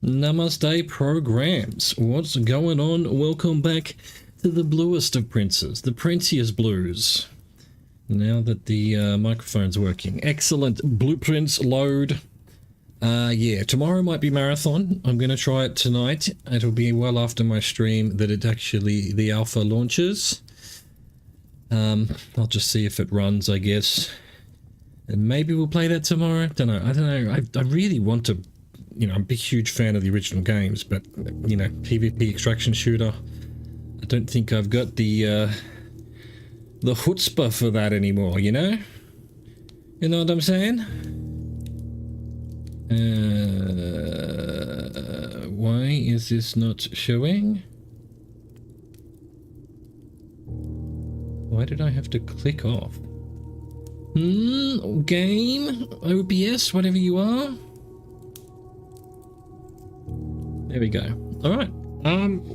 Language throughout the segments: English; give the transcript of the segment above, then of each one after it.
Namaste programs. What's going on? Welcome back to the bluest of princes, the Princiest Blues. Now that the microphone's working. Excellent. Blueprints load. Yeah, tomorrow might be marathon. I'm going to try it tonight. It'll be well after my stream that it actually, the alpha launches. I'll just see if it runs, I guess. And maybe we'll play that tomorrow. I don't know. I really want to, you know, I'm a big, huge fan of the original games, but, you know, PvP extraction shooter, I don't think I've got the chutzpah for that anymore, you know? You know what I'm saying? Why is this not showing? Why did I have to click off? Game? OBS, whatever you are? There we go. Alright.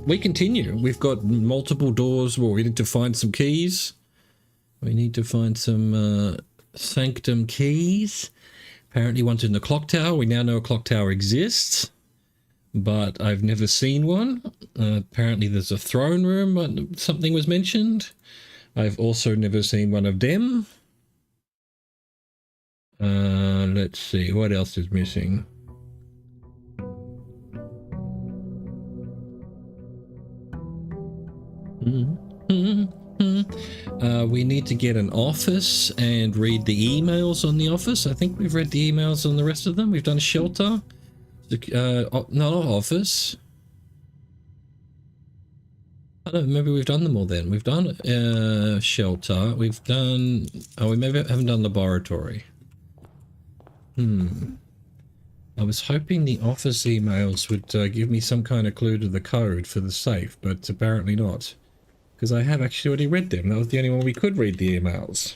We continue. We've got multiple doors. Well, we need to find some keys. We need to find some sanctum keys. Apparently one's in the clock tower. We now know a clock tower exists, but I've never seen one. Apparently there's a throne room, but something was mentioned. I've also never seen one of them. Let's see, what else is missing? We need to get an office and read the emails on the office. I think we've read the emails on the rest of them. We've done shelter. Not office. I don't know, maybe we've done them all then. We've done shelter. We've done... Oh, we maybe haven't done laboratory. I was hoping the office emails would give me some kind of clue to the code for the safe, but apparently not. Because I have actually already read them. That was the only one we could read the emails.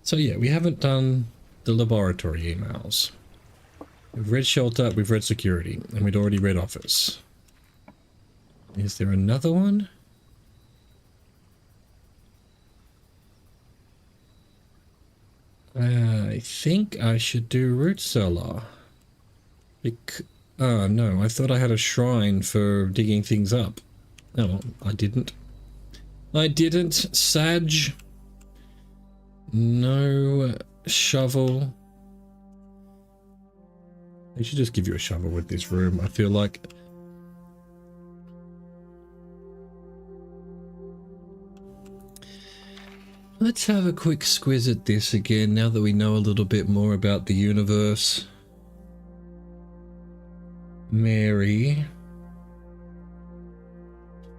So yeah, we haven't done the laboratory emails. We've read shelter, we've read security, and we'd already read office. Is there another one? I think I should do root cellar. Oh no, I thought I had a shrine for digging things up. Oh, well, I didn't. I didn't. Sag. No shovel. They should just give you a shovel with this room, I feel like. Let's have a quick squiz at this again now that we know a little bit more about the universe. Mary.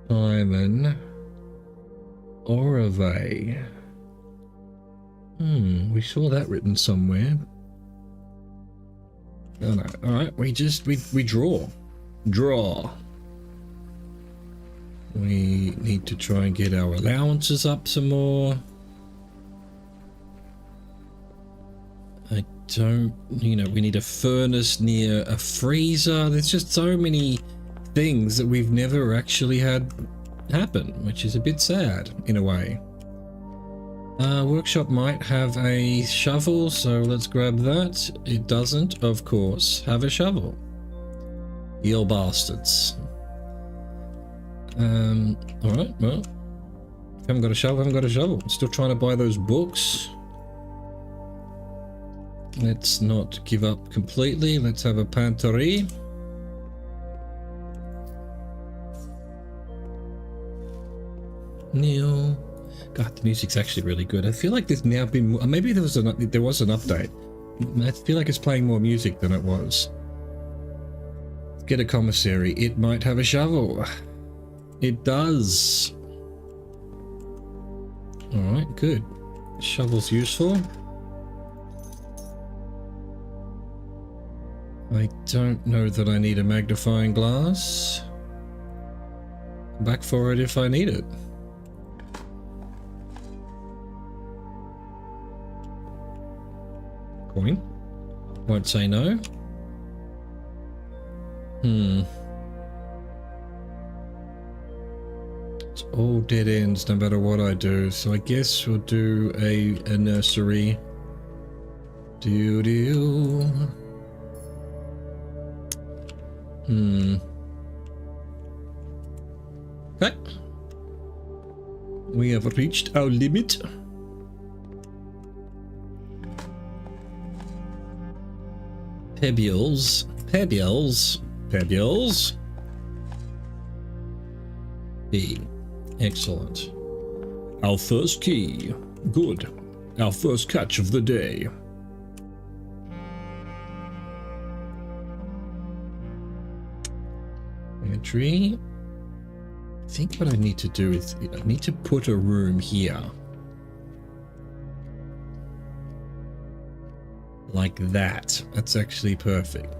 Simon. Orave. We saw that written somewhere. Oh no. Alright, we draw. Draw. We need to try and get our allowances up some more. I don't, you know, we need a furnace near a freezer. There's just so many things that we've never actually had happen, which is a bit sad in a way. Workshop might have a shovel, so let's grab that. It doesn't, of course, have a shovel. You bastards. Alright, well, if I haven't got a shovel, I haven't got a shovel. I'm still trying to buy those books. Let's not give up completely. Let's have a pantry. Neil. God, the music's actually really good. I feel like there's now been... Maybe there was an update. I feel like it's playing more music than it was. Let's get a commissary. It might have a shovel. It does. Alright, good. Shovel's useful. I don't know that I need a magnifying glass. Back for it if I need it. Coin. Won't say no. It's all dead ends no matter what I do, so I guess we'll do a nursery. Okay. We have reached our limit. Pebbles. B. Excellent. Our first key. Good. Our first catch of the day. Entry. I think what I need to do is I need to put a room here. Like that. That's actually perfect.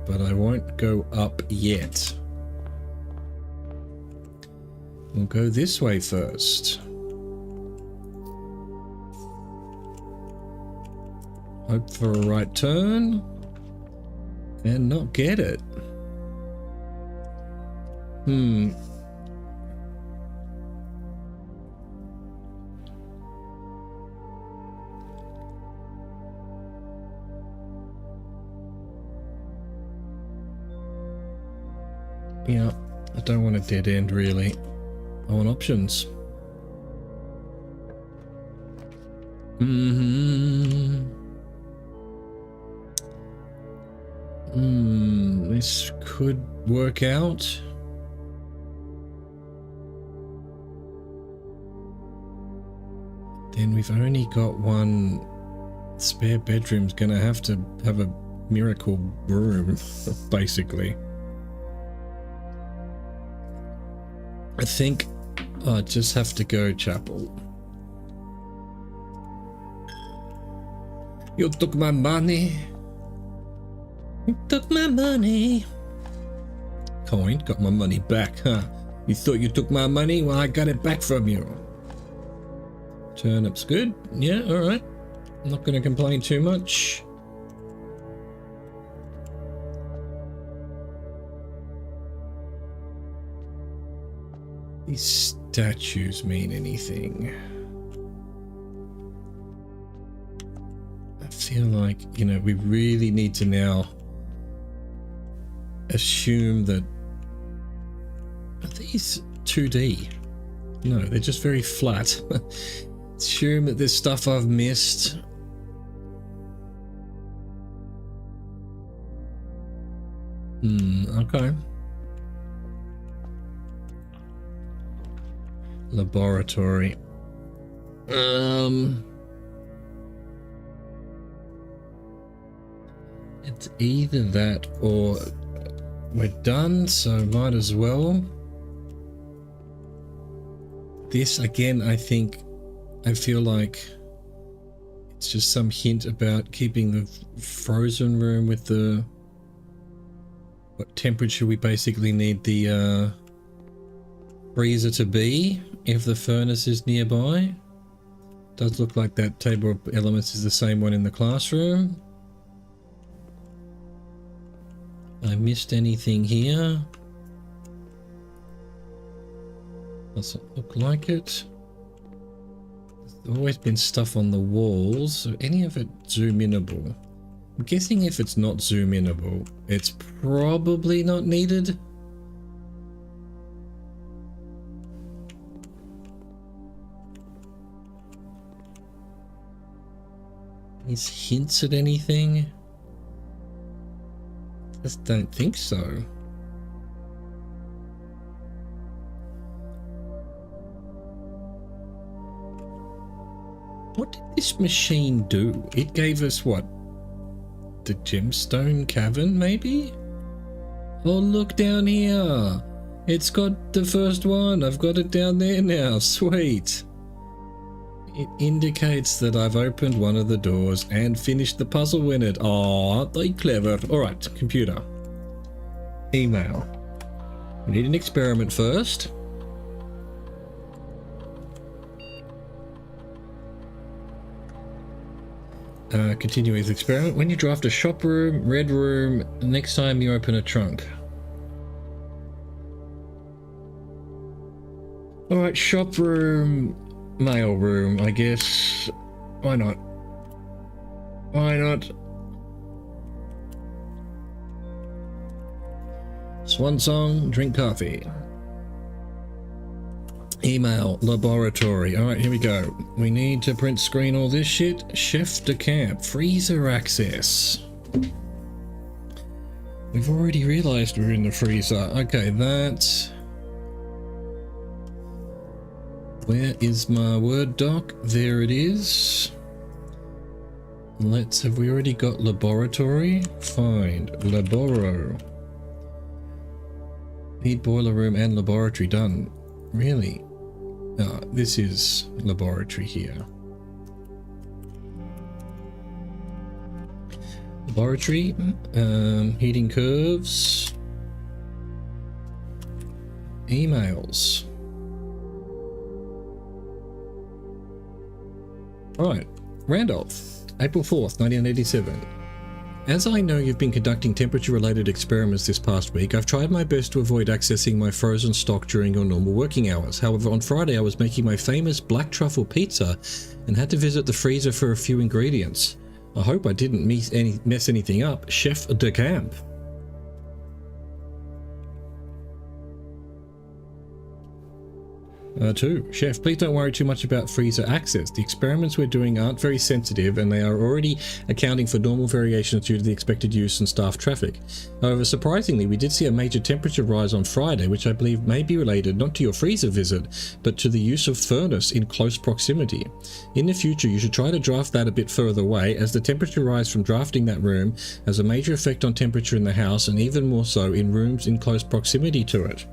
But I won't go up yet. We'll go this way first. Hope for a right turn. And not get it. Yeah, I don't want a dead end really. I want options. This could work out. Then we've only got one spare bedroom's gonna have to have a miracle room, basically. I think I just have to go chapel. You took my money. You took my money. Coin, got my money back, huh? You thought you took my money? Well, I got it back from you. Turnip's good. Yeah, alright. I'm not going to complain too much. These statues mean anything. I feel like, you know, we really need to now assume that... Are these 2D? No, they're just very flat. Assume that there's stuff I've missed. Okay. Laboratory. It's either that or we're done, so might as well. This again, I feel like it's just some hint about keeping the frozen room with the what temperature we basically need the freezer to be if the furnace is nearby. Does look like that table of elements is the same one in the classroom. I missed anything here? Doesn't look like it. There's always been stuff on the walls, so any of it zoom-inable. I'm guessing if it's not zoom-inable, it's probably not needed. These hints at anything? Just don't think so. What did this machine do? It gave us what? The gemstone cavern, maybe? Oh, look down here. It's got the first one. I've got it down there now. Sweet. It indicates that I've opened one of the doors and finished the puzzle in it. Oh, aren't they clever? Alright, computer. Email. We need an experiment first. Continue with experiment. When you draft a shop room, red room, next time you open a trunk. Alright, shop room, mail room, I guess. Why not? Why not? Swan song, drink coffee. Email, laboratory. Alright, here we go. We need to print screen all this shit. Chef de camp, freezer access. We've already realized we're in the freezer. Okay, that's... Where is my Word doc? There it is. Have we already got laboratory? Find laboro. Need boiler room and laboratory done. Really? Ah, this is laboratory here. Laboratory, heating curves, emails. Alright, Randolph, April 4th, 1987. As I know you've been conducting temperature-related experiments this past week, I've tried my best to avoid accessing my frozen stock during your normal working hours. However, on Friday I was making my famous black truffle pizza and had to visit the freezer for a few ingredients. I hope I didn't mess anything up. Chef de camp. 2. Chef, please don't worry too much about freezer access. The experiments we're doing aren't very sensitive and they are already accounting for normal variations due to the expected use and staff traffic. However, surprisingly, we did see a major temperature rise on Friday, which I believe may be related not to your freezer visit, but to the use of furnace in close proximity. In the future, you should try to draft that a bit further away, as the temperature rise from drafting that room has a major effect on temperature in the house and even more so in rooms in close proximity to it.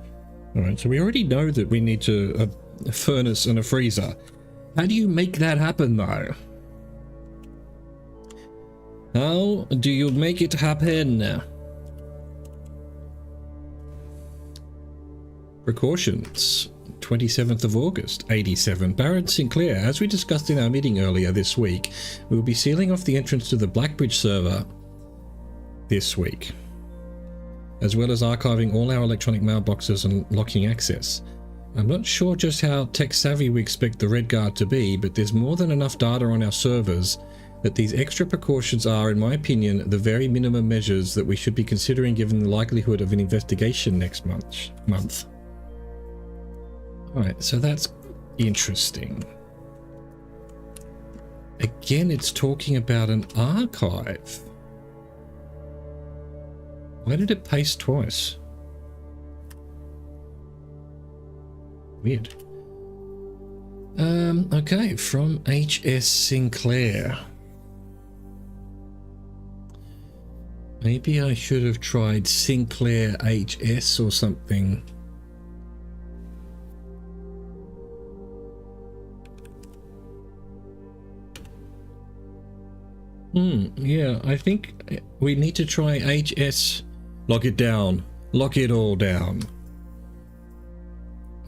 Alright, so we already know that we need to a furnace and a freezer. How do you make that happen though? How do you make it happen? Precautions. 27th of August, 87. Barrett Sinclair, as we discussed in our meeting earlier this week, we will be sealing off the entrance to the Blackbridge server this week, as well as archiving all our electronic mailboxes and locking access. I'm not sure just how tech-savvy we expect the Red Guard to be, but there's more than enough data on our servers that these extra precautions are, in my opinion, the very minimum measures that we should be considering given the likelihood of an investigation next month. Alright, so that's interesting. Again, it's talking about an archive. Why did it paste twice? Weird. Okay, from HS Sinclair. Maybe I should have tried Sinclair HS or something. Yeah, I think we need to try HS. Lock it down. Lock it all down.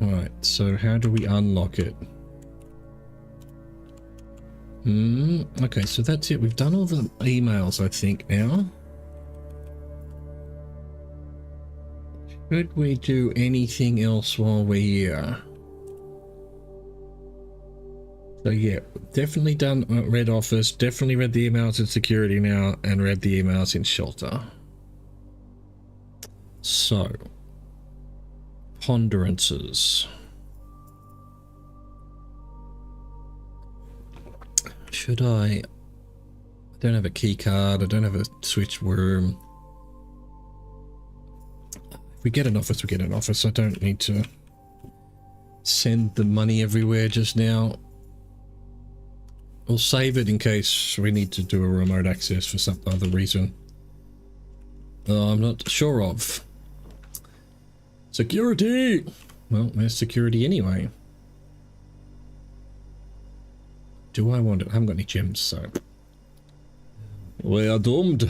Alright, so how do we unlock it? Okay, so that's it. We've done all the emails, I think, now. Should we do anything else while we're here? So yeah, definitely done read office, definitely read the emails in security now, and read the emails in shelter. So, ponderances. Should I don't have a key card, I don't have a switch worm. If we get an office, we get an office. I don't need to send the money everywhere just now. We'll save it in case we need to do a remote access for some other reason. I'm not sure of. Security! Well, there's security anyway. Do I want it? I haven't got any gems, so... We are doomed.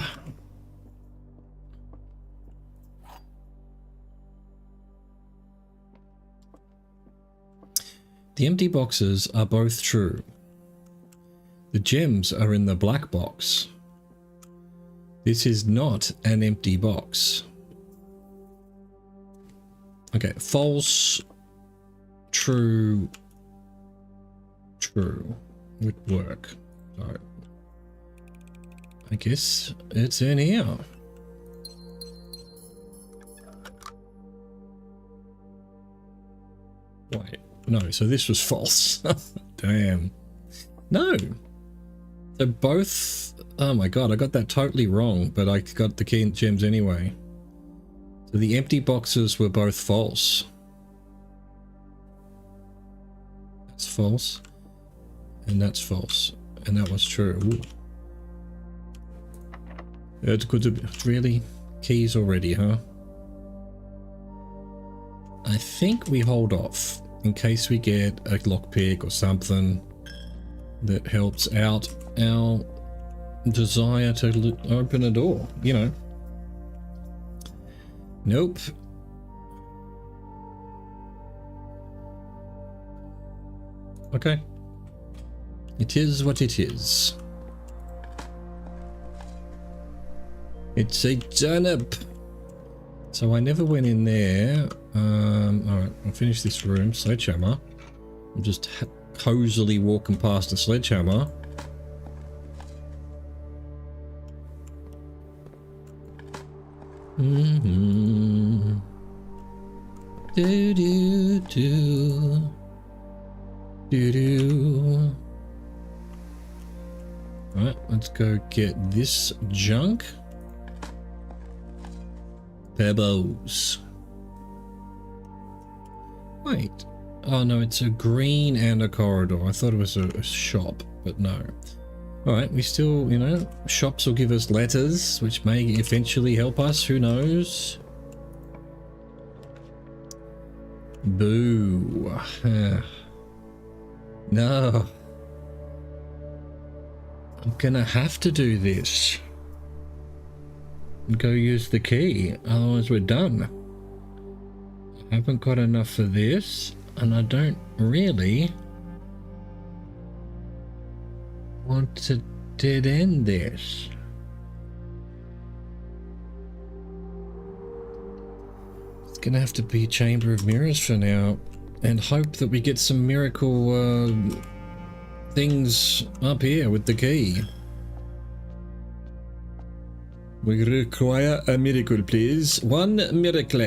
The empty boxes are both true. The gems are in the black box. This is not an empty box. Okay, false, true, true would work. So, I guess it's in here. no, so this was false. Damn. No. They're both... Oh my god, I got that totally wrong, but I got the key and gems anyway. So the empty boxes were both false. That's false. And that's false. And that was true. Ooh. It's good to be... Really? Keys already, huh? I think we hold off in case we get a lockpick or something that helps out our desire to open a door, you know. Nope. Okay. It is what it is. It's a turnip. So I never went in there. Alright, I'll finish this room. Sledgehammer. I'm just cozily walking past a sledgehammer. Mm-hmm. Do do do. Do do. Alright, let's go get this junk. Pebbles. Wait. Oh no, it's a green and a corridor. I thought it was a shop, but no. Alright, we still, you know, shops will give us letters, which may eventually help us, who knows? Boo. No. I'm gonna have to do this. And go use the key, otherwise we're done. I haven't got enough for this, and I don't really want to dead end this. It's gonna have to be Chamber of Mirrors for now, and hope that we get some miracle things up here with the key. We require a miracle, please. One miracle.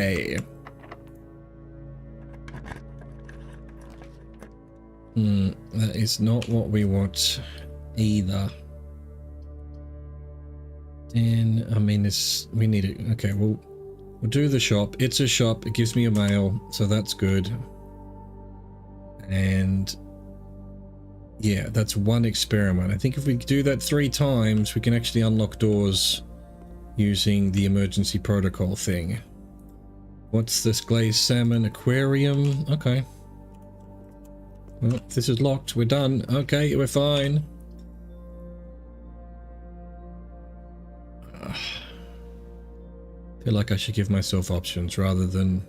That is not what we want either. Then, I mean, we need it. Okay, we'll do the shop. It's a shop. It gives me a mail, so that's good. And yeah, that's one experiment. I think if we do that 3 times, we can actually unlock doors using the emergency protocol thing. What's this? Glazed salmon aquarium? Okay. Well, if this is locked, we're done. Okay, we're fine. I feel like I should give myself options rather than...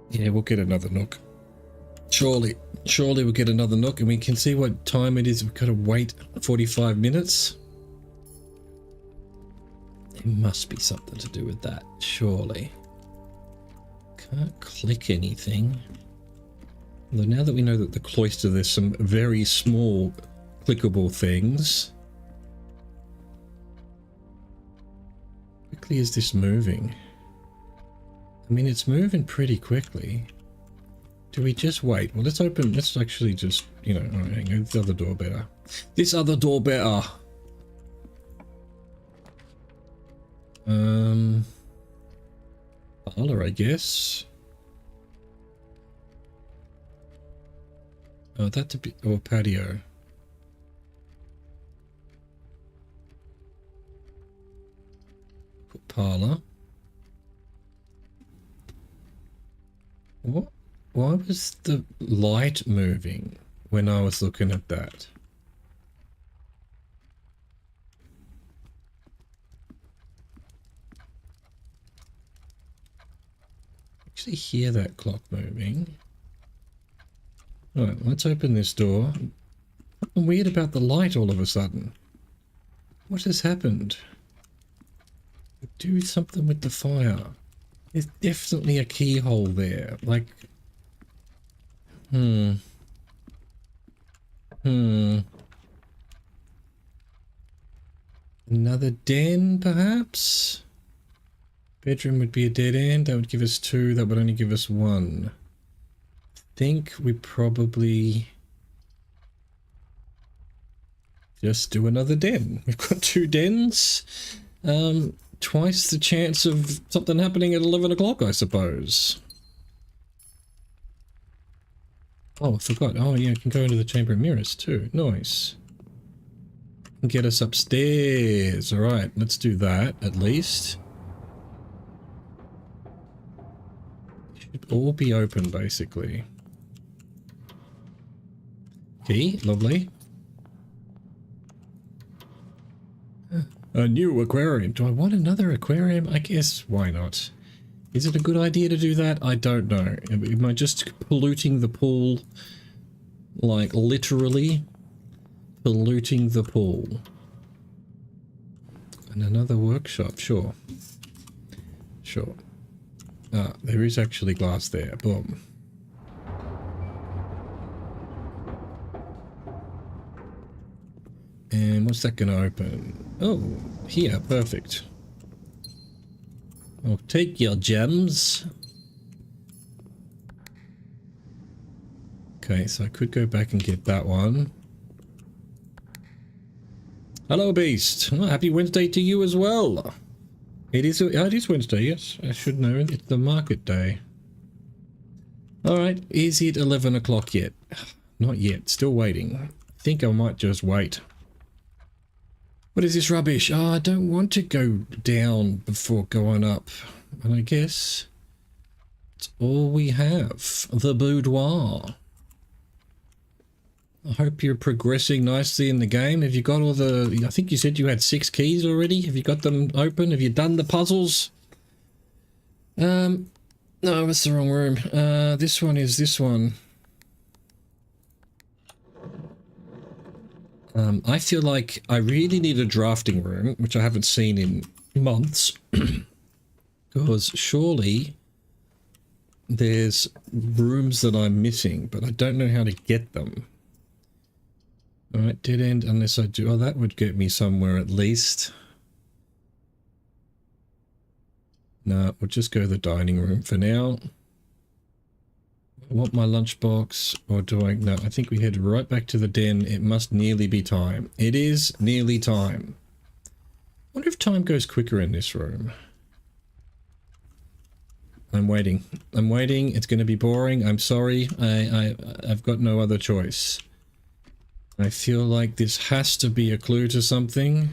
Yeah, we'll get another nook. Surely we'll get another nook, and we can see what time it is. We've got to wait 45 minutes. There must be something to do with that, surely. Can't click anything. Although now that we know that the cloister, there's some very small clickable things. How quickly is this moving? I mean, it's moving pretty quickly. Do we just wait? Well, let's actually just, you know, all right, hang on, the other door better. This other door better. Parlor, I guess. Oh, that's a bit, or patio. Put parlor. What? Why was the light moving when I was looking at that? Actually hear that clock moving. Alright, let's open this door. Something weird about the light all of a sudden. What has happened? Do something with the fire. There's definitely a keyhole there. Like... Another den, perhaps? Bedroom would be a dead end. That would give us 2. That would only give us 1. I think we probably just do another den. We've got 2 dens. Twice the chance of something happening at 11 o'clock, I suppose. Oh, I forgot. Oh, yeah, I can go into the chamber of mirrors too. Nice. Get us upstairs. Alright, let's do that at least. Should all be open, basically. Key, lovely. A new aquarium. Do I want another aquarium? I guess, why not? Is it a good idea to do that? I don't know. Am I just polluting the pool? Like, literally polluting the pool. And another workshop, sure. Sure. Ah, there is actually glass there. Boom. And what's that going to open? Oh, here, perfect. I'll take your gems. Okay, so I could go back and get that one. Hello, Beast. Oh, happy Wednesday to you as well. It is Wednesday, yes. I should know. It's the market day. Alright, is it 11 o'clock yet? Not yet. Still waiting. I think I might just wait. What is this rubbish? Oh, I don't want to go down before going up. And I guess it's all we have. The boudoir. I hope you're progressing nicely in the game. Have you got all the... I think you said you had 6 keys already. Have you got them open? Have you done the puzzles? No, that's the wrong room. This one is this one. I feel like I really need a drafting room, which I haven't seen in months. Because surely there's rooms that I'm missing, but I don't know how to get them. Alright, dead end unless I do... Oh, that would get me somewhere at least. No, we'll just go to the dining room for now. I want my lunchbox, or do I... No, I think we head right back to the den. It must nearly be time. It is nearly time. I wonder if time goes quicker in this room. I'm waiting. I'm waiting. It's going to be boring. I'm sorry. I've got no other choice. I feel like this has to be a clue to something.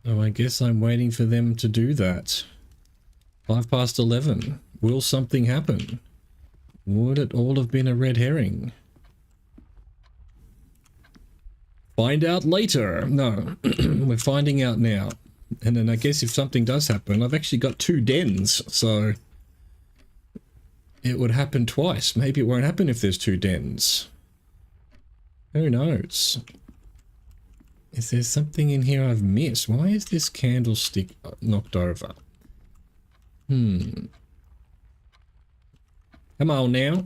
So I guess I'm waiting for them to do that. 11:05. Will something happen? Would it all have been a red herring? Find out later. No, we're finding out now. And then I guess if something does happen, I've actually got 2 dens, so it would happen twice. Maybe it won't happen if there's 2 dens. Who knows? Is there something in here I've missed? Why is this candlestick knocked over? Come on now.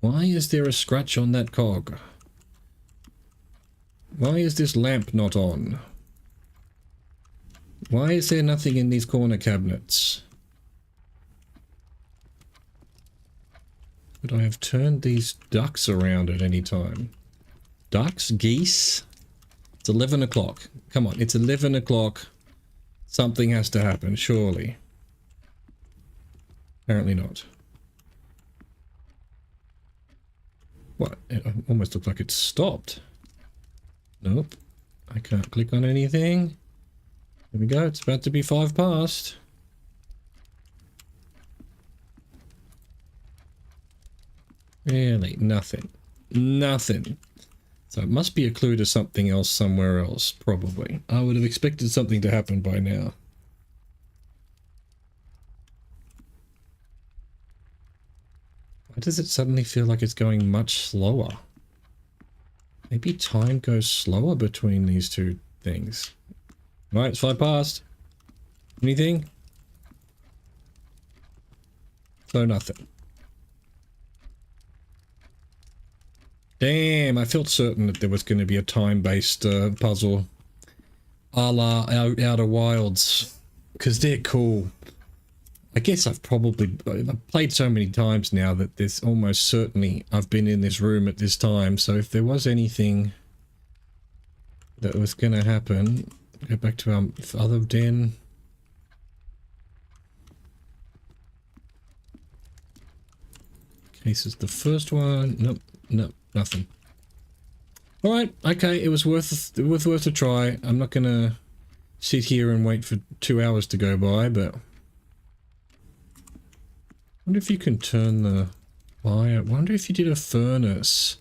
Why is there a scratch on that cog? Why is this lamp not on? Why is there nothing in these corner cabinets? Could I have turned these ducks around at any time? Ducks? Geese? It's 11 o'clock. Come on, it's 11 o'clock. Something has to happen, surely. Apparently not. What? It almost looked like it stopped. Nope. I can't click on anything. There we go. It's about to be 5 past. Really? Nothing. Nothing. So it must be a clue to something else somewhere else, probably. I would have expected something to happen by now. Why does it suddenly feel like it's going much slower? Maybe time goes slower between these 2 things. Right, it's 5 past. Anything? So nothing. Damn, I felt certain that there was going to be a time-based puzzle. a la Outer Wilds, because they're cool. I guess I've played so many times now that there's almost certainly I've been in this room at this time. So if there was anything that was going to happen, go back to our other den. This is the first one. Nope, nope, nothing. All right, okay, it was worth a try. I'm not gonna sit here and wait for 2 hours to go by, but I wonder if you can turn the fire. I wonder if you did a furnace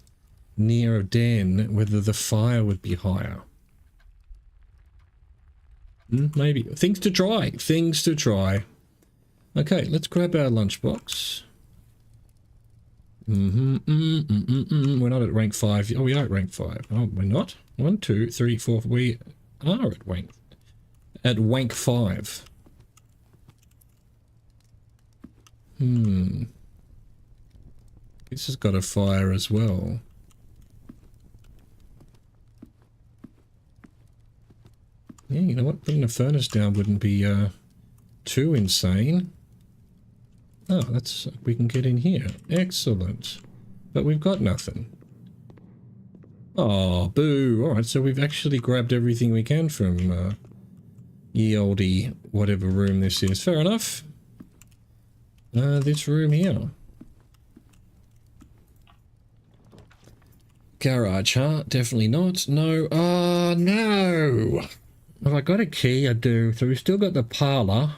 near a den, whether the fire would be higher. Maybe. Things to try. Things to try. Okay, let's grab our lunchbox. We're not at rank 5. Oh, we are at rank 5. Oh, we're not? 1, 2, 3, 4. We are at wank 5. This has got a fire as well. Yeah, you know what? Putting a furnace down wouldn't be too insane. Oh, we can get in here. Excellent. But we've got nothing. Oh, boo. Alright, so we've actually grabbed everything we can from ye olde whatever room this is. Fair enough. This room here. Garage, huh? Definitely not. No. Oh, no. Have I got a key? I do. So we've still got the parlour.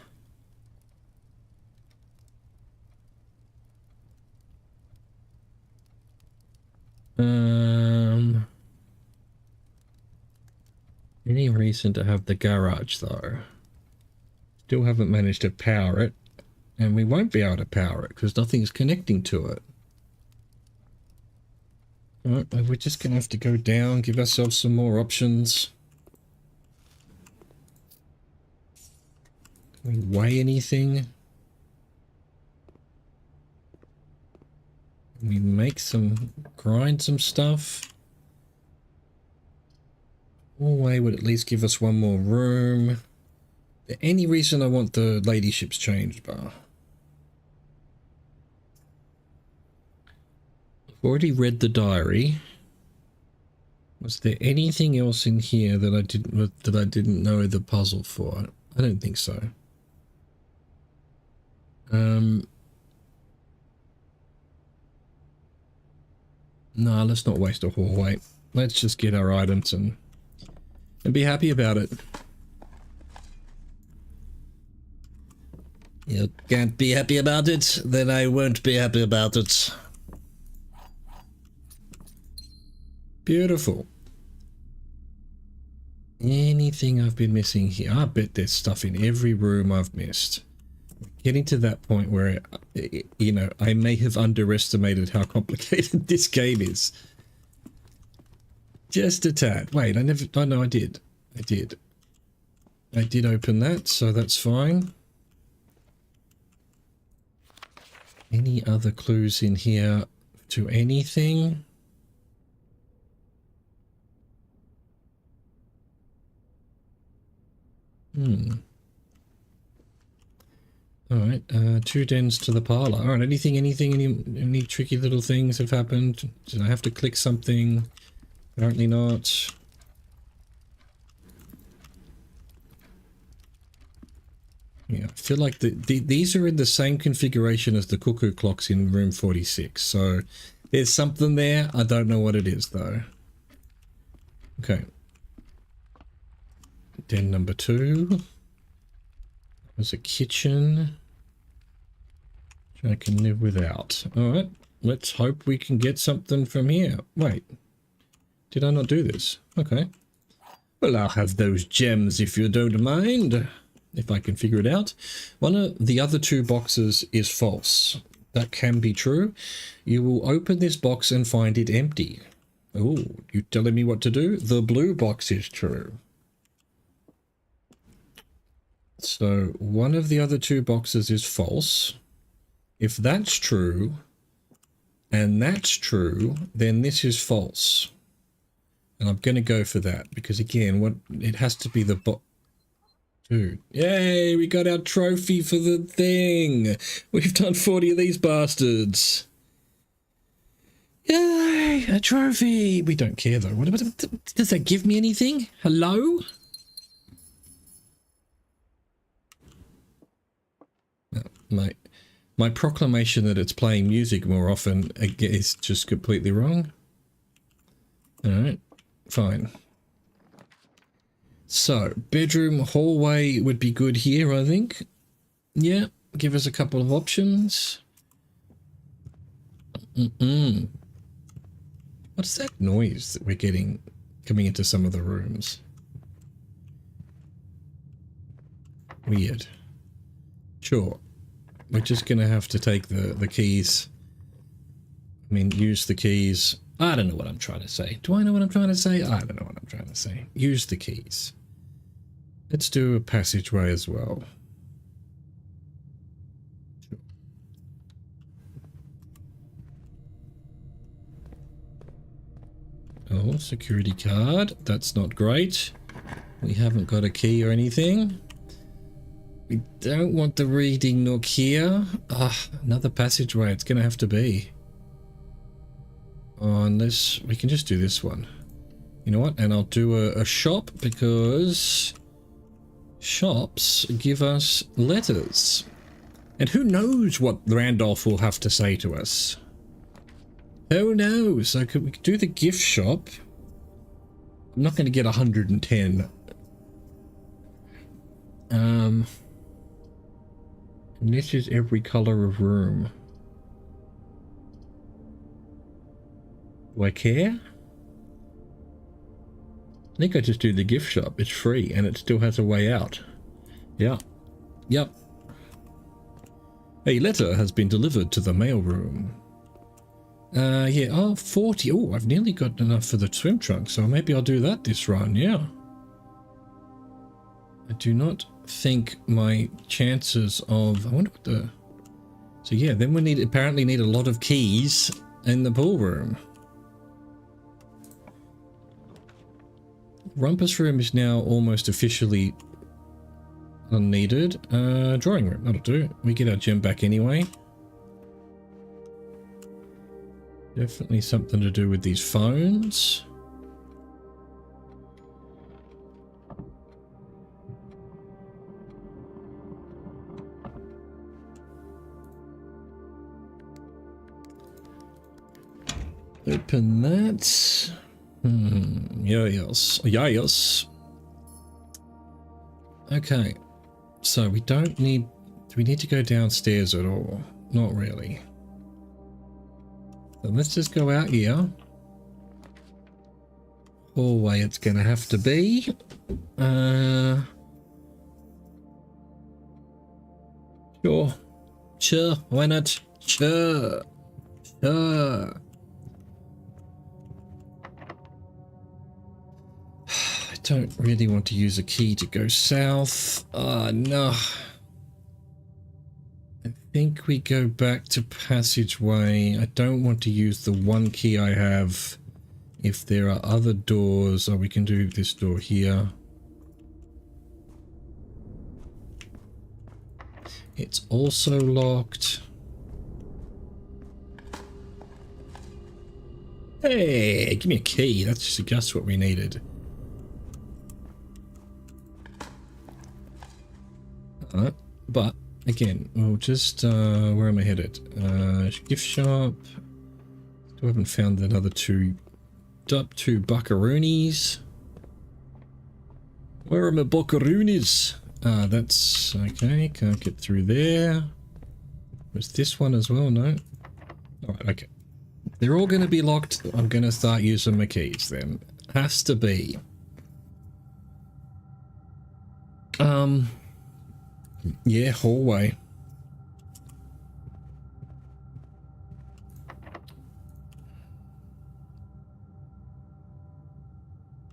Any reason to have the garage though? Still haven't managed to power it, and we won't be able to power it because nothing's connecting to it. Alright, we're just gonna have to go down, give ourselves some more options. Can we weigh anything? Can we grind some stuff? Hallway would at least give us one more room. Any reason I want the ladyship's change bar? I've already read the diary. Was there anything else in here that I didn't know the puzzle for? I don't think so. No, let's not waste a hallway. Let's just get our items and be happy about it. You can't be happy about it, then I won't be happy about it. Beautiful. Anything I've been missing here? I bet there's stuff in every room I've missed. Getting to that point where, you know, I may have underestimated how complicated this game is. Just a tad. Wait, oh no, I did. I did open that, so that's fine. Any other clues in here to anything? Alright, 2 dens to the parlour. Alright, any tricky little things have happened? Did I have to click something? Apparently not. Yeah, I feel like these are in the same configuration as the cuckoo clocks in room 46, so there's something there. I don't know what it is, though. Okay. Den number 2. There's a kitchen, which I can live without. Alright, let's hope we can get something from here. Wait, did I not do this? Okay. Well, I'll have those gems if you don't mind, if I can figure it out. One of the other 2 boxes is false. That can be true. You will open this box and find it empty. Oh, you telling me what to do? The blue box is true. So one of the other 2 boxes is false. If that's true, and that's true, then this is false. And I'm going to go for that because, again, what it has to be the Dude, yay, we got our trophy for the thing. We've done 40 of these bastards. Yay, a trophy. We don't care, though. What does that give me anything? Hello? No, my proclamation that it's playing music more often is just completely wrong. Alright, fine. So, bedroom, hallway would be good here, I think. Yeah, give us a couple of options. What's that noise that we're getting coming into some of the rooms? Weird. Sure. We're just going to have to take the keys. I mean, use the keys. I don't know what I'm trying to say. Do I know what I'm trying to say? I don't know what I'm trying to say. Use the keys. Let's do a passageway as well. Sure. Oh, security card. That's not great. We haven't got a key or anything. We don't want the reading nook here. Another passageway. It's going to have to be. Oh, unless we can just do this one. You know what? And I'll do a shop because shops give us letters. And who knows what Randolph will have to say to us? Who knows? So could we do the gift shop? I'm not going to get 110. And this is every color of room. Do I care? I think I just do the gift shop. It's free and it still has a way out. Yeah. Yep. A letter has been delivered to the mailroom. Yeah. Oh, 40. Oh, I've nearly got enough for the swim trunk, so maybe I'll do that this run. Yeah. I do not think my chances of... I wonder what the... So yeah, then we apparently need a lot of keys in the pool room. Rumpus room is now almost officially unneeded. Drawing room, that'll do. We get our gem back anyway. Definitely something to do with these phones. Open that. Yes. Yes. Okay. So we don't need... Do we need to go downstairs at all? Not really. So let's just go out here. Hallway it's going to have to be. Sure. Sure. Why not? Sure. Sure. I don't really want to use a key to go south. No. I think we go back to passageway. I don't want to use the one key I have. If there are other doors, or we can do this door here. It's also locked. Hey, give me a key. That's just what we needed. But again, we'll just where am I headed? Gift shop. Still haven't found another two buckaroonies. Where are my buckaroonies? That's okay. Can't get through there. Was this one as well? No. All right. Okay. They're all going to be locked. I'm going to start using my keys then. Has to be. Yeah, hallway.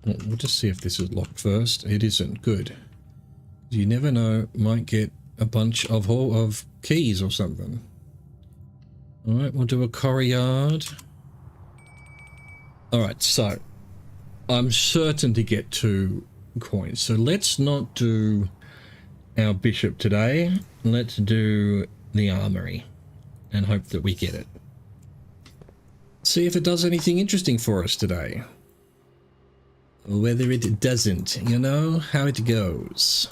We'll just see if this is locked first. It isn't. Good. You never know. Might get a bunch of keys or something. Alright, we'll do a corridor. Alright, so I'm certain to get 2 coins. So let's not do our bishop today. Let's do the armory and hope that we get it. See if it does anything interesting for us today. Or whether it doesn't, you know how it goes.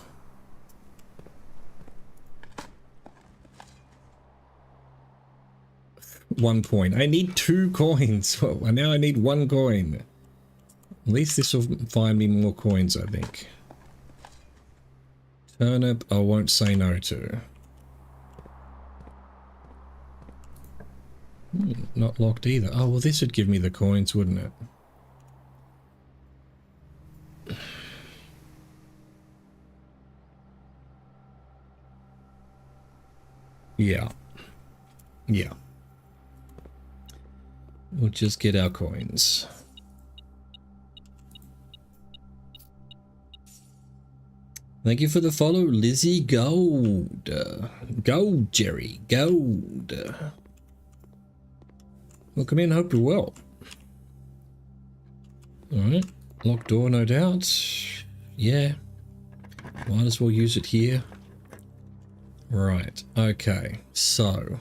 One coin. I need 2 coins. Well, now I need 1 coin. At least this will find me more coins, I think. Turnip, I won't say no to. Not locked either. Oh, well, this would give me the coins, wouldn't it? Yeah. Yeah. We'll just get our coins. Thank you for the follow, Lizzie Gold. Gold, Jerry. Gold. Welcome in, hope you're well. Alright. Locked door, no doubt. Yeah. Might as well use it here. Right. Okay. So.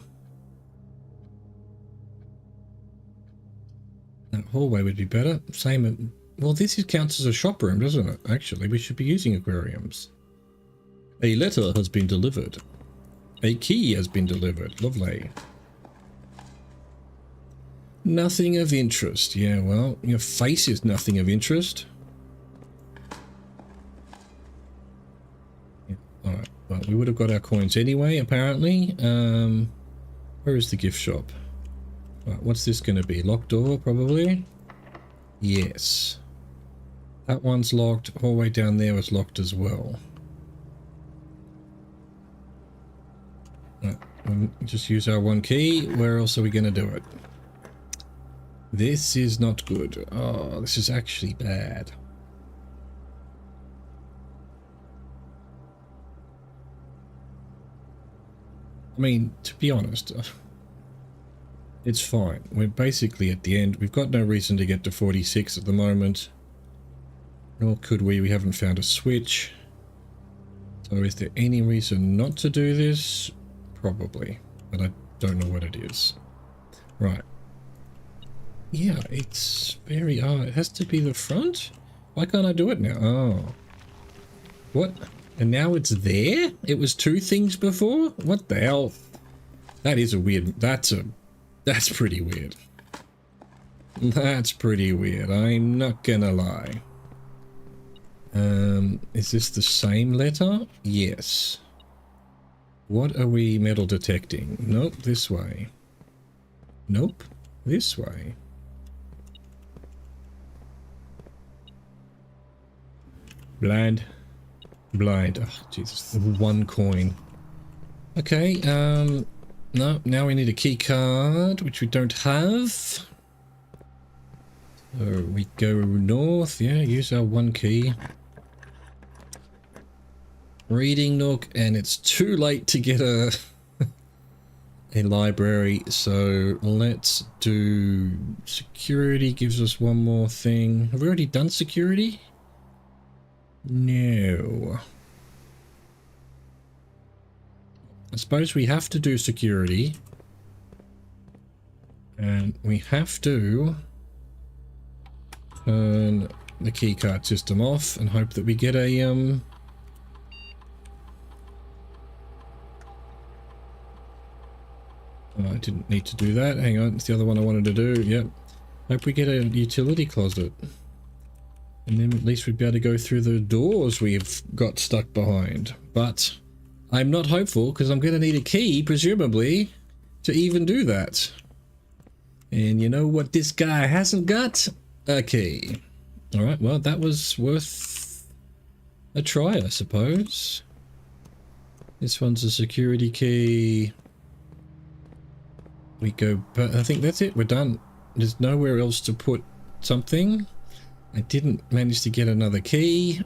That hallway would be better. Same. Well, this counts as a shop room, doesn't it? Actually, we should be using aquariums. A letter has been delivered. A key has been delivered. Lovely. Nothing of interest. Yeah, well, your face is nothing of interest. Yeah, alright. Well, we would have got our coins anyway, apparently. Where is the gift shop? Right, what's this going to be? Locked door, probably? Yes. That one's locked. Hallway down there was locked as well. Right, we'll just use our 1 key. Where else are we going to do it? This is not good. Oh, this is actually bad. I mean, to be honest, it's fine. We're basically at the end. We've got no reason to get to 46 at the moment. Nor could we. We haven't found a switch. So is there any reason not to do this? Probably. But I don't know what it is. Right. Yeah, it's very... Oh, it has to be the front? Why can't I do it now? Oh. What? And now it's there? It was 2 things before? What the hell? That is a weird... That's pretty weird. That's pretty weird. I'm not gonna lie. Is this the same letter? Yes. What are we metal detecting? Nope, this way. Nope, this way. Blind. Blind. Oh, Jesus. 1 coin. Okay, no, now we need a key card, which we don't have. So we go north, yeah, use our 1 key. Reading nook, and it's too late to get a library, so let's do security. Gives us 1 more thing. Have we already done security? No. I suppose we have to do security. And we have to turn the keycard system off and hope that we get a oh, I didn't need to do that. Hang on, it's the other one I wanted to do. Yep. Hope we get a utility closet. And then at least we'd be able to go through the doors we've got stuck behind. But I'm not hopeful because I'm going to need a key, presumably, to even do that. And you know what this guy hasn't got? A key. Alright, well, that was worth a try, I suppose. This one's a security key. We go, but I think that's it. We're done. There's nowhere else to put something. I didn't manage to get another key.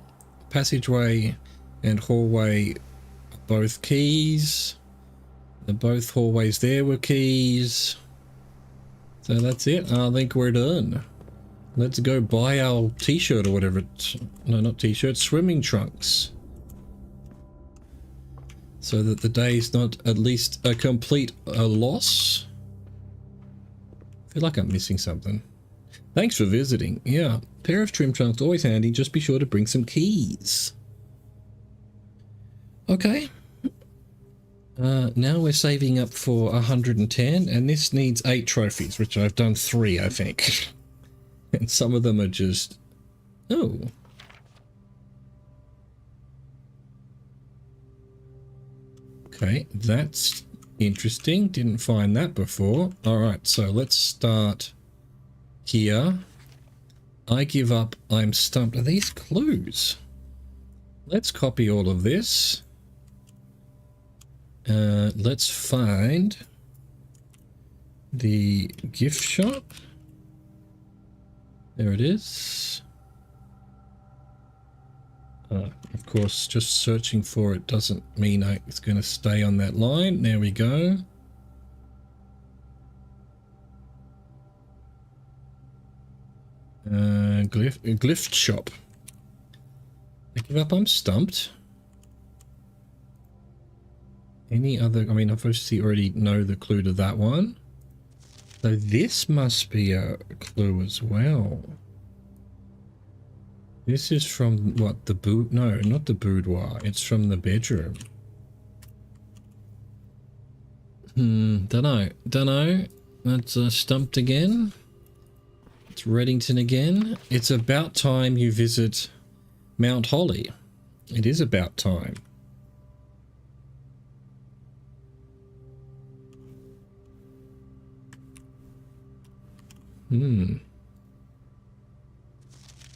Passageway and hallway are both keys. Both hallways there were keys. So that's it. I think we're done. Let's go buy our t-shirt or whatever it's... No, not t-shirt, swimming trunks. So that the day's not at least a complete loss. I feel like I'm missing something. Thanks for visiting. Yeah, pair of trim trunks, always handy. Just be sure to bring some keys. Okay. Now we're saving up for 110, and this needs 8 trophies, which I've done 3, I think. And some of them are just... Oh. Okay, that's interesting. Didn't find that before. Alright, so let's start here. I give up. I'm stumped. Are these clues? Let's copy all of this. Let's find the gift shop. There it is. Of course, just searching for it doesn't mean it's going to stay on that line. There we go. Glyph shop. I give up. I'm stumped. Any other? I mean, I obviously already know the clue to that one. So this must be a clue as well. This is from what, the boot? No, not the boudoir. It's from the bedroom. Dunno. That's stumped again. It's Reddington again. It's about time you visit Mount Holly. It is about time.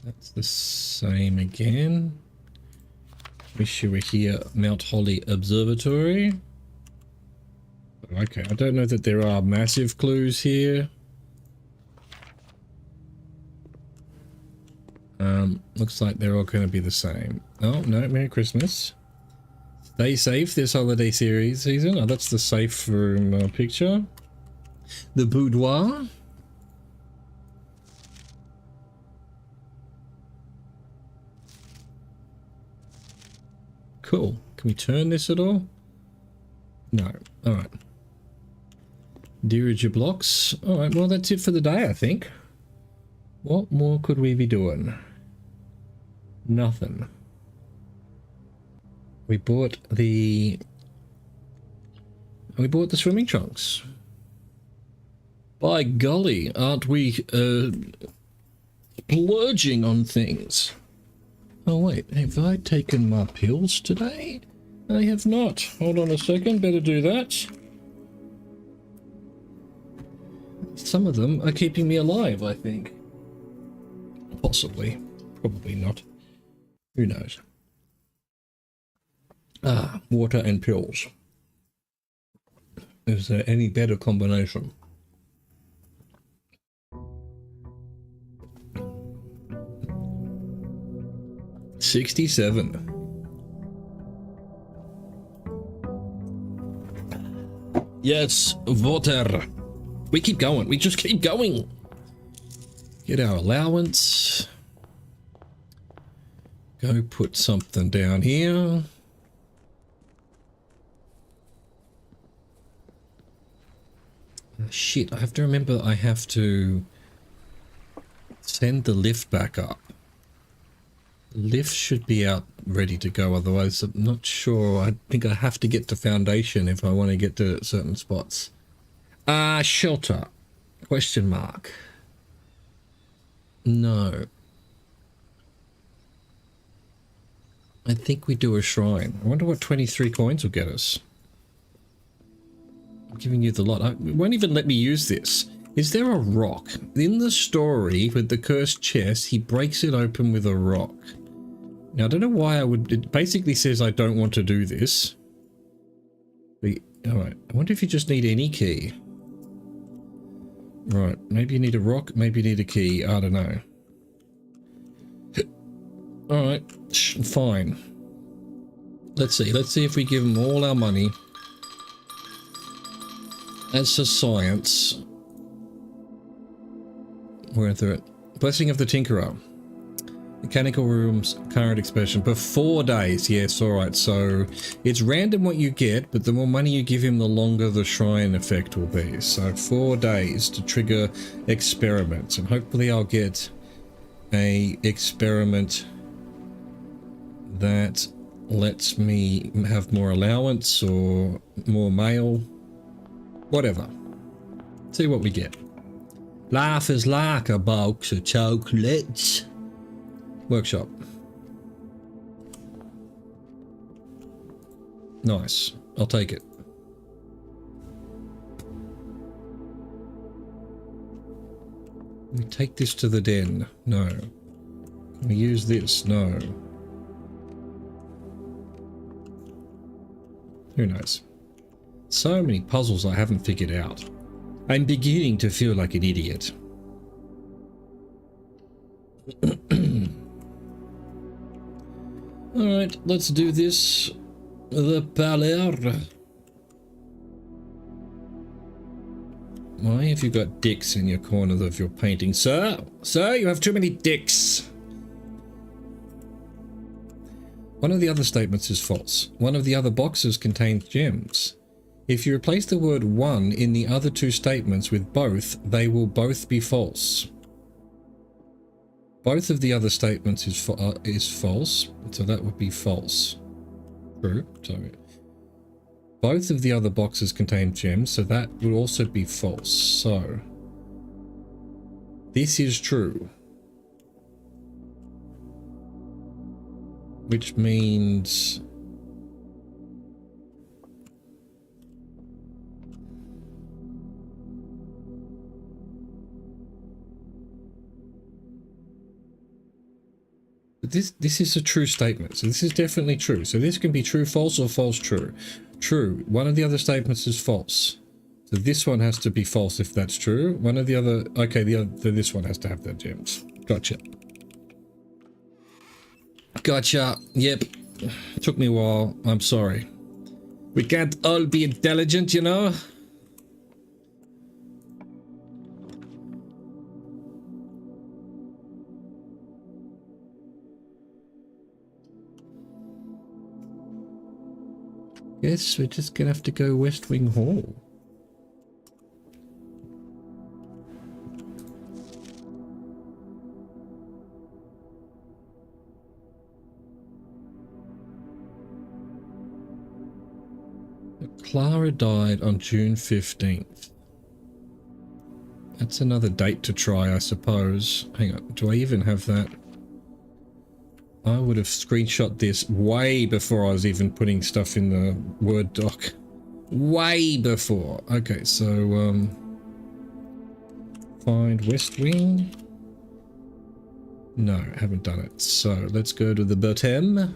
That's the same again. Wish you were here, Mount Holly Observatory. Okay, I don't know that there are massive clues here. Looks like they're all going to be the same. Oh, no, Merry Christmas. Stay safe this holiday season. Oh, that's the safe room picture. The boudoir. Cool. Can we turn this at all? No. Alright. Diriger blocks. Alright, well that's it for the day, I think. What more could we be doing? Nothing. We bought the swimming trunks. By golly, aren't we splurging on things? Oh wait, have I taken my pills today? I have not. Hold on a second, better do that. Some of them are keeping me alive, I think. Possibly. Probably not. Who knows? Ah, water and pills. Is there any better combination? $67. Yes, water. We keep going. We just keep going. Get our allowance. Go put something down here. Shit, I have to remember I have to send the lift back up. Lift should be out ready to go, otherwise I'm not sure. I think I have to get to foundation if I want to get to certain spots. Shelter? Question mark. No. I think we do a shrine. I wonder what 23 coins will get us. I'm giving you the lot. It won't even let me use this. Is there a rock? In the story with the cursed chest, he breaks it open with a rock. Now, I don't know why I would... It basically says I don't want to do this. Alright, I wonder if you just need any key. Right, maybe you need a rock, maybe you need a key. I don't know. Alright, fine. Let's see if we give them all our money. As for science... Where are they? Blessing of the Tinkerer. Mechanical room's current expression. For 4 days. Yes, alright. So it's random what you get, but the more money you give him, the longer the shrine effect will be. So 4 days to trigger experiments. And hopefully I'll get a experiment that lets me have more allowance or more mail. Whatever. See what we get. Life is like a box of chocolates. Workshop. Nice. I'll take it. Can we take this to the den? No. Can we use this? No. Who knows? So many puzzles I haven't figured out. I'm beginning to feel like an idiot. Alright, let's do this. The Palais. Why have you got dicks in your corner of your painting, sir? Sir, you have too many dicks. One of the other statements is false. One of the other boxes contains gems. If you replace the word one in the other two statements with both, they will both be false. Both of the other statements is false, so that would be false. True. So both of the other boxes contain gems, so that would also be false. So this is true, which means this is a true statement, so this is definitely true. So this can be true, false, or false, true. True. One of the other statements is false. So this one has to be false if that's true. One of the other, okay, this one has to have their gems. Gotcha. Gotcha. Yep. Took me a while. I'm sorry. We can't all be intelligent, you know? Guess we're just gonna have to go West Wing Hall. Clara died on June 15th. That's another date to try, I suppose. Hang on, do I even have that? I would have screenshot this way before I was even putting stuff in the Word doc. Way before. Okay, so find West Wing. No, haven't done it. So let's go to the bottom.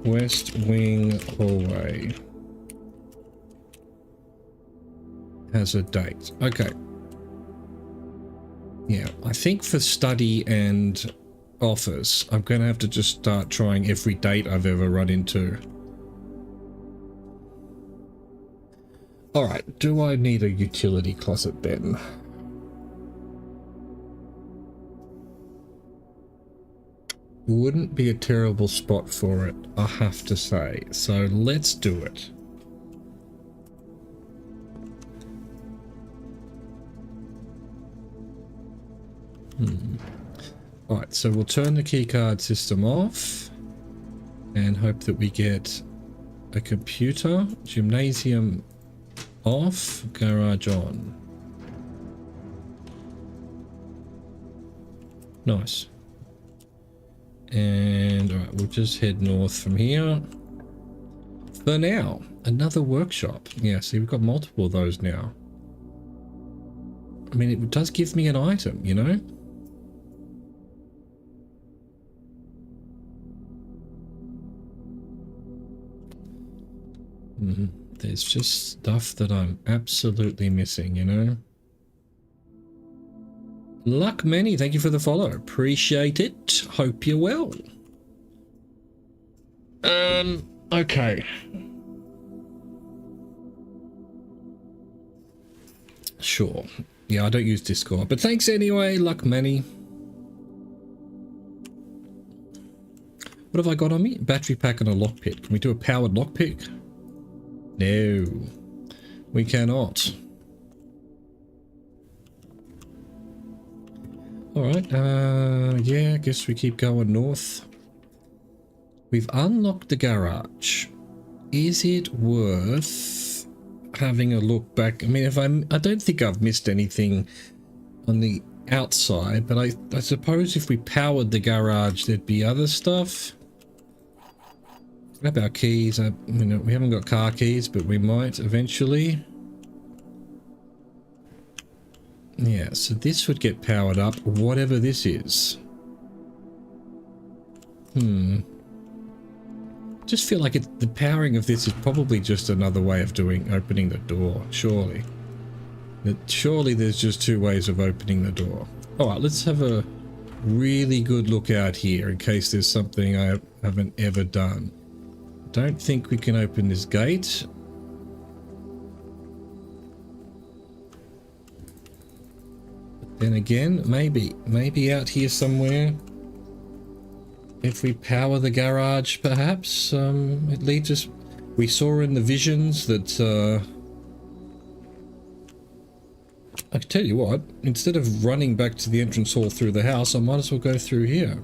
West Wing hallway. Has a date. Okay. Yeah, I think for study and office, I'm going to have to just start trying every date I've ever run into. Alright, do I need a utility closet then? Wouldn't be a terrible spot for it, I have to say. So let's do it. Alright, so we'll turn the keycard system off and hope that we get a computer. Gymnasium off, garage on. Nice. And alright, we'll just head north from here. For now, another workshop. Yeah, see, we've got multiple of those now. I mean, it does give me an item, you know? There's just stuff that I'm absolutely missing, you know? Luck Many, thank you for the follow. Appreciate it. Hope you're well. Okay. Sure. Yeah, I don't use Discord, but thanks anyway, Luck Manny. What have I got on me? Battery pack and a lockpick. Can we do a powered lockpick? No, we cannot. Alright, yeah, I guess we keep going north. We've unlocked the garage. Is it worth having a look back? I mean, I don't think I've missed anything on the outside, but I suppose if we powered the garage, there'd be other stuff. Grab our keys. We haven't got car keys, but we might eventually. Yeah, so this would get powered up, whatever this is. Just feel like the powering of this is probably just another way of opening the door, surely. Surely there's just two ways of opening the door. Alright, let's have a really good look out here in case there's something I haven't ever done. Don't think we can open this gate. But then again, maybe out here somewhere. If we power the garage, perhaps, it leads us... We saw in the visions that, I can tell you what, instead of running back to the entrance hall through the house, I might as well go through here.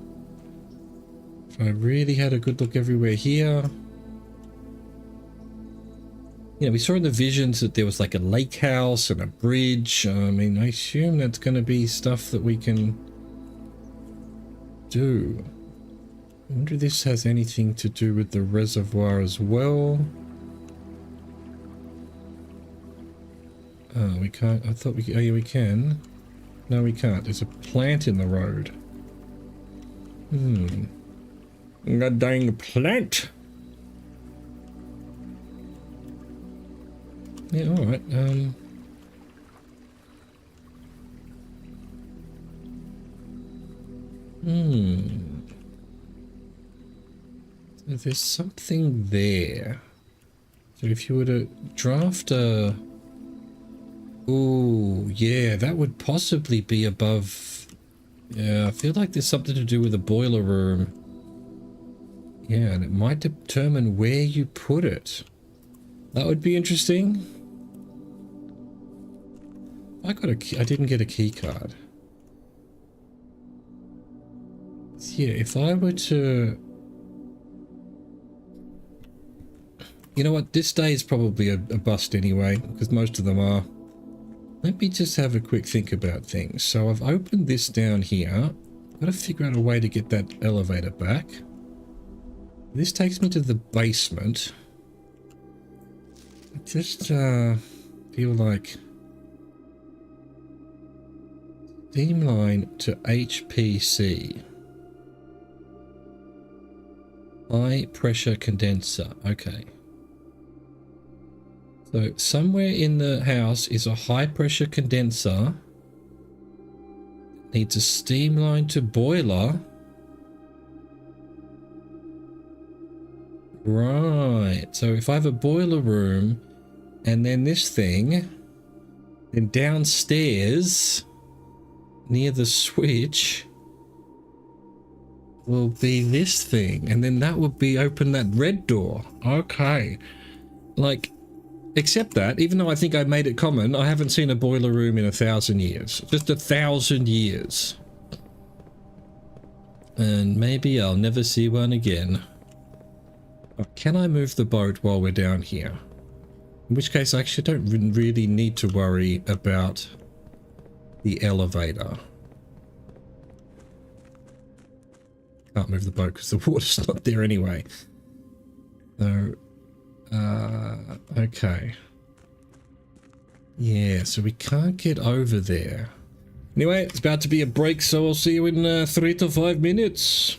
If I really had a good look everywhere here... You know, we saw in the visions that there was like a lake house and a bridge. I mean, I assume that's going to be stuff that we can do. I wonder if this has anything to do with the reservoir as well. Oh, we can't. I thought we could. Oh, yeah, we can. No, we can't. There's a plant in the road. God dang plant. Yeah, alright. So there's something there. So if you were to draft a... Oh, yeah, that would possibly be above... Yeah, I feel like there's something to do with the boiler room. Yeah, and it might determine where you put it. That would be interesting. I didn't get a key card. So yeah, if I were to... You know what? This day is probably a bust anyway, because most of them are. Let me just have a quick think about things. So I've opened this down here. I've got to figure out a way to get that elevator back. This takes me to the basement. I just feel like... Steam line to HPC. High pressure condenser. Okay. So somewhere in the house is a high pressure condenser. Needs a steam line to boiler. Right. So if I have a boiler room and then this thing, then downstairs near the switch will be this thing, and then that would be open that red door. Okay. Like, except that, even though I think I made it common, I haven't seen a boiler room in 1,000 years. Just 1,000 years. And maybe I'll never see one again. Can I move the boat while we're down here? In which case I actually don't really need to worry about the elevator. Can't move the boat because the water's not there anyway. So, okay. Yeah, so we can't get over there. Anyway, it's about to be a break, so I'll see you in 3 to 5 minutes.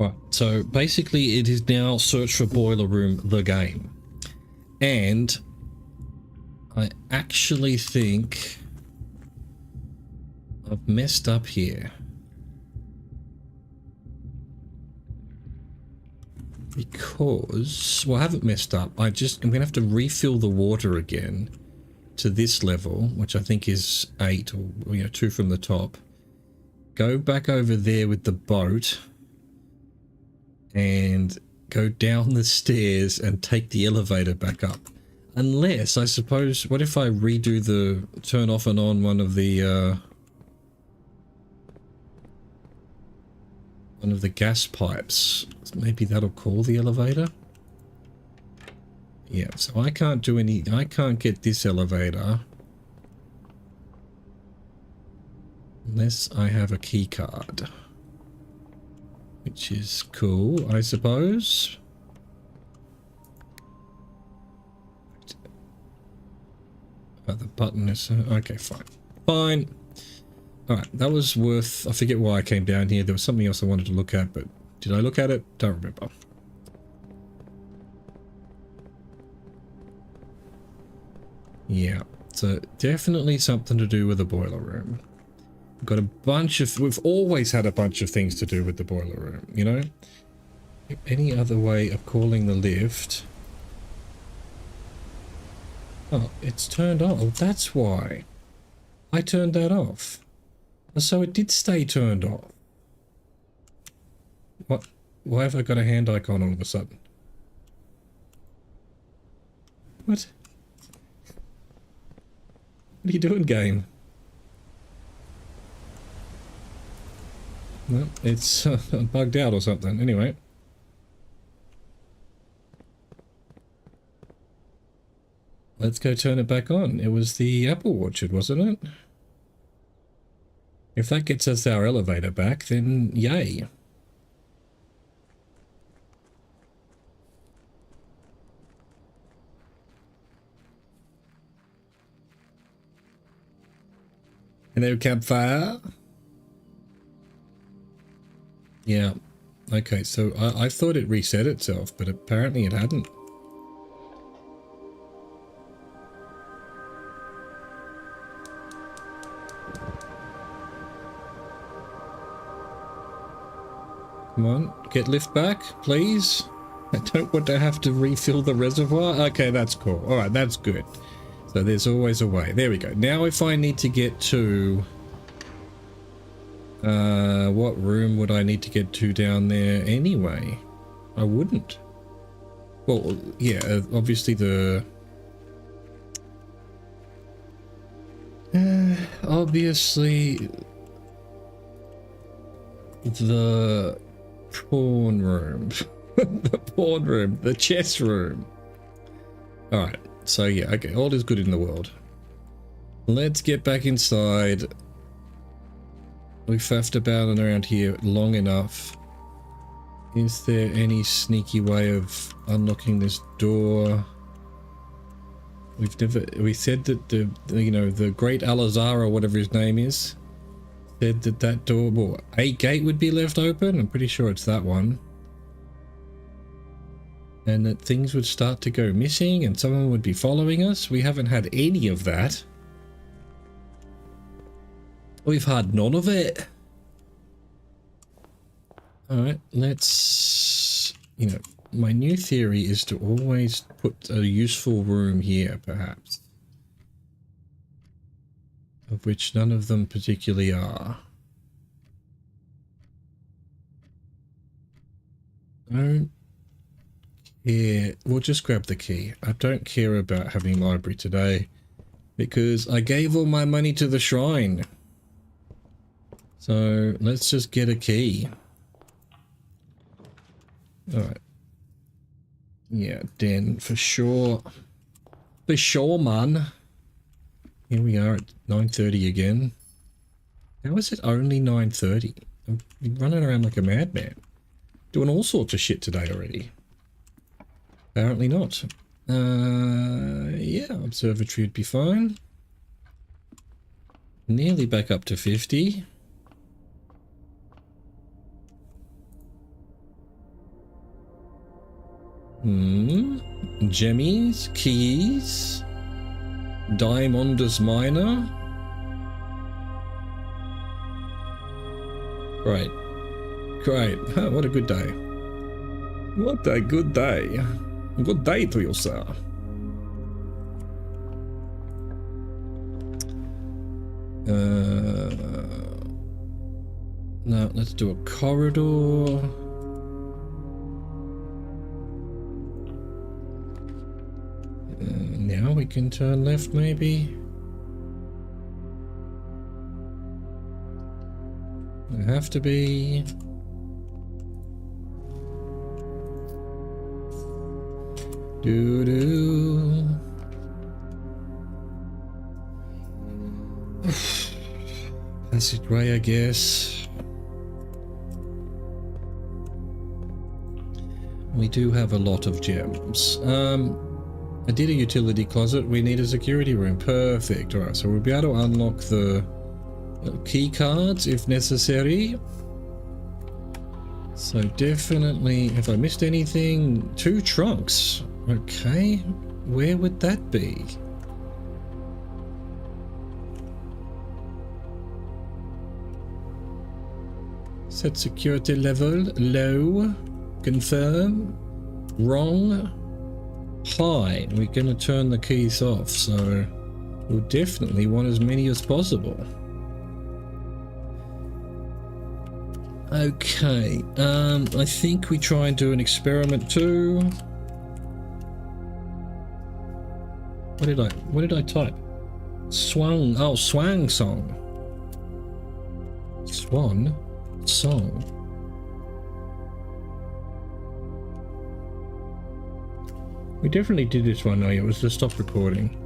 Right, so basically it is now Search for Boiler Room, the game. And I actually think I've messed up here. Because, well, I haven't messed up. I'm gonna have to refill the water again to this level, which I think is 8, or 2 from the top. Go back over there with the boat and go down the stairs and take the elevator back up. Unless, I suppose, what if I redo the turn off and on one of the gas pipes? Maybe that'll call the elevator? Yeah, so I can't get this elevator unless I have a key card. Which is cool, I suppose. Oh, the button is... okay, fine. Fine. Alright, that was worth... I forget why I came down here. There was something else I wanted to look at, but did I look at it? Don't remember. Yeah, so definitely something to do with the boiler room. We've got a bunch of... We've always had a bunch of things to do with the boiler room, you know? Any other way of calling the lift? Oh, it's turned on. Oh, that's why. I turned that off. So it did stay turned off. What? Why have I got a hand icon all of a sudden? What? What are you doing, game? Well, it's bugged out or something. Anyway. Let's go turn it back on. It was the apple orchard, wasn't it? If that gets us our elevator back, then yay. Hello, campfire. Yeah. Okay, so I thought it reset itself, but apparently it hadn't. Come on, get lift back, please. I don't want to have to refill the reservoir. Okay, that's cool. All right, that's good. So there's always a way. There we go. Now if I need to get to... what room would I need to get to down there anyway? I wouldn't. Well, yeah, obviously the... obviously... the... pawn room. The pawn room. The chess room. Alright, so yeah, okay, all is good in the world. Let's get back inside. We've faffed about around here long enough. Is there any sneaky way of unlocking this door? We said that the great Alazar, or whatever his name is, said that that door, well, a gate would be left open. I'm pretty sure it's that one. And that things would start to go missing and someone would be following us. We haven't had any of that. We've had none of it. Alright, let's... my new theory is to always put a useful room here, perhaps. Of which none of them particularly are. Don't care. We'll just grab the key. I don't care about having library today because I gave all my money to the shrine. So let's just get a key. Alright. Yeah, den for sure. For sure, man. Here we are at 9:30 again. How is it only 9:30? I'm running around like a madman. Doing all sorts of shit today already. Apparently not. Yeah, observatory would be fine. Nearly back up to 50. Jemmies, keys, Diamondus Minor. Great. Great. Huh, what a good day. What a good day. Good day to you, sir. No, let's do a corridor. Now we can turn left, maybe. There have to be. Doo-doo. Passageway, I guess. We do have a lot of gems. I did a utility closet. We need a security room. Perfect. Alright, so we'll be able to unlock the key cards if necessary. So definitely, if I missed anything, 2 trunks. Okay, where would that be? Set security level low. Confirm. Wrong. High. We're going to turn the keys off, so we'll definitely want as many as possible. Okay, I think we try and do an experiment too. What did I type? Swang. Oh, swang song. Swan song. We definitely did this one. Oh, yeah, it was to stop recording.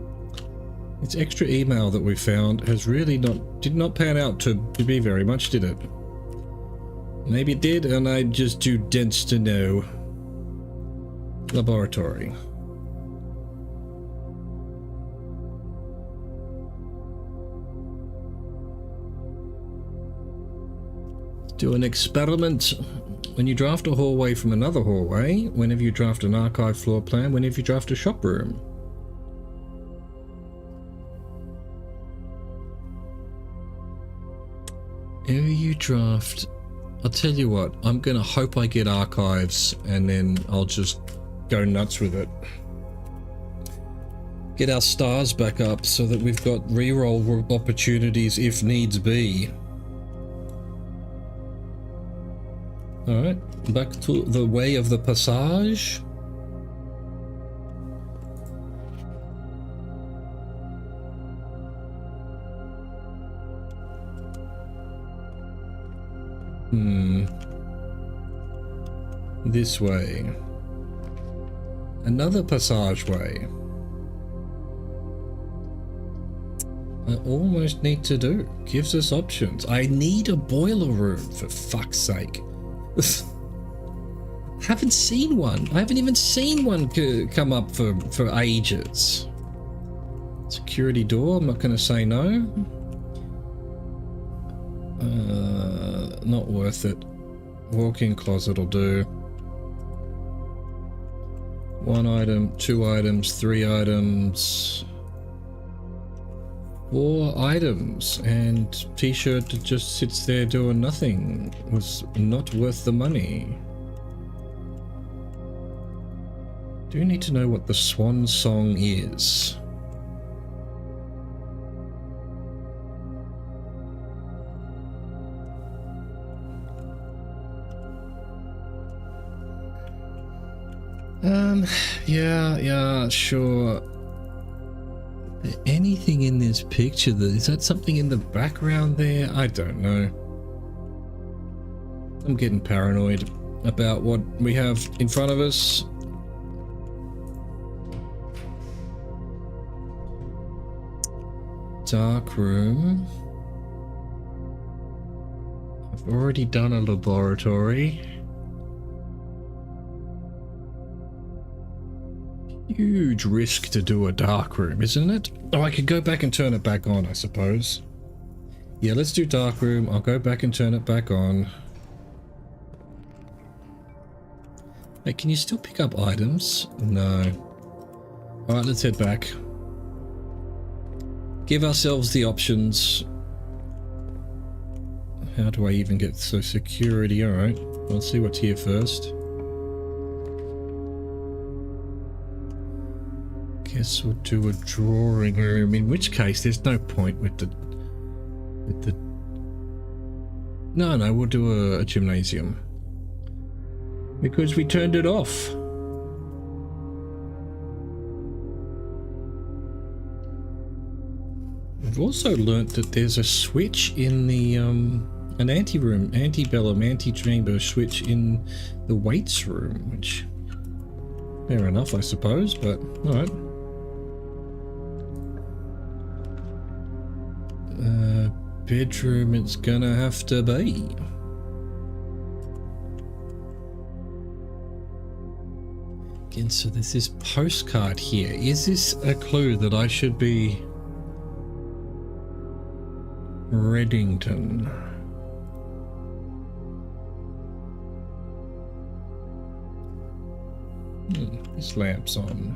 This extra email that we found has really did not pan out to be very much, did it? Maybe it did, and I just too dense to know. Laboratory. Do an experiment. When you draft a hallway from another hallway, whenever you draft an archive floor plan, whenever you draft a shop room. Whenever you draft... I'll tell you what, I'm gonna hope I get archives and then I'll just go nuts with it. Get our stars back up so that we've got reroll opportunities if needs be. Alright, back to the way of the passage. This way. Another passageway. I almost need to do. Gives us options. I need a boiler room, for fuck's sake. Haven't seen one. I haven't even seen one come up for ages. Security door, I'm not going to say no. Not worth it. Walk-in closet will do. 1 item, 2 items, 3 items, 4 items, and t-shirt that just sits there doing nothing was not worth the money. Do need to know what the swan song is. Yeah, sure. Anything in this picture is that something in the background there? I don't know. I'm getting paranoid about what we have in front of us. Dark room. I've already done a laboratory. Huge risk to do a dark room, isn't it? Oh, I could go back and turn it back on, I suppose. Yeah, let's do dark room. I'll go back and turn it back on. Hey, can you still pick up items? No. Alright, let's head back. Give ourselves the options. How do I even get so security? Alright, let's see what's here first. Guess we'll do a drawing room, in which case there's no point with the no, we'll do a gymnasium because we turned it off. I've also learnt that there's a switch in the an anti-room, antebellum, anti-chamber switch in the weights room, which fair enough, I suppose, but all right. Bedroom it's gonna have to be. Again, so there's this postcard here. Is this a clue that I should be Reddington? This lamp's on.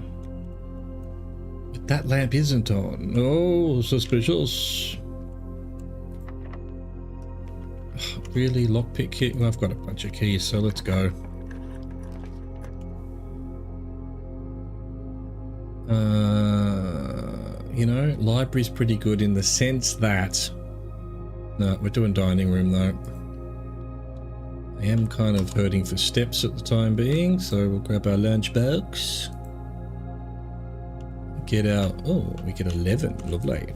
But that lamp isn't on. Oh, suspicious. Really? Lockpick key? Well, I've got a bunch of keys, so let's go. You know, library's pretty good in the sense that... No, we're doing dining room though. I am kind of hurting for steps at the time being, so we'll grab our lunchbox. Get our... Oh, we get 11. Lovely.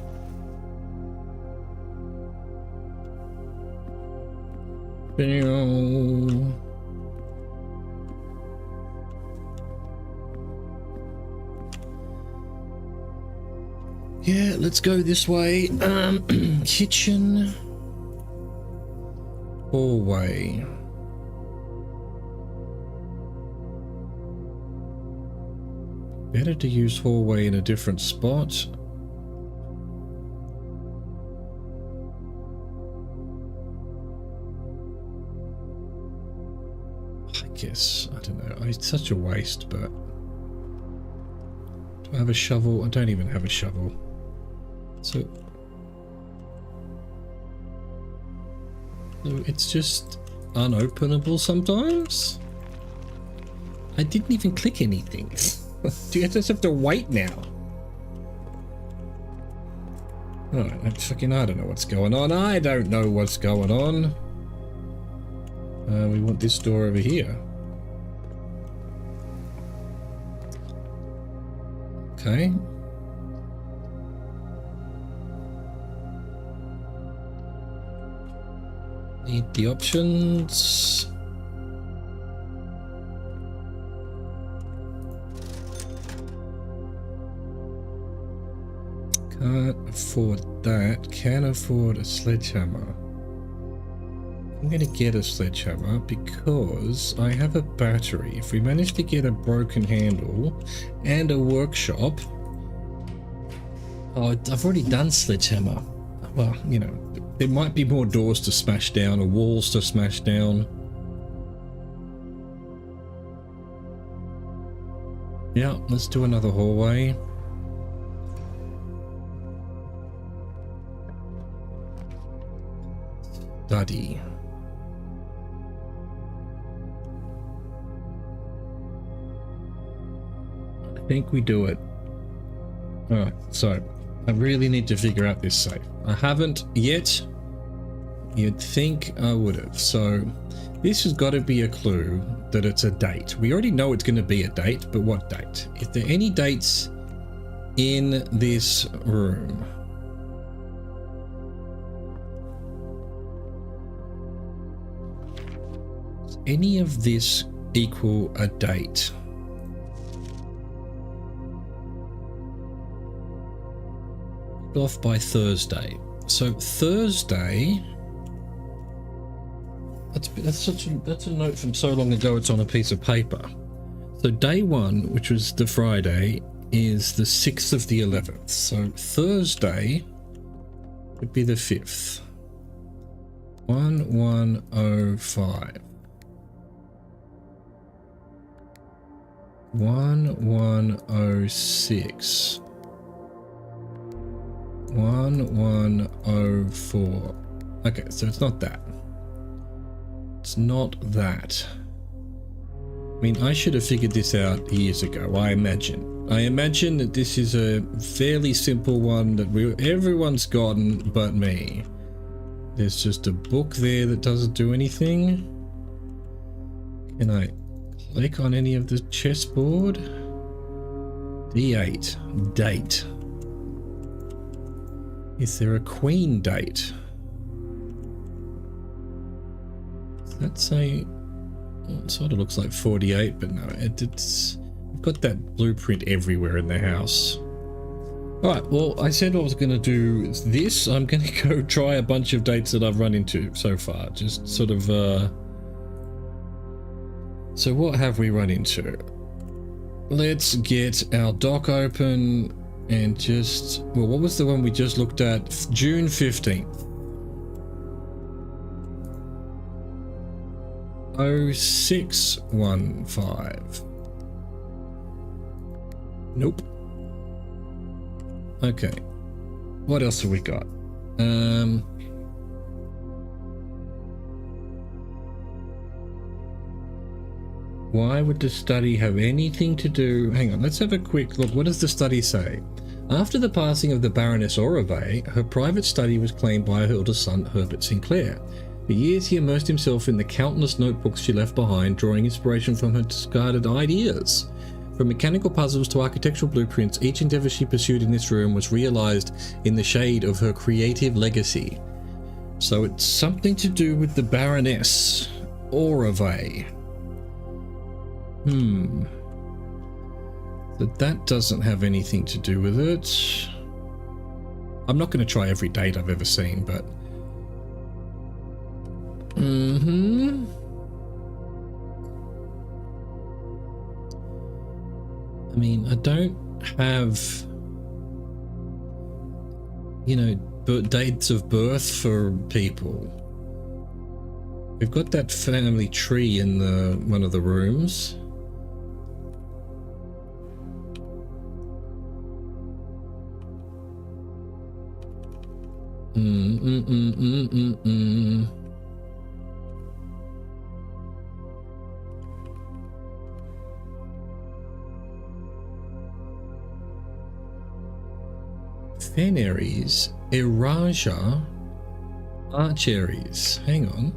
Yeah, let's go this way. Kitchen. Hallway. Better to use hallway in a different spot. I guess, I don't know. It's such a waste, but... Do I have a shovel? I don't even have a shovel. So it's just unopenable sometimes? I didn't even click anything. Do you just have to wait now? Alright, I don't know what's going on. I don't know what's going on. We want this door over here. Okay. Need the options. Can't afford that. Can afford a sledgehammer. I'm going to get a sledgehammer because I have a battery. If we manage to get a broken handle and a workshop... Oh, I've already done sledgehammer. Well, you know, there might be more doors to smash down or walls to smash down. Yeah, let's do another hallway. Study. I think we do it. Alright, so I really need to figure out this safe. I haven't yet. You'd think I would have. So this has got to be a clue that it's a date. We already know it's going to be a date, but what date? Is there any dates in this room? Does any of this equal a date? Off by Thursday. So Thursday, that's a note from so long ago it's on a piece of paper. So day one, which was the Friday, is the 6th of the 11th. So Thursday would be the 5th. 1105. 1106. 1104. Okay, so it's not that. It's not that. I mean, I should have figured this out years ago, I imagine. I imagine that this is a fairly simple one that everyone's gotten but me. There's just a book there that doesn't do anything. Can I click on any of the chessboard? D8. Date. Is there a queen date? Does that say... Well, it sort of looks like 48, but no, it's... I've got that blueprint everywhere in the house. Alright, well, I said I was going to do this. I'm going to go try a bunch of dates that I've run into so far. Just sort of, So what have we run into? Let's get our dock open and just... Well, what was the one we just looked at? June 15th. 0615. Nope. Okay. What else have we got? Why would the study have anything to do... Hang on, let's have a quick look. What does the study say? After the passing of the Baroness Rover, her private study was claimed by her eldest son, Herbert Sinclair. For years he immersed himself in the countless notebooks she left behind, drawing inspiration from her discarded ideas. From mechanical puzzles to architectural blueprints, each endeavour she pursued in this room was realised in the shade of her creative legacy. So it's something to do with the Baroness Rover. But that doesn't have anything to do with it. I'm not going to try every date I've ever seen, but... I mean, I don't have, you know, dates of birth for people. We've got that family tree in one of the rooms. Fenaries, Eraja, Archeries. Hang on.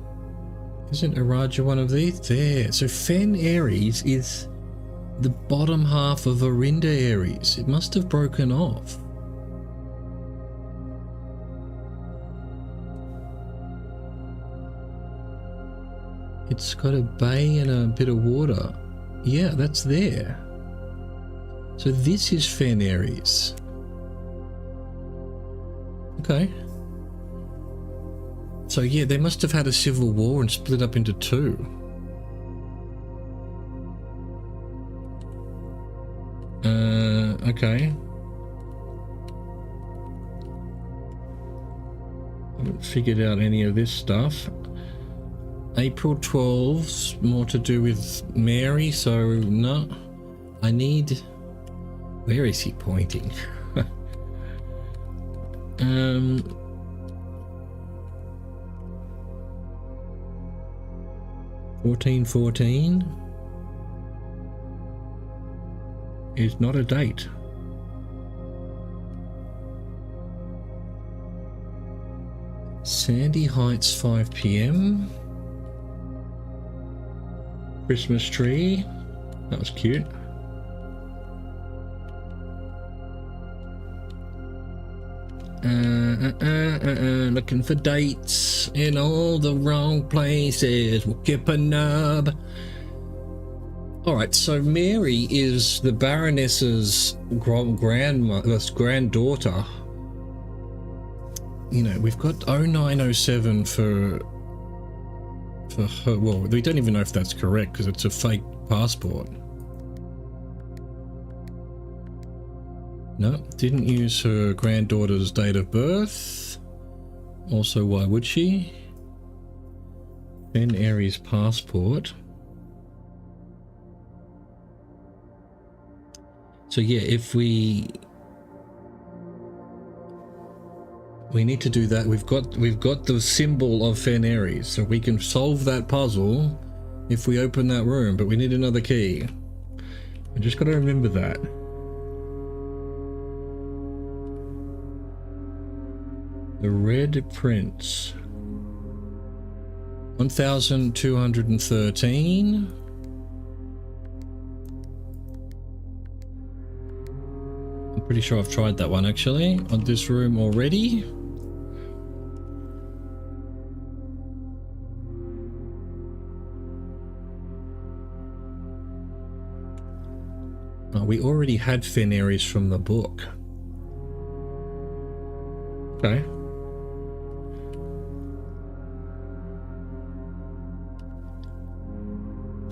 Isn't Eraja one of these? There. So Fen Aries is the bottom half of Arinda Aries. It must have broken off. It's got a bay and a bit of water. Yeah, that's there. So this is Fen Aries. Okay. So yeah, they must have had a civil war and split up into two. Okay. Haven't figured out any of this stuff. April 12's more to do with Mary, so no. I need... Where is he pointing? 1414 is not a date. Sandy Heights 5 p.m. Christmas tree. That was cute. Looking for dates in all the wrong places. We'll keep a nub. Alright, so Mary is the Baroness's granddaughter. You know, we've got 0907 for her. Well, we don't even know if that's correct because it's a fake passport. No, didn't use her granddaughter's date of birth. Also, why would she? Ben Aries passport. So yeah, if we need to do that. We've got the symbol of Fenris, so we can solve that puzzle if we open that room, but we need another key. I just got to remember that. The Red Prince. 1213. I'm pretty sure I've tried that one actually on this room already. Oh, we already had Fenris from the book. Okay.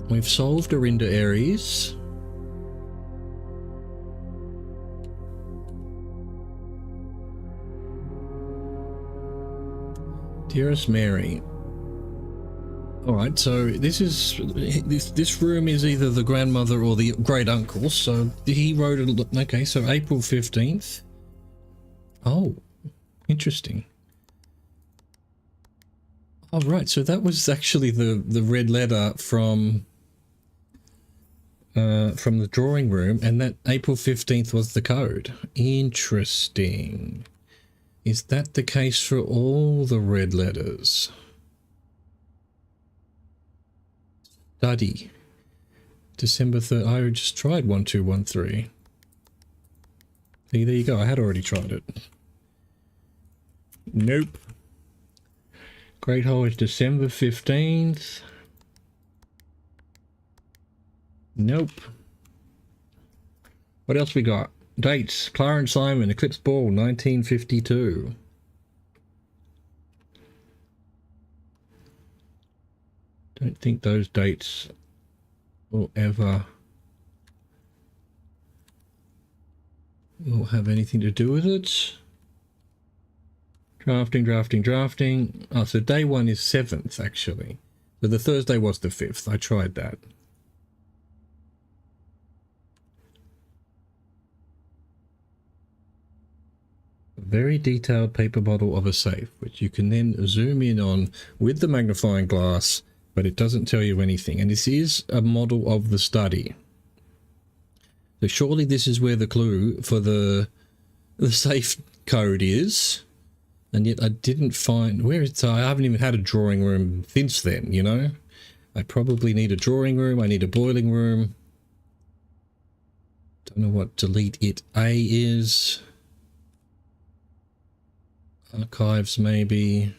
We've solved Arinda Aries. Dearest Mary. Alright, so this room is either the grandmother or the great uncle, so he wrote it. Okay, so April 15th. Oh, interesting. Oh, right, so that was actually the red letter from the drawing room, and that April 15th was the code. Interesting. Is that the case for all the red letters? Study. December 3rd. I just tried 1213. See, there you go. I had already tried it. Nope. Great Hole is December 15th. Nope. What else we got? Dates. Clarence Simon, Eclipse Ball, 1952. Don't think those dates will ever have anything to do with it. Drafting. Oh, so day 1 is 7th, actually. So the Thursday was the 5th. I tried that. A very detailed paper model of a safe, which you can then zoom in on with the magnifying glass, but it doesn't tell you anything. And this is a model of the study. So surely this is where the clue for the safe code is. And yet I didn't find... Where is it? I haven't even had a drawing room since then, you know? I probably need a drawing room. I need a boiling room. Don't know what delete it A is. Archives, maybe.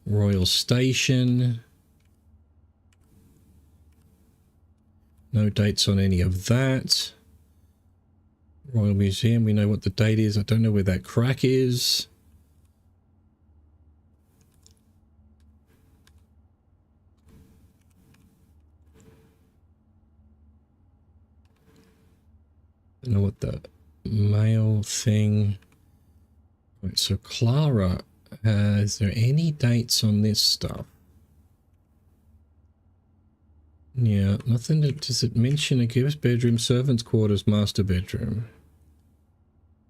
Royal Station. No dates on any of that. Royal Museum, we know what the date is. I don't know where that crack is. Don't know what the mail thing... Right, so Clara, is there any dates on this stuff? Yeah, nothing. Does it mention a guest bedroom, servant's quarters, master bedroom?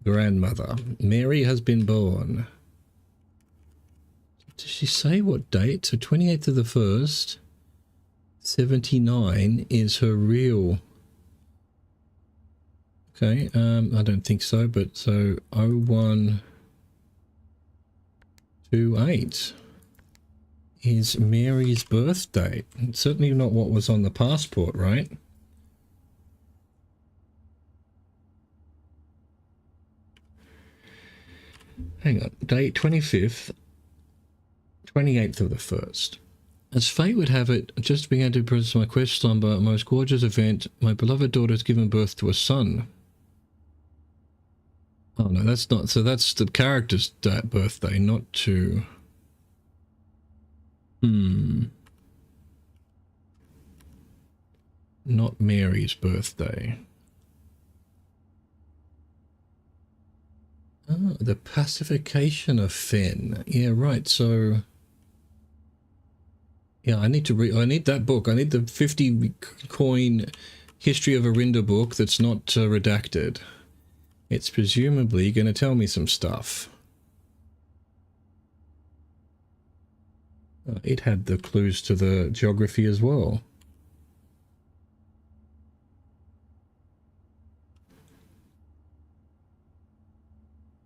Grandmother. Mary has been born. Does she say what date? So 28th of the 1st, 79 is her real... Okay, I don't think so, but so 0128 is Mary's birthday. It's certainly not what was on the passport, right? Hang on, date 25th, 28th of the 1st. As fate would have it, just began to present my quest slumber, a most gorgeous event. My beloved daughter has given birth to a son. Oh no, that's not, so that's the character's birthday, not to... Not Mary's birthday. Oh, the pacification of Fen. Yeah, right, so... Yeah, I need to I need that book. I need the 50 coin History of Arinda book that's not redacted. It's presumably going to tell me some stuff. It had the clues to the geography as well.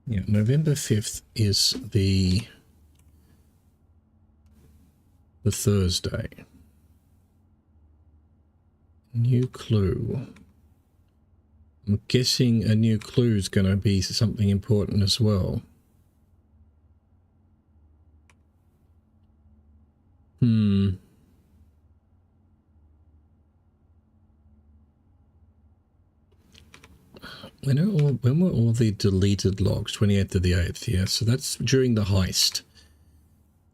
Yeah, November 5th is the Thursday. New clue. I'm guessing a new clue is going to be something important as well. When were all the deleted logs? 28th of the 8th, yeah. So that's during the heist.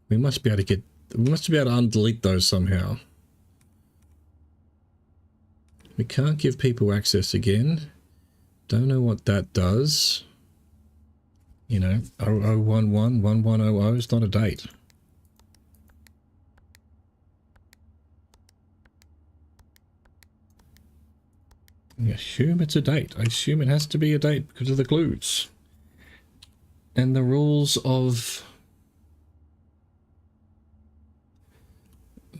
We must be able to undelete those somehow. We can't give people access again. Don't know what that does. You know, 0011 1100 is not a date. I assume it's a date. I assume it has to be a date because of the clues. And the rules of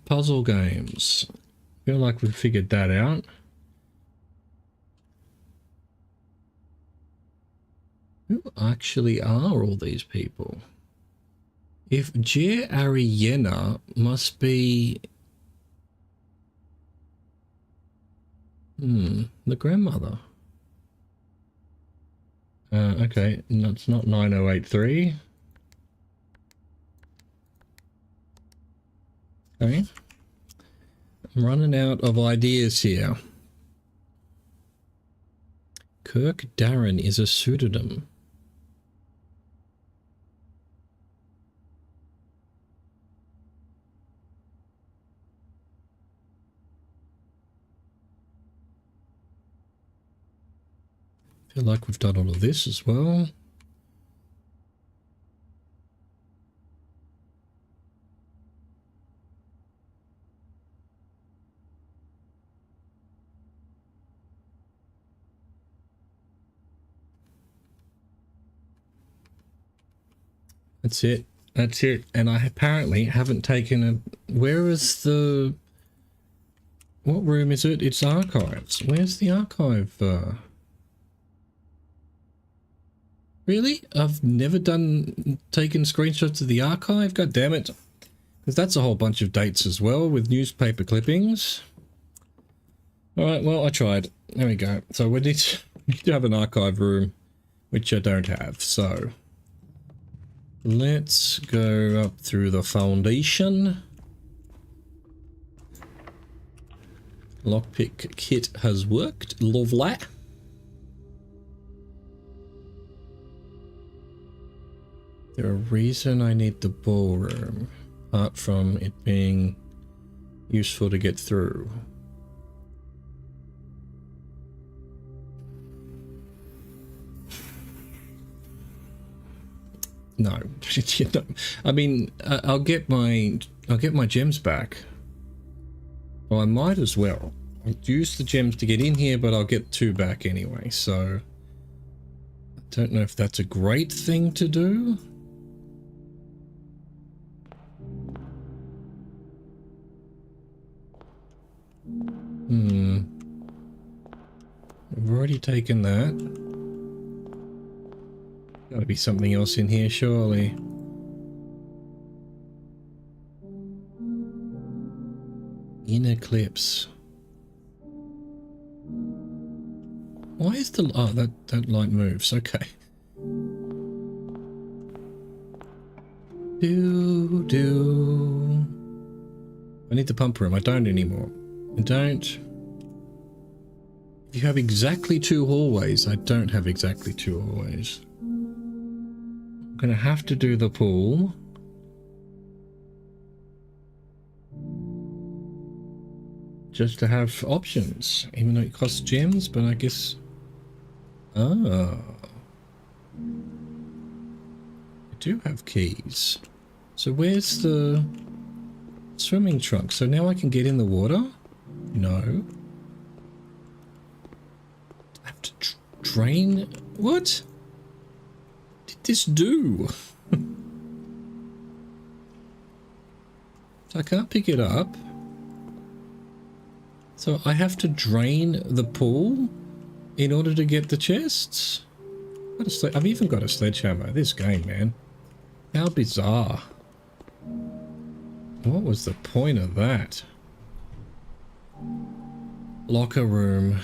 puzzle games. I feel like we've figured that out. Who actually are all these people? If Jer Ariena must be... the grandmother. Okay, that's not 9083. Okay. I'm running out of ideas here. Kirk Darren is a pseudonym. Feel like we've done all of this as well. That's it. That's it. And I apparently haven't taken a... Where is the... What room is it? It's archives. Where's the archive? Really? I've never taken screenshots of the archive? God damn it. Because that's a whole bunch of dates as well with newspaper clippings. Alright, well, I tried. There we go. So we need to have an archive room, which I don't have. So let's go up through the foundation. Lockpick kit has worked. Lovely. Is there a reason I need the ballroom, apart from it being useful to get through? No, I mean, I'll get my gems back. Well, I might as well. I'll use the gems to get in here, but I'll get 2 back anyway. So I don't know if that's a great thing to do. We've already taken that. Gotta be something else in here, surely. In Eclipse. Why is the... Oh, that light moves. Okay. I need the pump room. I don't anymore. I don't. If you have exactly 2 hallways, I don't have exactly 2 hallways. I'm gonna have to do the pool. Just to have options, even though it costs gems, but I guess... Ah. I do have keys. So where's the swimming trunk? So now I can get in the water? No. drain? What did this do? I can't pick it up. So I have to drain the pool in order to get the chests? I've even got a sledgehammer. This game, man. How bizarre. What was the point of that? Locker room.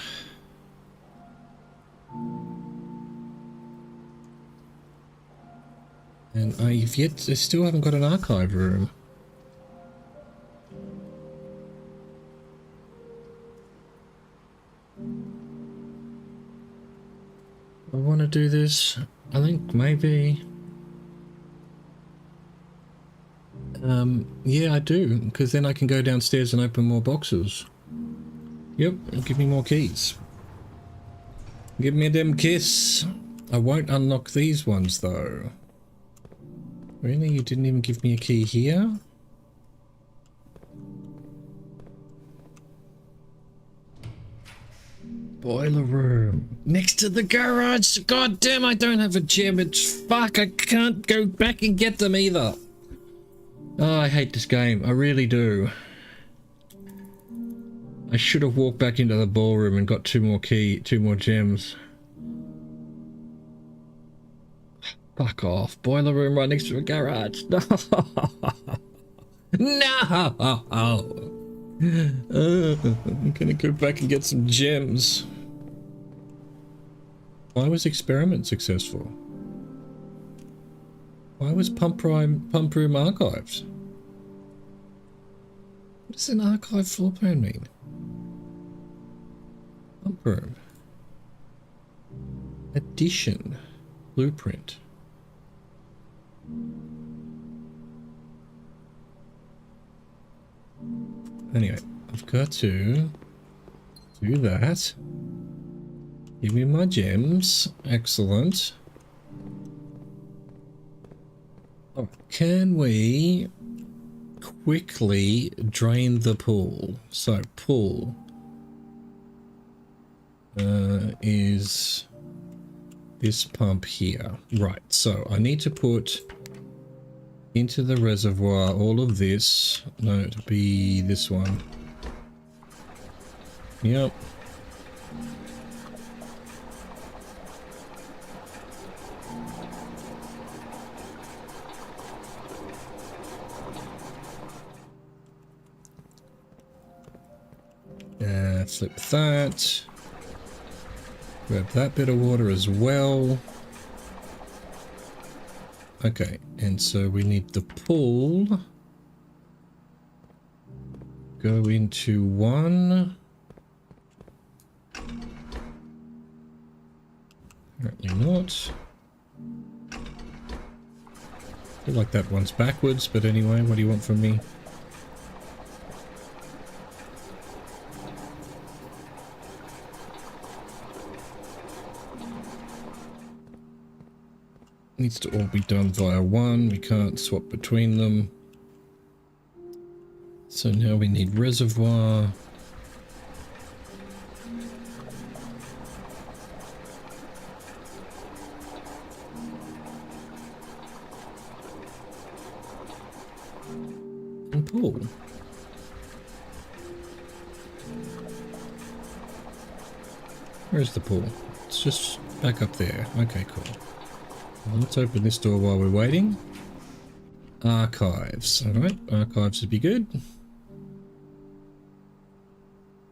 And I still haven't got an archive room. I want to do this. I think maybe. Yeah, I do, because then I can go downstairs and open more boxes. Yep, give me more keys. Give me them kiss. I won't unlock these ones though. Really? You didn't even give me a key here? Boiler room. Next to the garage. God damn, I don't have a gem. It's fuck. I can't go back and get them either. Oh, I hate this game. I really do. I should have walked back into the ballroom and got two more gems. Fuck off. Boiler room right next to a garage. No. No. I'm gonna go back and get some gems. Why was experiment successful? Why was pump room archived? What does an archive floor plan mean? Pump room. Addition. Blueprint. Anyway, I've got to do that. Give me my gems. Excellent. Oh, can we quickly drain the pool? So pool is this pump here. Right, so I need to put into the reservoir all of this. No, it'll be this one. Yep. Flip that. Grab that bit of water as well. Okay, and so we need the pool. Go into one. Apparently not. I feel like that one's backwards, but anyway, what do you want from me? Needs to all be done via one. We can't swap between them. So now we need reservoir. And pool. Where's the pool? It's just back up there. Okay, cool. Let's open this door while we're waiting. Archives. Alright, archives would be good.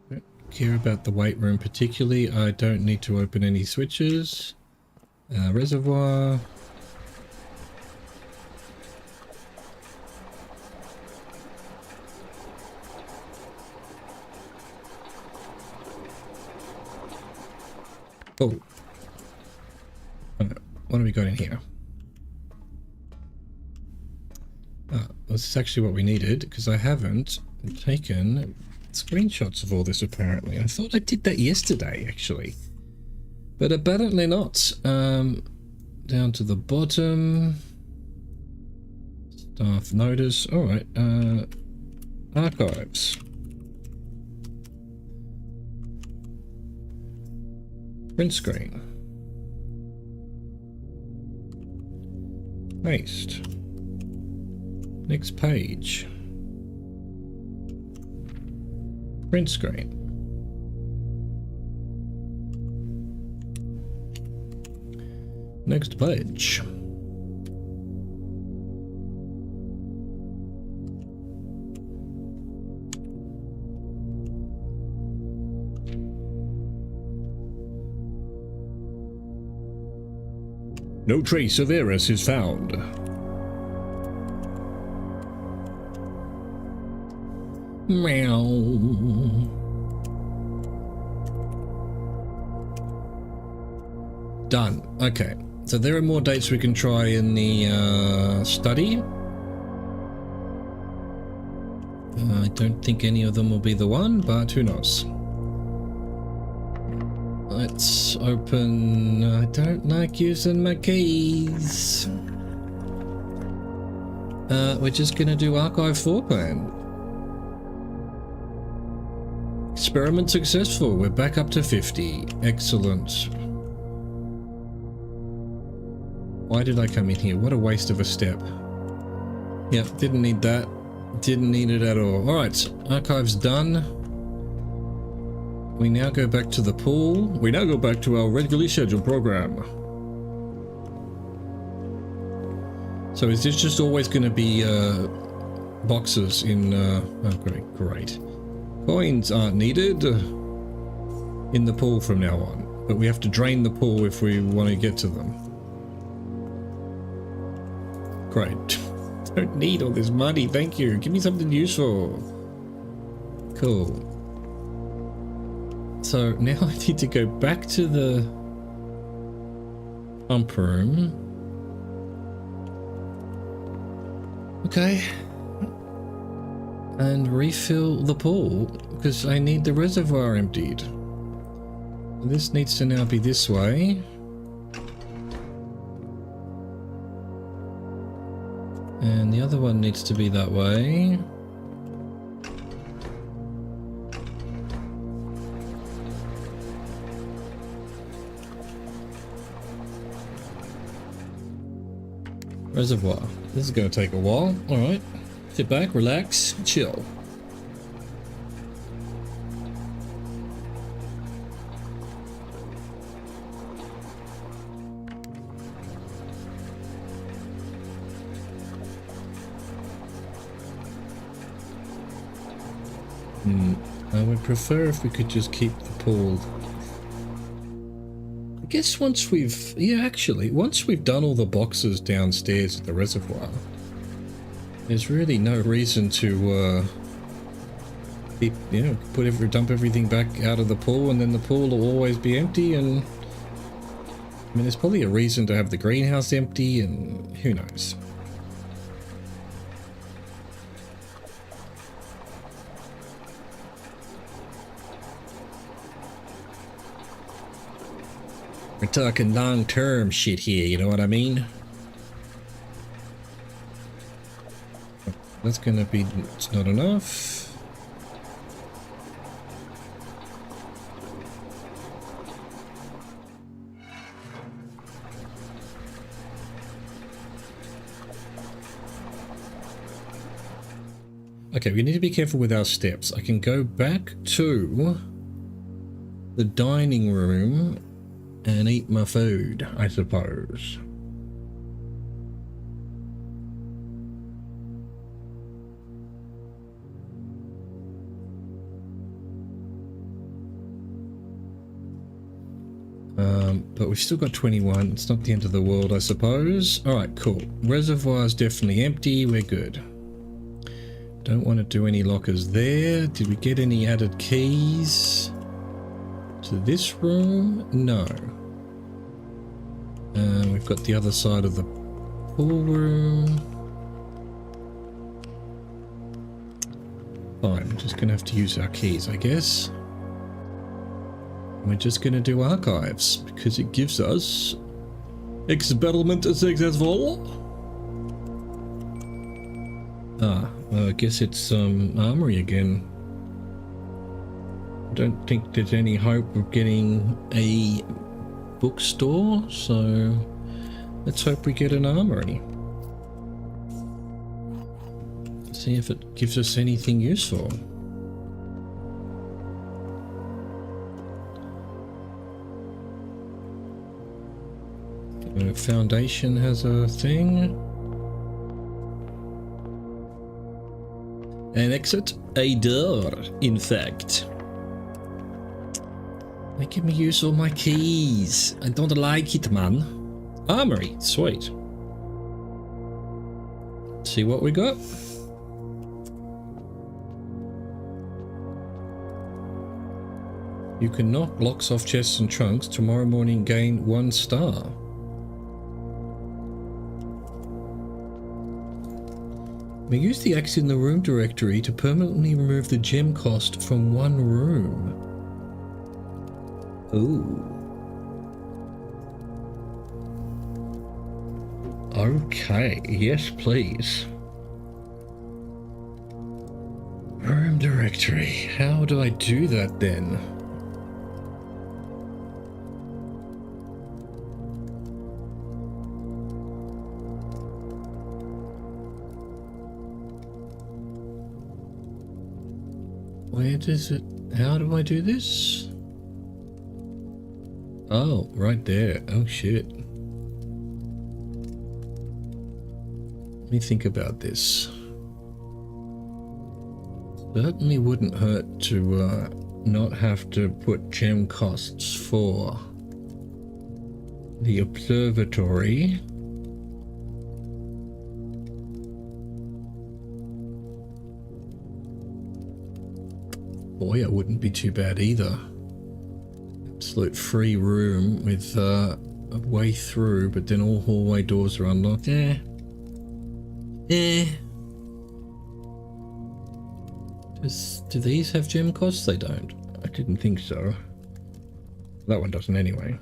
Don't care about the weight room particularly. I don't need to open any switches. Reservoir. Oh. What have we got in here? This is actually what we needed, because I haven't taken screenshots of all this apparently. I thought I did that yesterday actually, but apparently not. Down to the bottom. Staff notice. Alright, archives. Print screen. Paste. Next page. Print screen. Next page. No trace of Eris is found. Meow. Done. Okay. So there are more dates we can try in the study. I don't think any of them will be the one, but who knows. Let's open... I don't like using my keys. We're just going to do Archive 4 plan. Experiment successful. We're back up to 50. Excellent. Why did I come in here? What a waste of a step. Yep, didn't need that. Didn't need it at all. Alright, archive's done. We now go back to the pool. We now go back to our regularly scheduled program. So is this just always going to be boxes in... oh, great. Coins aren't needed in the pool from now on. But we have to drain the pool if we want to get to them. Great. Don't need all this money, thank you. Give me something useful. Cool. So now I need to go back to the pump room. Okay. And refill the pool because I need the reservoir emptied. This needs to now be this way. And the other one needs to be that way. Reservoir. This is going to take a while. Alright. Sit back, relax, chill. I would prefer if we could just keep the pool. I guess once we've... yeah, actually, once we've done all the boxes downstairs at the reservoir, there's really no reason to keep, you know, dump everything back out of the pool, and then the pool will always be empty. And I mean, there's probably a reason to have the greenhouse empty, and who knows. We're talking long-term shit here, you know what I mean? That's gonna be... it's not enough. Okay, we need to be careful with our steps. I can go back to the dining room and eat my food, I suppose. But we've still got 21. It's not the end of the world, I suppose. Alright, cool. Reservoir's definitely empty. We're good. Don't want to do any lockers there. Did we get any added keys to this room? No. We've got the other side of the pool room. Fine, we're just going to have to use our keys, I guess. We're just going to do archives because it gives us experiment successful. Ah, well, I guess it's armory again. I don't think there's any hope of getting a bookstore, so let's hope we get an armory. See if it gives us anything useful. Foundation has a thing. An exit? A door, in fact. Making me use all my keys. I don't like it, man. Armory, sweet. See what we got? You can knock blocks off chests and trunks. Tomorrow morning gain 1 star. We use the axe in the room directory to permanently remove the gem cost from 1 room. Ooh. Okay, yes please. Room directory. How do I do that then? Where does it... How do I do this? Oh, right there. Oh shit. Let me think about this. Certainly wouldn't hurt to not have to put gem costs for the observatory. Boy, it wouldn't be too bad either. Absolute free room with a way through, but then all hallway doors are unlocked. Do these have gem costs? They don't. I didn't think so. That one doesn't anyway.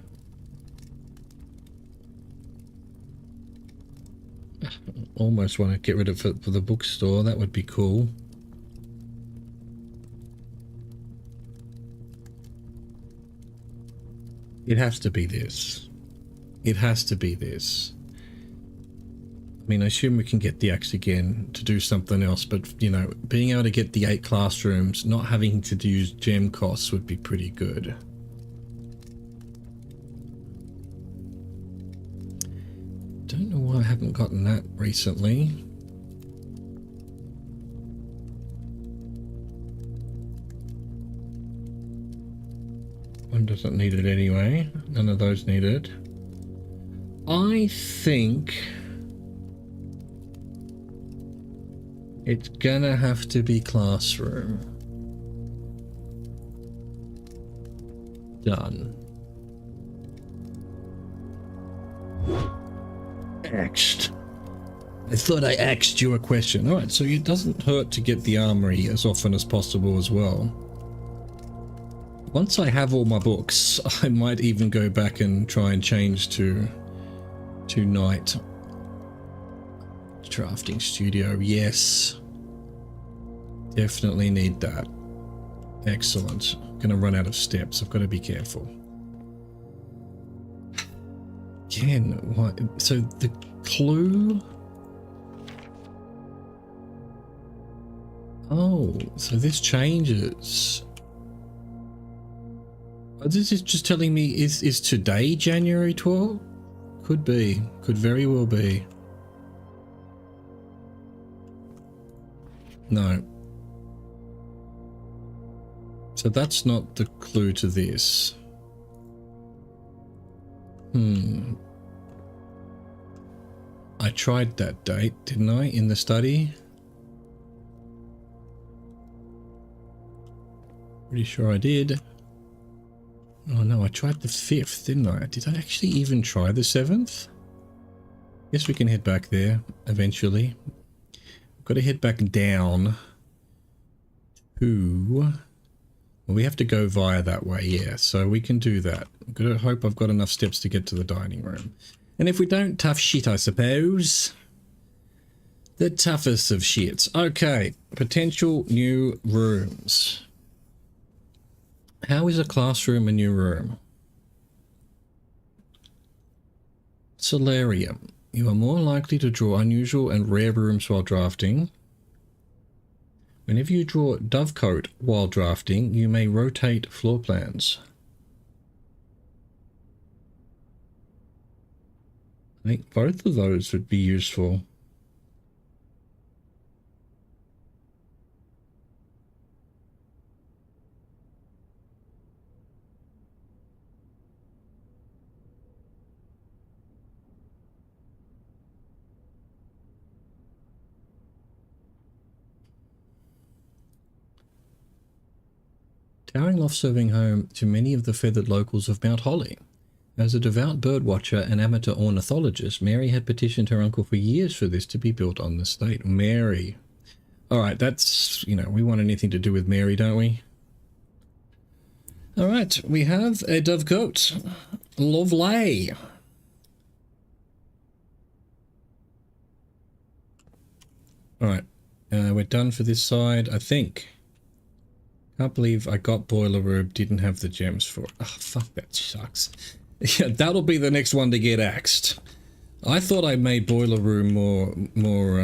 Almost want to get rid of it for the bookstore. That would be cool. It has to be this. It has to be this. I mean, I assume we can get the axe again to do something else, but, you know, being able to get the 8 classrooms, not having to use gem costs would be pretty good. Don't know why I haven't gotten that recently. One doesn't need it anyway. None of those need it. I think it's gonna have to be classroom. Done. Axed. I thought I asked you a question. Alright, so it doesn't hurt to get the armory as often as possible as well. Once I have all my books, I might even go back and try and change to night. Drafting studio, yes. Definitely need that. Excellent. Gonna run out of steps. I've got to be careful. Again, what? So the clue... Oh, so this changes. This is just telling me, is today January 12th? Could be. Could very well be. No. So that's not the clue to this. I tried that date, didn't I, in the study? Pretty sure I did. Oh no, I tried the 5th, didn't I? Did I actually even try the 7th? Guess we can head back there eventually. We've got to head back down to... Well, we have to go via that way, yeah, so we can do that. I've got to hope I've got enough steps to get to the dining room. And if we don't, tough shit, I suppose. The toughest of shits. Okay, potential new rooms. How is a classroom a new room? Solarium. You are more likely to draw unusual and rare rooms while drafting. Whenever you draw Dovecote while drafting, you may rotate floor plans. I think both of those would be useful. Towering loft serving home to many of the feathered locals of Mount Holly. As a devout birdwatcher and amateur ornithologist, Mary had petitioned her uncle for years for this to be built on the estate. Mary. All right, that's, you know, we want anything to do with Mary, don't we? All right, we have a dovecote. Lovely. All right, we're done for this side, I think. Can't believe I got Boiler Room, didn't have the gems for it. Oh, fuck, that sucks. Yeah, that'll be the next one to get axed. I thought I made Boiler Room more,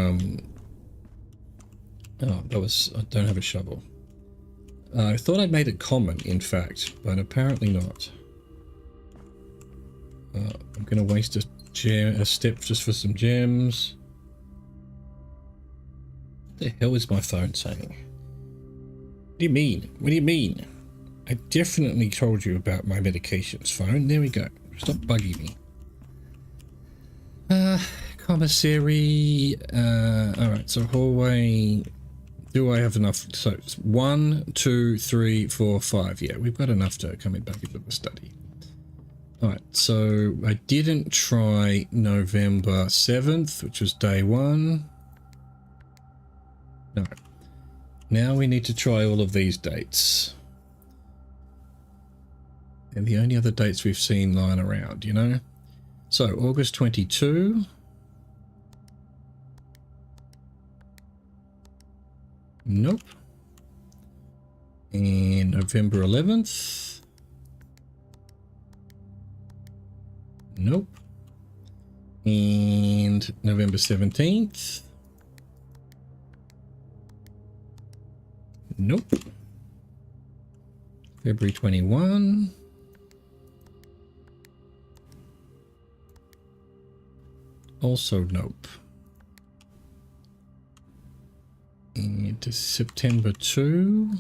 oh, that was, I don't have a shovel. I thought I'd made it common, in fact, but apparently not. I'm gonna waste a step just for some gems. What the hell is my phone saying? What do you mean? What do you mean? I definitely told you about my medications, phone. There we go. Stop bugging me. Commissary. Alright, so hallway. Do I have enough? So it's 1, 2, 3, 4, 5. Yeah, we've got enough to come back into the study. Alright, so I didn't try November 7th, which was day 1. No. Now we need to try all of these dates. And the only other dates we've seen lying around, you know? So, August 22. Nope. And November 11th. Nope. And November 17th. Nope. February 21. Also nope. And to September 2.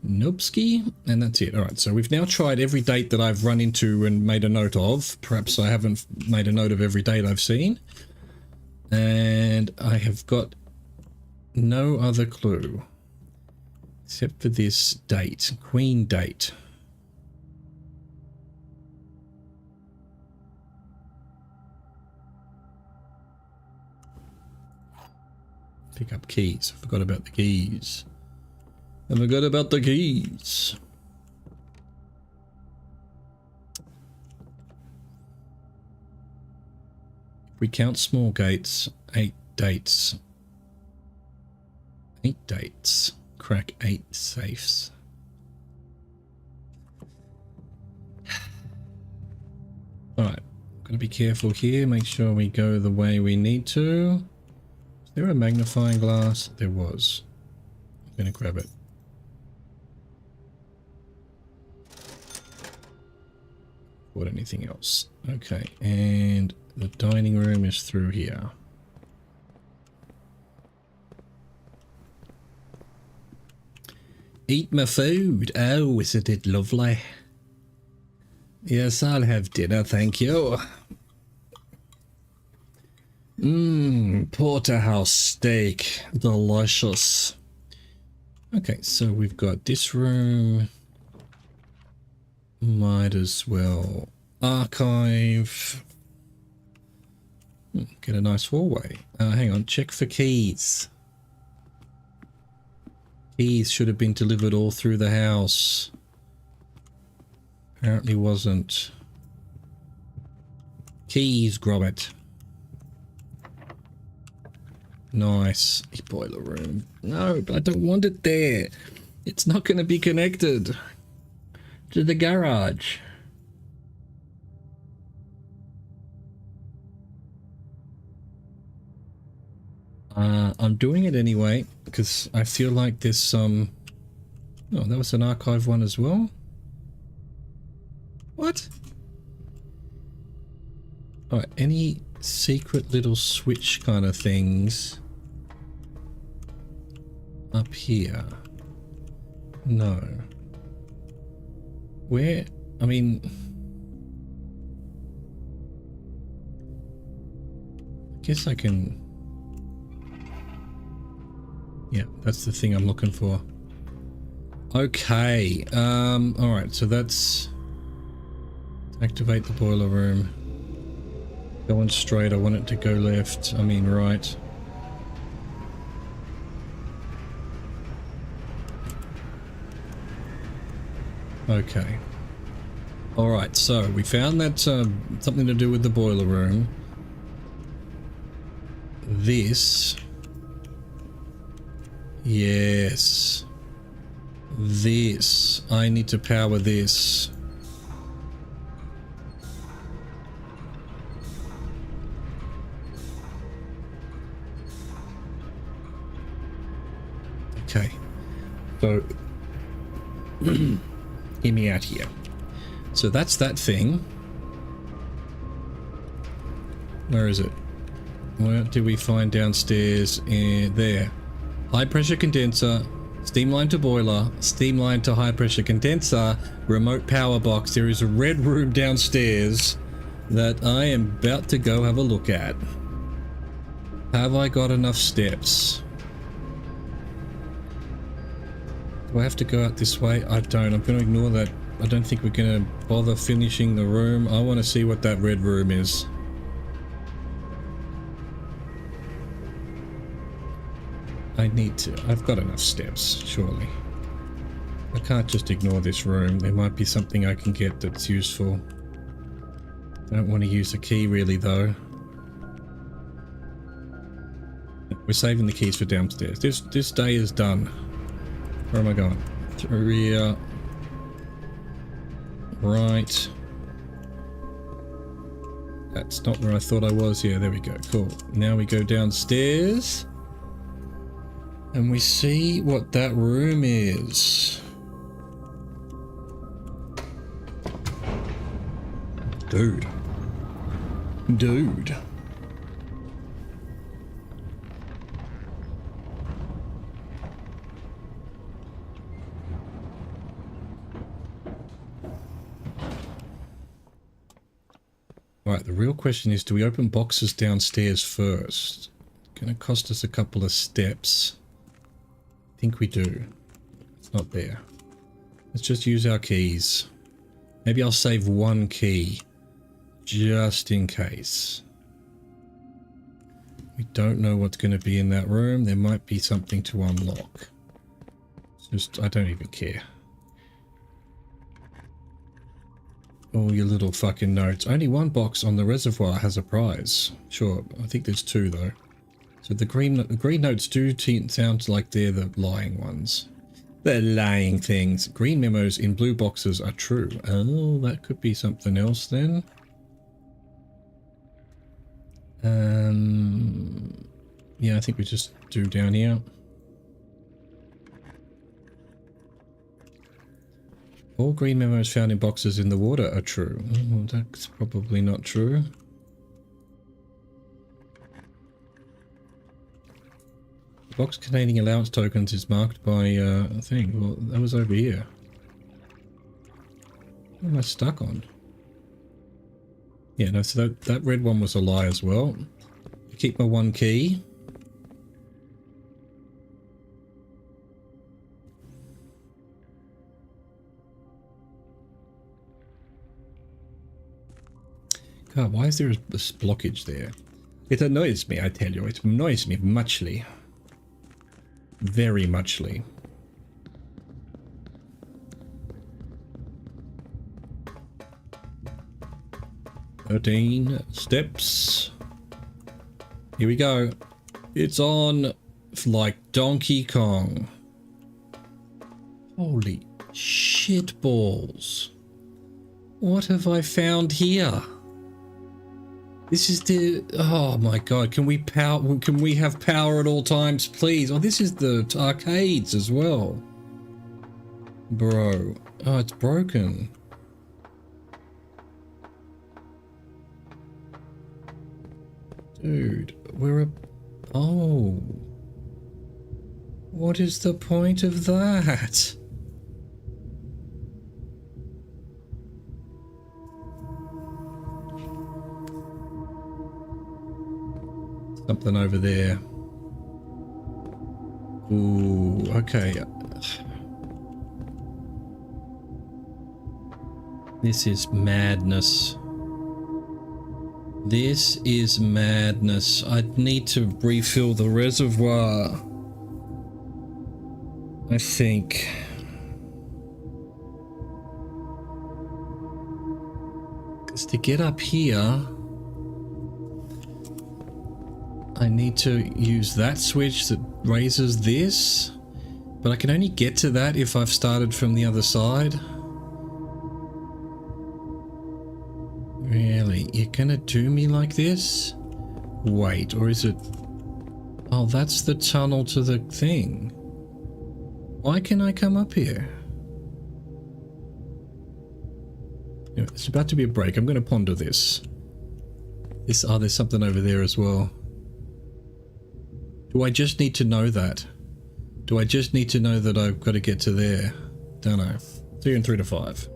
Nopeski. And that's it. Alright, so we've now tried every date that I've run into and made a note of. Perhaps I haven't made a note of every date I've seen. And I have got no other clue except for this date, Queen date. Pick up keys. I forgot about the keys. I forgot about the keys. If we count small gates, 8 dates. 8 dates. Crack 8 safes. Alright, gotta be careful here, make sure we go the way we need to. Is there a magnifying glass? There was. I'm gonna grab it. What anything else? Okay, and the dining room is through here. Eat my food. Oh, isn't it lovely? Yes, I'll have dinner, thank you. Porterhouse steak. Delicious. Okay, so we've got this room. Might as well archive. Get a nice hallway. Hang on, check for keys. Keys should have been delivered all through the house. Apparently wasn't. Keys, Gromit. Nice. Boiler room. No, but I don't want it there. It's not going to be connected to the garage. I'm doing it anyway because I feel like there's some... Oh, that was an archive one as well? What? Alright, any secret little switch kind of things up here? No. Where? I mean... I guess I can... Yeah, that's the thing I'm looking for. Okay, alright, so that's... Activate the boiler room. Going straight, I want it to go left, I mean right. Okay. Alright, so we found that something to do with the boiler room. This... Yes. This. I need to power this. Okay. So, hear me out here. So that's that thing. Where is it? What did we find downstairs? There. High pressure condenser, steam line to boiler, steam line to high pressure condenser, remote power box. There is a red room downstairs that I am about to go have a look at. Have I got enough steps? Do I have to go out this way? I don't. I'm going to ignore that. I don't think we're going to bother finishing the room. I want to see what that red room is. I need to. I've got enough steps, surely. I can't just ignore this room. There might be something I can get that's useful. Don't want to use a key really, though. We're saving the keys for downstairs. This day is done. Where am I going? Through here. Right. That's not where I thought I was. Yeah, there we go. Cool. Now we go downstairs. And we see what that room is. Dude. Dude. Right, the real question is, do we open boxes downstairs first? Gonna cost us a couple of steps. I think we do. It's not there. Let's just use our keys. Maybe I'll save one key. Just in case. We don't know what's going to be in that room. There might be something to unlock. It's just, I don't even care. All your little fucking notes. Only one box on the reservoir has a prize. Sure, I think there's two though. So the green notes do sound like they're the lying ones. They're lying things. Green memos in blue boxes are true. Oh, that could be something else then. Yeah, I think we just do down here. All green memos found in boxes in the water are true. Oh, that's probably not true. The box containing allowance tokens is marked by a thing. Well, that was over here. What am I stuck on? Yeah, no, so that red one was a lie as well. Keep my one key. God, why is there this blockage there? It annoys me, I tell you. It annoys me muchly. Very muchly. steps. Here we go. It's on like Donkey Kong. Holy shit balls. What have I found here? This is the, oh my god, can we have power at all times, please? Oh, this is the arcades as well. Bro, oh, it's broken. Dude, oh. What is the point of that? Something over there. Ooh, okay. This is madness. This is madness. I need to refill the reservoir. I think. Because to get up here, I need to use that switch that raises this, but I can only get to that if I've started from the other side. Really? You're gonna do me like this? Wait, or is it... Oh, that's the tunnel to the thing. Why can I come up here? Anyway, it's about to be a break. I'm gonna ponder this. Oh, there's something over there as well. Do I just need to know that? Do I just need to know that I've got to get to there? Don't know. See you in 3 to 5.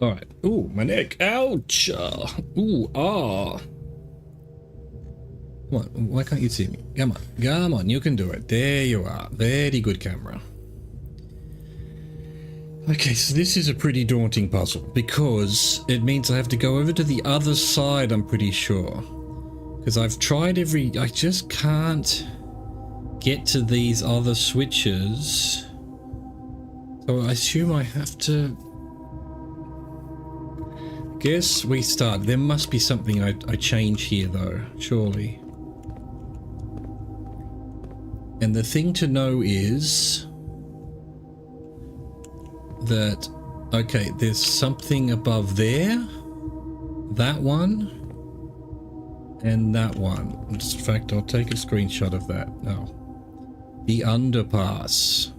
Alright. Ooh, my neck. Ouch. Ooh, ah. Come on, why can't you see me? Come on, you can do it. There you are. Very good, camera. Okay, so this is a pretty daunting puzzle because it means I have to go over to the other side, I'm pretty sure. Because I've tried I just can't get to these other switches. So I assume I have to... Guess we start. There must be something I change here though, surely. And the thing to know is that, okay, there's something above there, that one, and that one. In fact, I'll take a screenshot of that now. The underpass.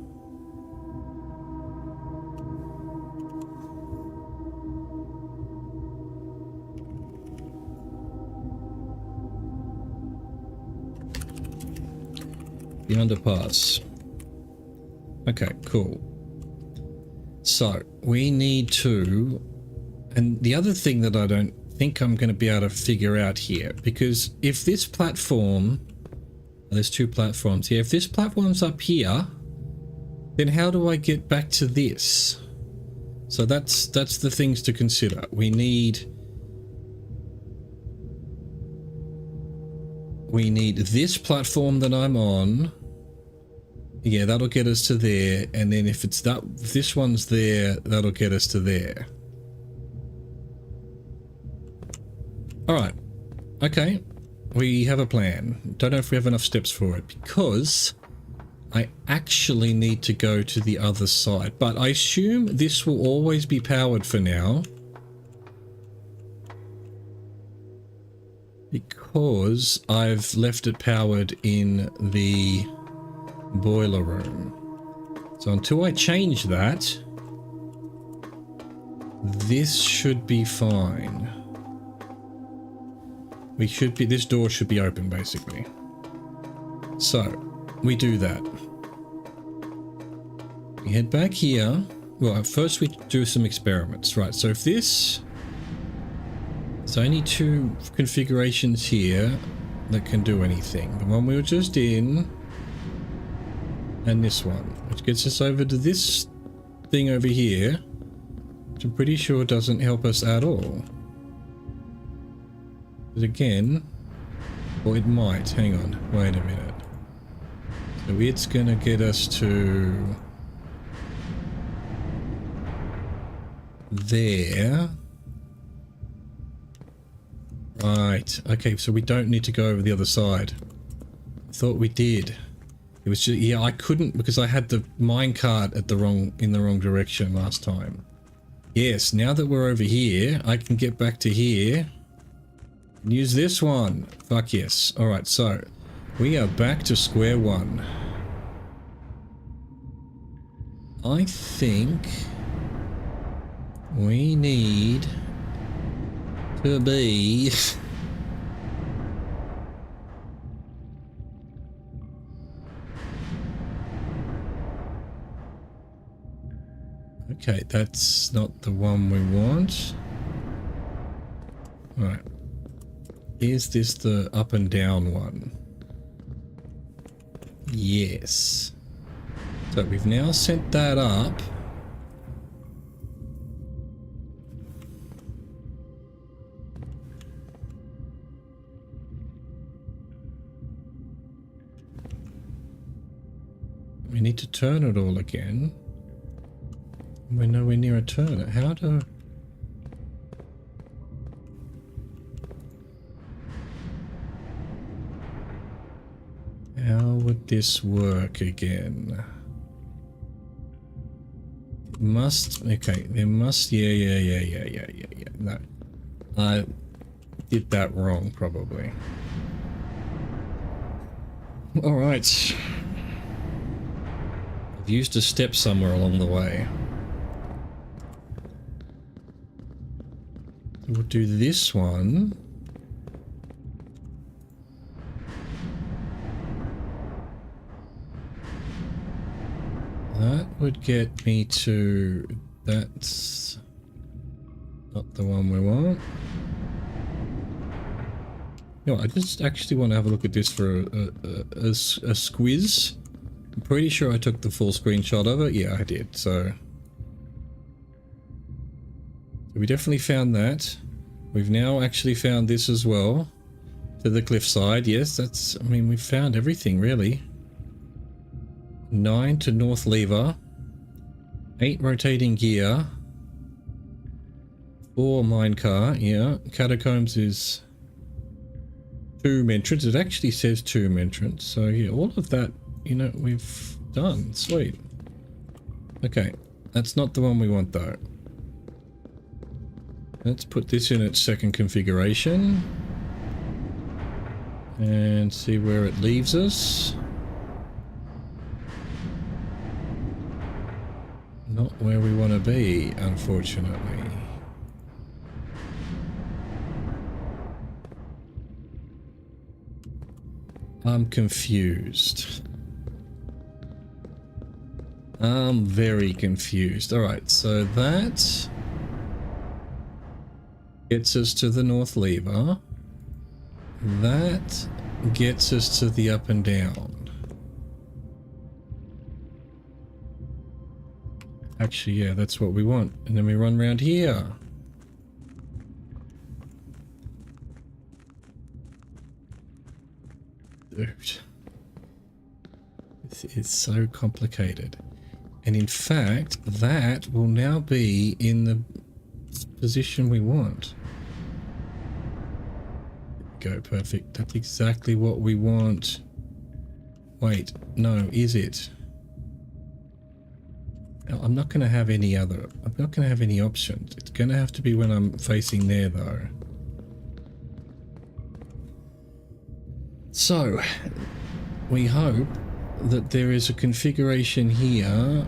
The underpass. Okay, cool. So we need to, and the other thing that I don't think I'm going to be able to figure out here, because if this platform, there's two platforms here, if this platform's up here, then how do I get back to this? So that's the things to consider. We need this platform that I'm on. Yeah, that'll get us to there, and then if this one's there, that'll get us to there. Alright. Okay. We have a plan. Don't know if we have enough steps for it, because I actually need to go to the other side. But I assume this will always be powered for now, because I've left it powered in the boiler room. So until I change that, this should be fine. This door should be open basically. So we do that. We head back here. Well, first we do some experiments, right? So if there's only two configurations here that can do anything. The one we were just in, and this one, which gets us over to this thing over here, which I'm pretty sure doesn't help us at all. But again, or it might. Hang on, wait a minute. So it's gonna get us to there. Right, okay, so we don't need to go over the other side. I thought we did. It was just, yeah, I couldn't because I had the minecart in the wrong direction last time. Yes, now that we're over here, I can get back to here and use this one. Fuck yes. Alright, so we are back to square one. I think we need to be okay, that's not the one we want. Right. Is this the up and down one? Yes. So we've now set that up. We need to turn it all again. We're nowhere near a turn. How would this work again? It must, okay, there must, yeah. No, I did that wrong probably. All right. I've used a step somewhere along the way. We'll do this one. That would get me to... That's not the one we want. You know, I just actually want to have a look at this for a squiz. I'm pretty sure I took the full screenshot of it. Yeah, I did. So We definitely found that. We've now actually found this as well. To the cliffside. Yes, that's... I mean, we've found everything, really. 9 to North Lever. 8 rotating gear. 4 minecart. Yeah. Catacombs is... tomb entrance. It actually says tomb entrance. So, yeah, all of that, you know, we've done. Sweet. Okay. That's not the one we want, though. Let's put this in its second configuration. And see where it leaves us. Not where we want to be, unfortunately. I'm confused. I'm very confused. Alright, so that gets us to the North Lever. That gets us to the up and down. Actually, yeah, that's what we want. And then we run around here. Dude. This is so complicated. And in fact, that will now be in the position we want. Go, perfect. That's exactly what we want. Wait, no, is it? I'm not going to have any other... I'm not going to have any options. It's going to have to be when I'm facing there, though. So, we hope that there is a configuration here.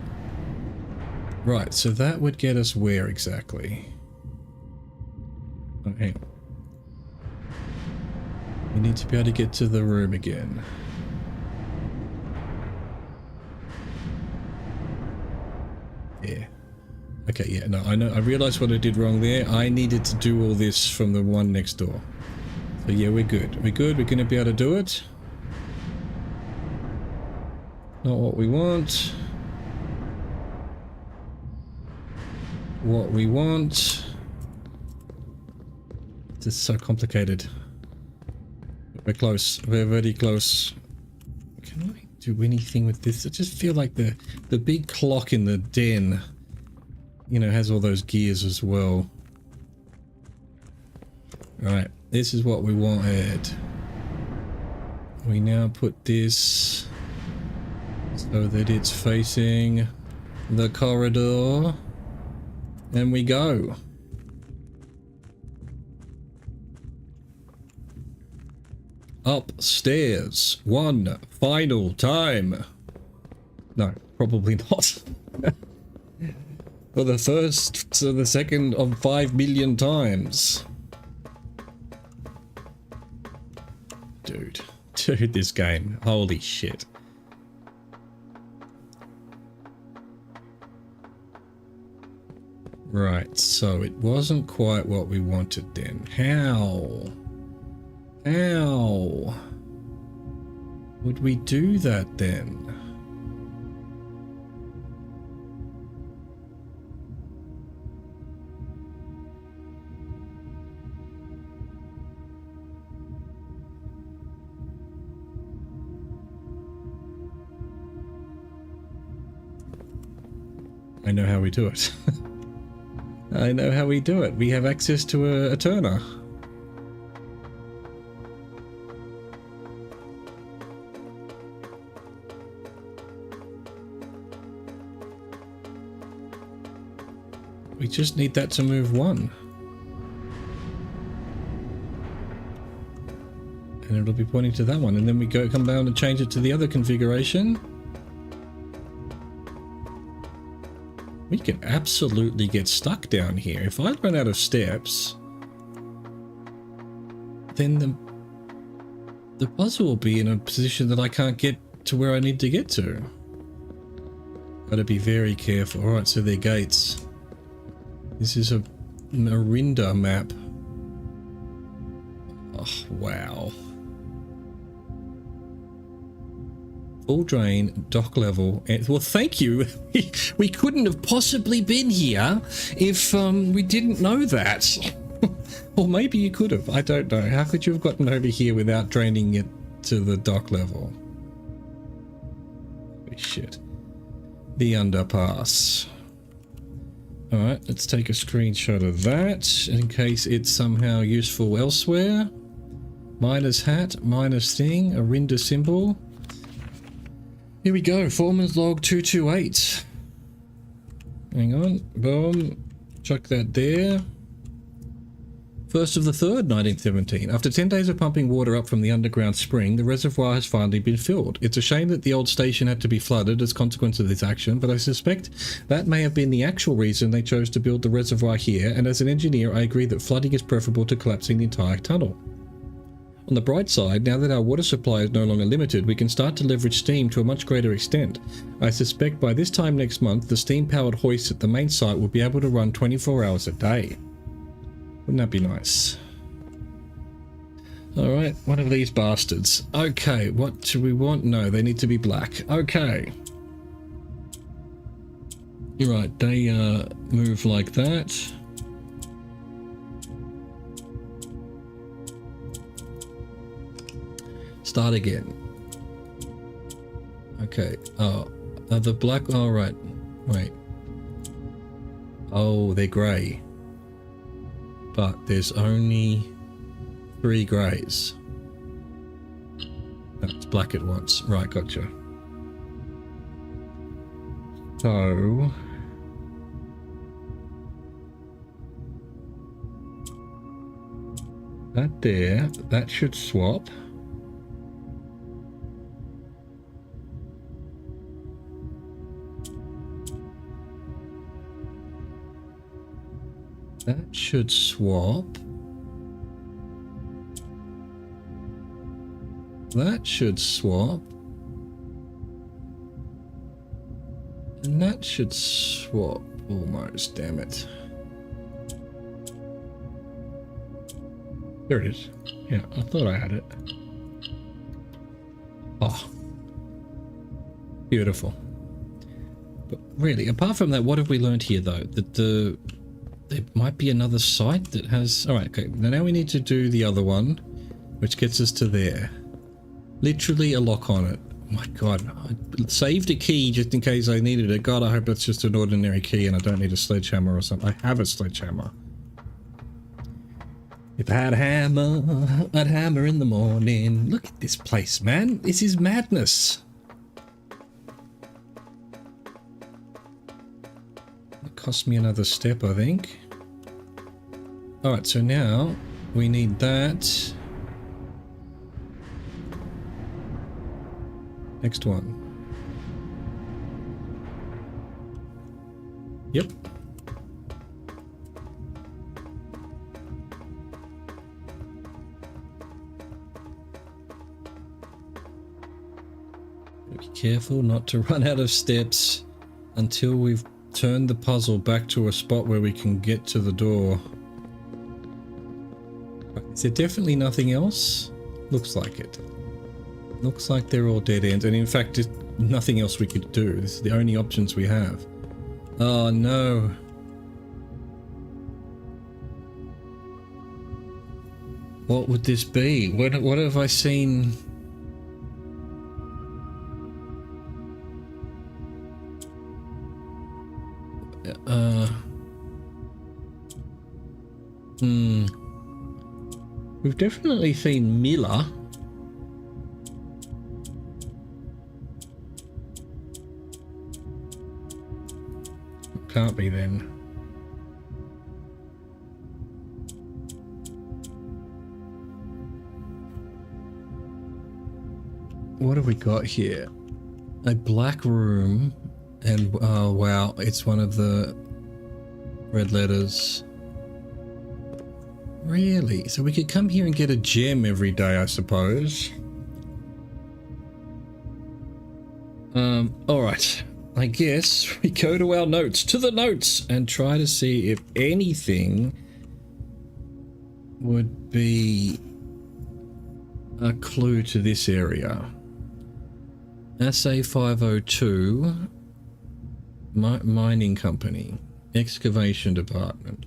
Right, so that would get us where exactly? Oh, hang on. We need to be able to get to the room again. Yeah. Okay, yeah, no, I know. I realized what I did wrong there. I needed to do all this from the one next door. So yeah, we're good. We're good. We're going to be able to do it. Not what we want. What we want. This is so complicated. We're close. We're very close. Can I do anything with this? I just feel like the big clock in the den, you know, has all those gears as well. Right, this is what we wanted. We now put this so that it's facing the corridor, and we go. Upstairs, one final time. No, probably not. For the first to the second of 5 million times. Dude, this game, holy shit. Right, so it wasn't quite what we wanted then. How? How would we do that then? I know how we do it. I know how we do it. We have access to a turner. We just need that to move one. And it'll be pointing to that one. And then we come down and change it to the other configuration. We can absolutely get stuck down here. If I run out of steps, then the puzzle will be in a position that I can't get to where I need to get to. Gotta be very careful. Alright, so they're gates. This is a Marinda map. Oh, wow. Full drain, dock level, and well, thank you. We couldn't have possibly been here if we didn't know that. Or maybe you could have. I don't know. How could you have gotten over here without draining it to the dock level? Holy shit. The underpass. Alright, let's take a screenshot of that in case it's somehow useful elsewhere. Miner's hat, miner's thing, a Rinder symbol. Here we go, Foreman's log 228. Hang on, boom, chuck that there. 1st of the 3rd, 1917. After 10 days of pumping water up from the underground spring, the reservoir has finally been filled. It's a shame that the old station had to be flooded as a consequence of this action, but I suspect that may have been the actual reason they chose to build the reservoir here, and as an engineer I agree that flooding is preferable to collapsing the entire tunnel. On the bright side, now that our water supply is no longer limited, we can start to leverage steam to a much greater extent. I suspect by this time next month, the steam-powered hoists at the main site will be able to run 24 hours a day. Wouldn't that be nice? Alright, one of these bastards. Okay, what do we want? No, they need to be black. Okay. Right, they move like that. Start again. Okay. Oh, the black. Oh, right. Wait. Oh, they're grey. But there's only 3 greys. No, it's black at once. Right, gotcha. So. That there. That should swap. That should swap. That should swap. And that should swap almost, damn it. There it is. Yeah, I thought I had it. Oh. Beautiful. But really, apart from that, what have we learned here though? That there might be another site that has... Alright, okay. Now we need to do the other one, which gets us to there. Literally a lock on it. Oh my god. I saved a key just in case I needed it. God, I hope it's just an ordinary key and I don't need a sledgehammer or something. I have a sledgehammer. If I had a hammer, I'd hammer in the morning. Look at this place, man. This is madness. Cost me another step, I think. Alright, so now we need that. Next one. Yep. Be careful not to run out of steps until we've turned the puzzle back to a spot where we can get to the door. Is there definitely nothing else? Looks like it. Looks like they're all dead ends, and in fact, there's nothing else we could do. This is the only options we have. Oh no. What would this be? What have I seen? We've definitely seen Miller. Can't be then. What have we got here? A black room, and oh wow, it's one of the red letters. Really? So we could come here and get a gem every day, I suppose. Alright. I guess we go to our notes, to the notes, and try to see if anything would be a clue to this area. SA 502, mining company, excavation department.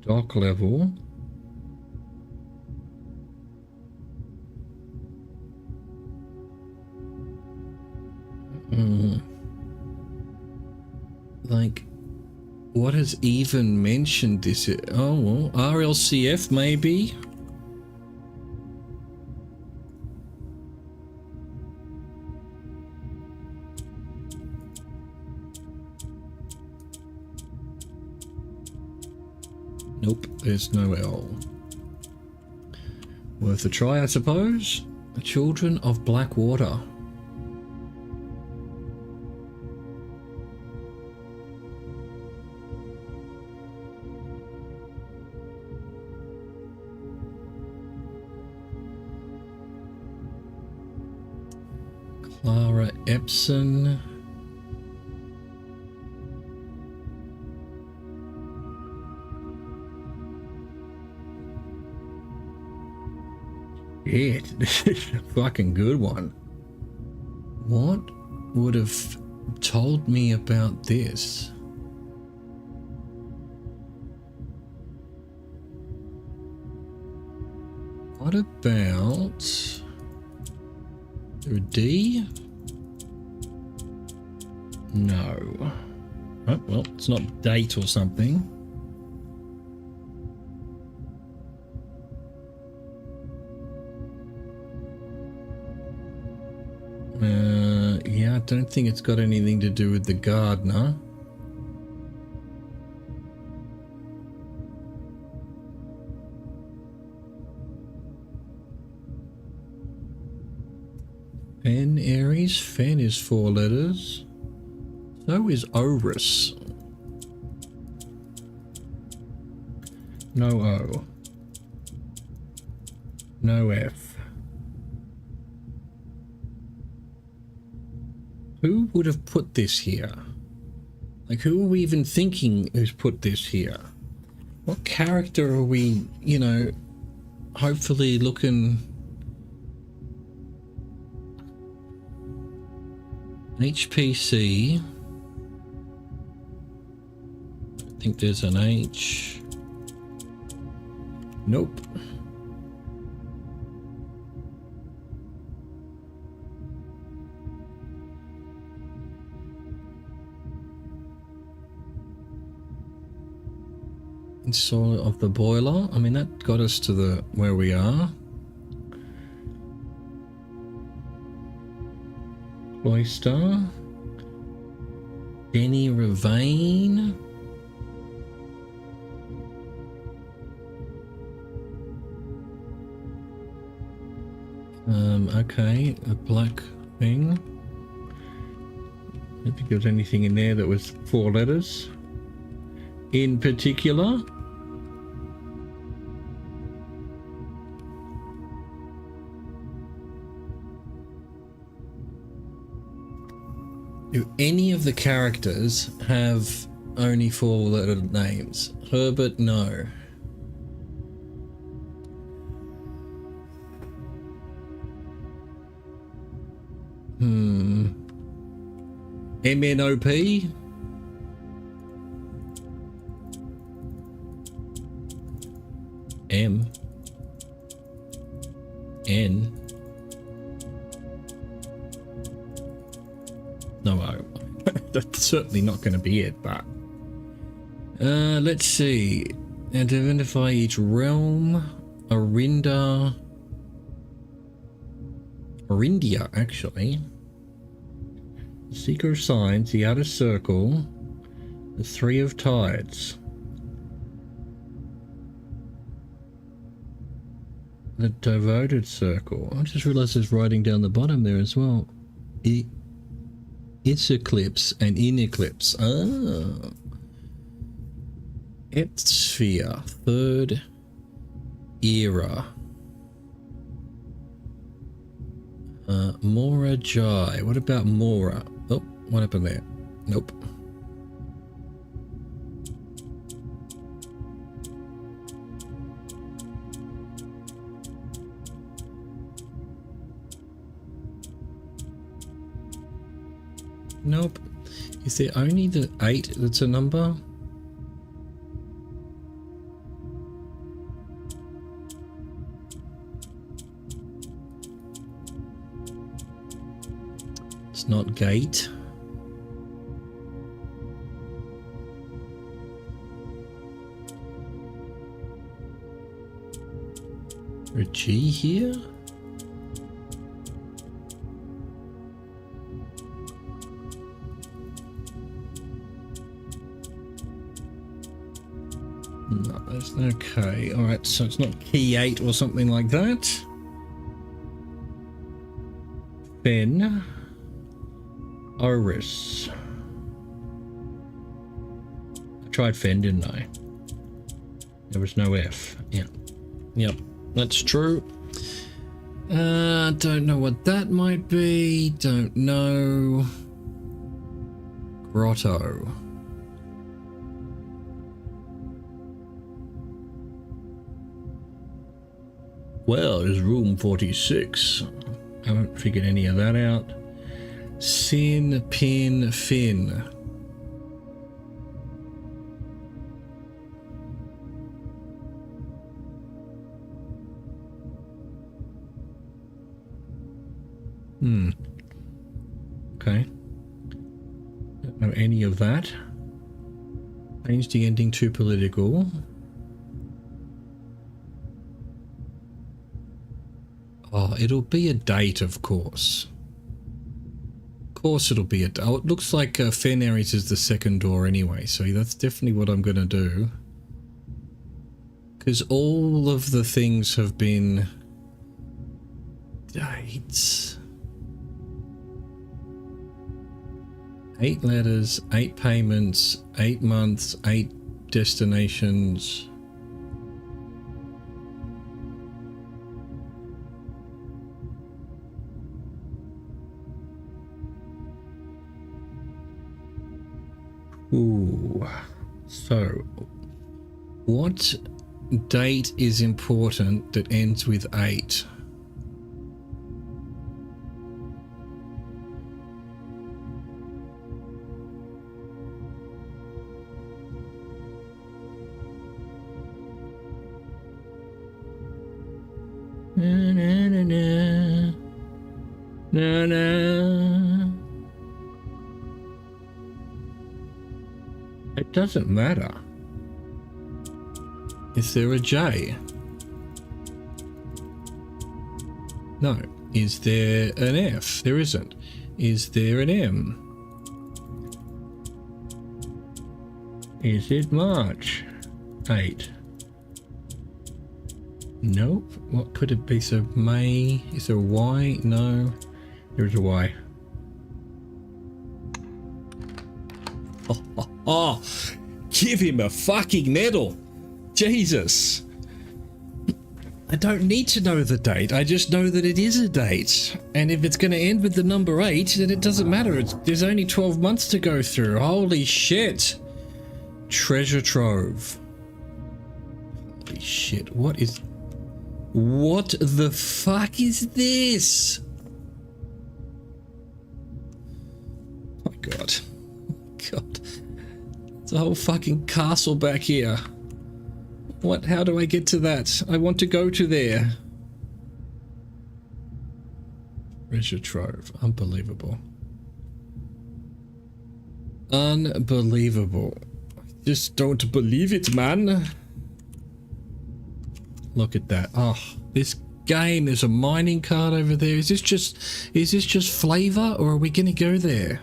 Dock level. Like, what has even mentioned this? Oh, well, RLCF maybe? Nope, there's no L. Worth a try, I suppose. The Children of Blackwater. Clara Epson. Yeah, this is a fucking good one. What would have told me about this? What about a D? No. Oh, well, it's not date or something. Yeah, I don't think it's got anything to do with the gardener. Fen Aries. Fen is 4 letters. So is Oris. No O. No F. Who would have put this here? Like, who are we even thinking who's put this here? What character are we, you know, hopefully looking... HPC. I think there's an H. Nope. Installer of the boiler. I mean, that got us to the where we are. Cloister. Denny Ravine. Okay, a black thing. I don't think there was anything in there that was 4 letters. In particular. Do any of the characters have only 4-letter names? Herbert, no. MNOP? M. N. No, that's certainly not going to be it, but... let's see. Identify each realm. Arinda. Arindia, actually. Seeker of Signs, the Outer Circle, the 3 of Tides. The Devoted Circle. I just realized there's writing down the bottom there as well. It's Eclipse and In Eclipse. Ah. Sphere. 3rd Era. Mora Jai. What about Mora? Oh, what happened there? Nope. Nope. Is there only the 8 that's a number? It's not gate. Is there a G here? No, that's okay. Alright, so it's not key 8 or something like that. Fen. Oris. I tried Fen, didn't I? There was no F. Yeah. Yep, that's true. Don't know what that might be. Don't know. Grotto. Well, it's room 46. I haven't figured any of that out. Sin, pin, fin. Okay. Don't know any of that. Change the ending to political. Oh, it'll be a date, of course. Of course it'll be a date. Oh, it looks like Fen Aries is the second door anyway, so that's definitely what I'm going to do. Because all of the things have been dates. 8 letters, 8 payments, 8 months, 8 destinations. Ooh. So, what date is important that ends with 8? Na na na na. Na na. It doesn't matter. Is there a J? No. Is there an F? There isn't. Is there an M? Is it March 8? Nope. What could it be? So May. Is there a Y? No. There's a Y. Oh, give him a fucking medal. Jesus. I don't need to know the date. I just know that it is a date. And if it's going to end with the number 8, then it doesn't matter. There's only 12 months to go through. Holy shit. Treasure trove. Holy shit. What the fuck is this? Oh my god. God. It's a whole fucking castle back here. What? How do I get to that? I want to go to there. Treasure trove. Unbelievable. Unbelievable. I just don't believe it, man. Look at that. Oh, this game. There's a mining card over there. Is this just flavor, or are we gonna go there?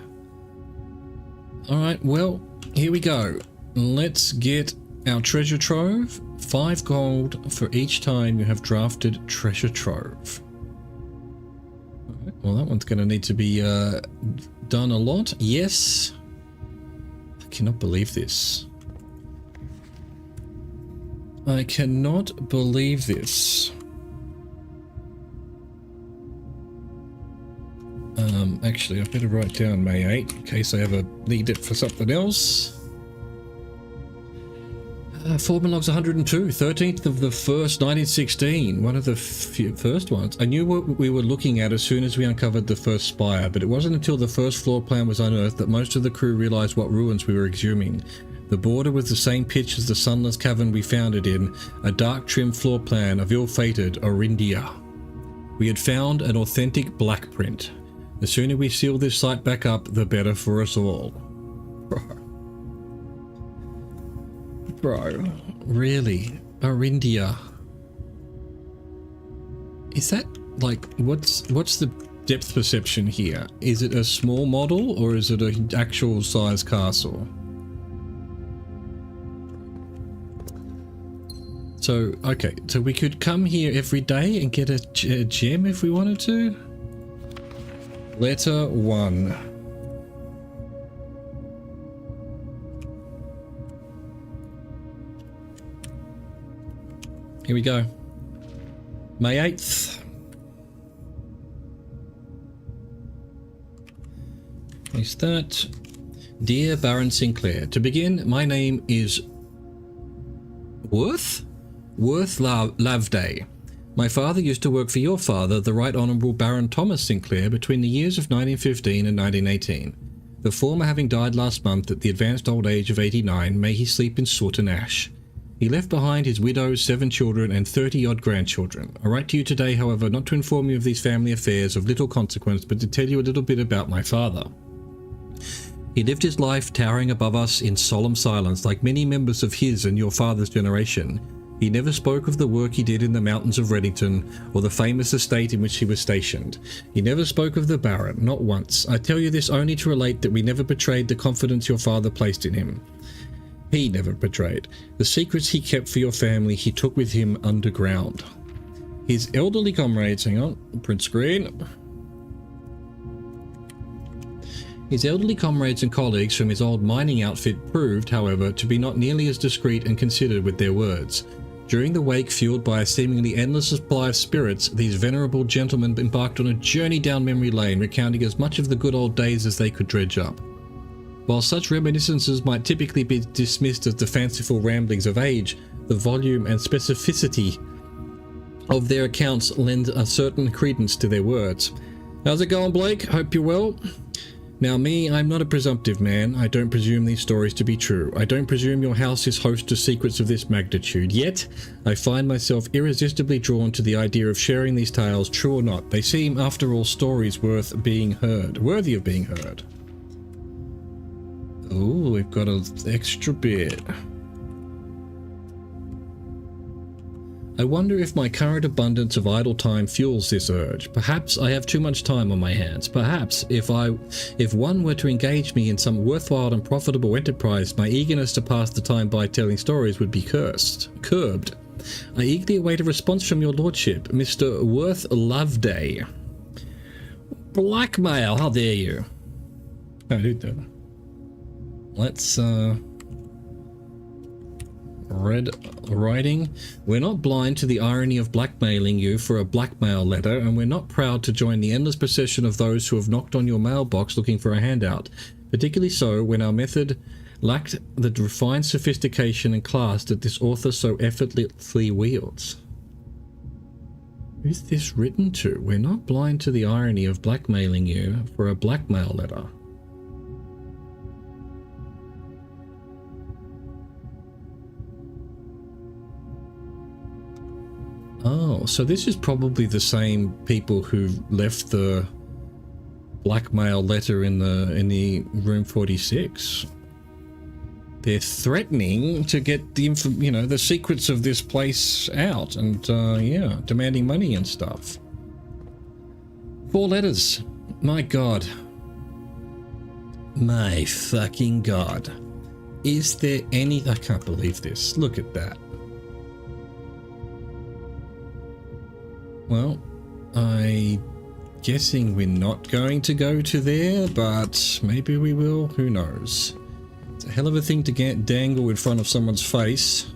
Alright, well, here we go. Let's get our treasure trove. 5 gold for each time you have drafted treasure trove. Alright, well, that one's going to need to be done a lot. Yes. I cannot believe this. I cannot believe this. Actually, I better write down May 8 in case I ever need it for something else. Foreman logs 102, 13th of the 1st, 1916. One of the first ones. I knew what we were looking at as soon as we uncovered the first spire, but it wasn't until the first floor plan was unearthed that most of the crew realized what ruins we were exhuming. The border was the same pitch as the sunless cavern we found it in, a dark trim floor plan of ill-fated Orindia. We had found an authentic black print. The sooner we seal this site back up, the better for us all. Bro, really? Orindia? Is that, like, what's the depth perception here? Is it a small model or is it an actual size castle? So, okay, so we could come here every day and get a gem if we wanted to? Letter 1. Here we go. May 8th. Is that? Dear Baron Sinclair, to begin, my name is Worth Loveday. My father used to work for your father, the Right Honourable Baron Thomas Sinclair, between the years of 1915 and 1918. The former having died last month at the advanced old age of 89, may he sleep in soot and ash. He left behind his widow, 7 children, and 30-odd grandchildren. I write to you today, however, not to inform you of these family affairs of little consequence, but to tell you a little bit about my father. He lived his life towering above us in solemn silence, like many members of his and your father's generation. He never spoke of the work he did in the mountains of Reddington, or the famous estate in which he was stationed. He never spoke of the Baron, not once. I tell you this only to relate that we never betrayed the confidence your father placed in him. He never betrayed. The secrets he kept for your family he took with him underground. His elderly comrades, hang on, print screen. His elderly comrades and colleagues from his old mining outfit proved, however, to be not nearly as discreet and considered with their words. During the wake fueled by a seemingly endless supply of spirits, these venerable gentlemen embarked on a journey down memory lane, recounting as much of the good old days as they could dredge up. While such reminiscences might typically be dismissed as the fanciful ramblings of age, the volume and specificity of their accounts lend a certain credence to their words. How's it going, Blake? Hope you're well. Now me, I'm not a presumptive man. I don't presume these stories to be true. I don't presume your house is host to secrets of this magnitude. Yet, I find myself irresistibly drawn to the idea of sharing these tales, true or not. They seem, after all, stories worthy of being heard. Oh, we've got an extra bit. I wonder if my current abundance of idle time fuels this urge. Perhaps I have too much time on my hands. Perhaps if one were to engage me in some worthwhile and profitable enterprise, my eagerness to pass the time by telling stories would be curbed. I eagerly await a response from your lordship, Mr. Worth Loveday. Blackmail, how dare you? I do that. Let's, Red writing. We're not blind to the irony of blackmailing you for a blackmail letter, and we're not proud to join the endless procession of those who have knocked on your mailbox looking for a handout, particularly so when our method lacked the refined sophistication and class that this author so effortlessly wields. Who's this written to? We're not blind to the irony of blackmailing you for a blackmail letter. Oh, so this is probably the same people who left the blackmail letter in the room 46. They're threatening to get the the secrets of this place out, and yeah, demanding money and stuff. 4 letters. My God. My fucking God. Is there any... I can't believe this. Look at that. Well, I'm guessing we're not going to go to there, but maybe we will. Who knows? It's a hell of a thing to get dangle in front of someone's face.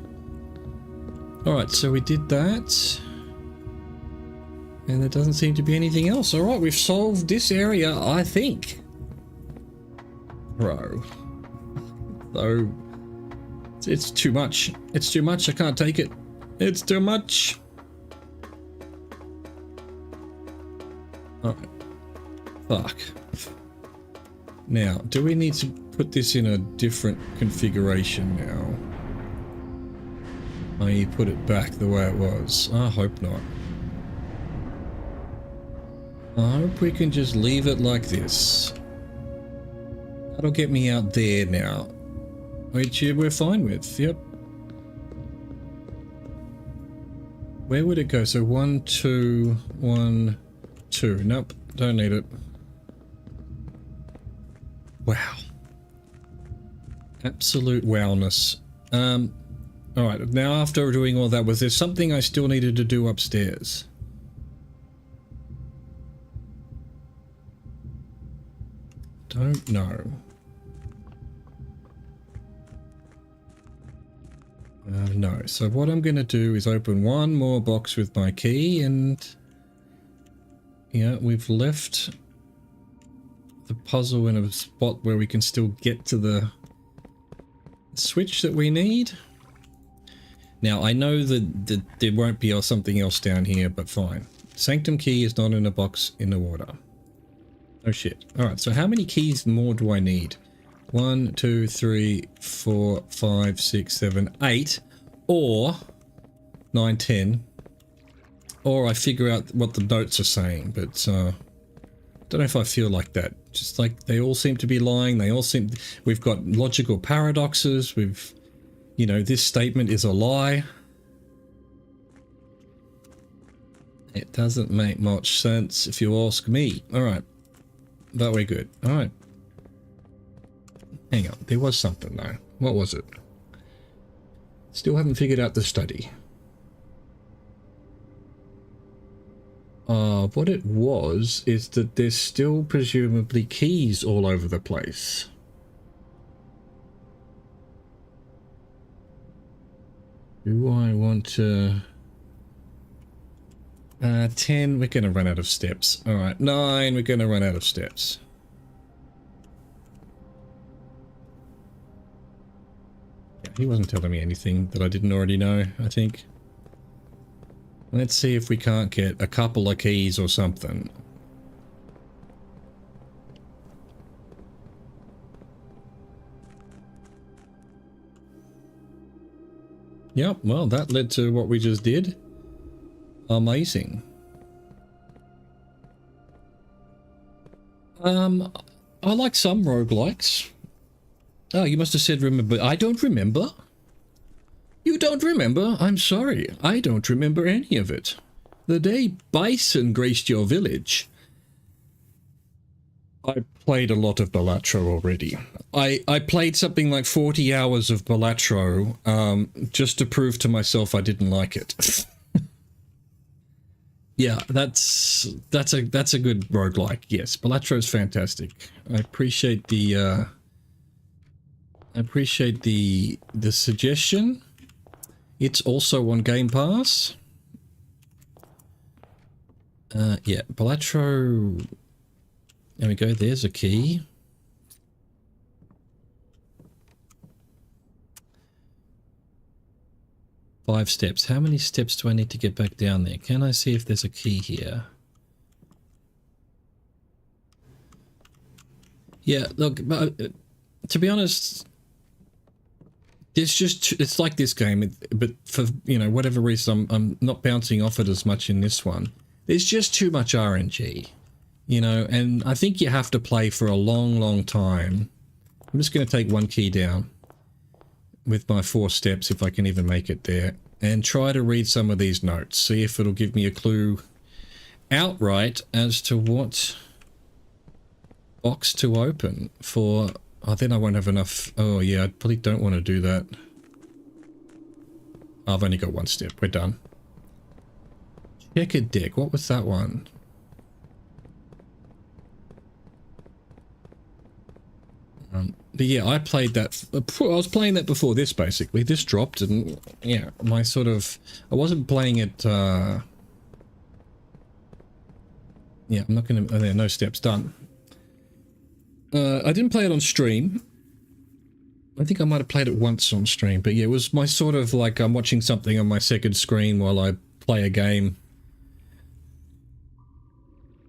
Alright, so we did that. And there doesn't seem to be anything else. Alright, we've solved this area, I think. Bro. So, It's too much. It's too much. I can't take it. It's too much. Alright. Fuck. Now, do we need to put this in a different configuration now? Oh, you put it back the way it was. I hope not. I hope we can just leave it like this. That'll get me out there now. Which we're fine with, yep. Where would it go? So 1, 2, 1, 2. Nope, don't need it. Wow. Absolute wowness. Alright, now after doing all that, was there something I still needed to do upstairs? Don't know. No. So what I'm going to do is open one more box with my key and... yeah, we've left the puzzle in a spot where we can still get to the switch that we need. Now, I know that there won't be something else down here, but fine. Sanctum key is not in a box in the water. Oh shit. Alright, so how many keys more do I need? 1, 2, 3, 4, 5, 6, 7, 8. Or 9, 10. Or I figure out what the notes are saying, but don't know if I feel like that. Just like they all seem to be lying. They all seem... we've got logical paradoxes. We've... you know, this statement is a lie. It doesn't make much sense if you ask me. Alright. But we're good. Alright. Hang on. There was something though. What was it? Still haven't figured out the study. What it was is that there's still presumably keys all over the place. Do I want to... 10, we're going to run out of steps. Alright, 9, we're going to run out of steps. Yeah, he wasn't telling me anything that I didn't already know, I think. Let's see if we can't get a couple of keys or something. Yep, well, that led to what we just did. Amazing. I like some roguelikes. Oh, you must have said remember. I don't remember. You don't remember? I'm sorry. I don't remember any of it. The day bison graced your village. I played a lot of Balatro already. I played something like 40 hours of Balatro just to prove to myself I didn't like it. Yeah, that's a good roguelike. Yes, Balatro's fantastic. I appreciate the suggestion. It's also on Game Pass. Yeah, Balatro. There we go. There's a key. Five steps. How many steps do I need to get back down there? Can I see if there's a key here? Yeah, look, to be honest, it's like this game, but for, you know, whatever reason, I'm not bouncing off it as much in this one. There's just too much RNG, you know, and I think you have to play for a long, long time. I'm just going to take one key down with my 4 steps, if I can even make it there, and try to read some of these notes, see if it'll give me a clue outright as to what box to open for. Oh, then I won't have enough. Oh yeah, I probably don't want to do that. I've only got 1 step. We're done. Checkered deck. What was that one? But yeah, I played that. I was playing that before this, basically. This dropped, and yeah, my sort of. I wasn't playing it. Yeah, I'm not gonna. Oh, there, no steps done. I didn't play it on stream. I think I might have played it once on stream, but yeah, it was my sort of like I'm watching something on my second screen while I play a game.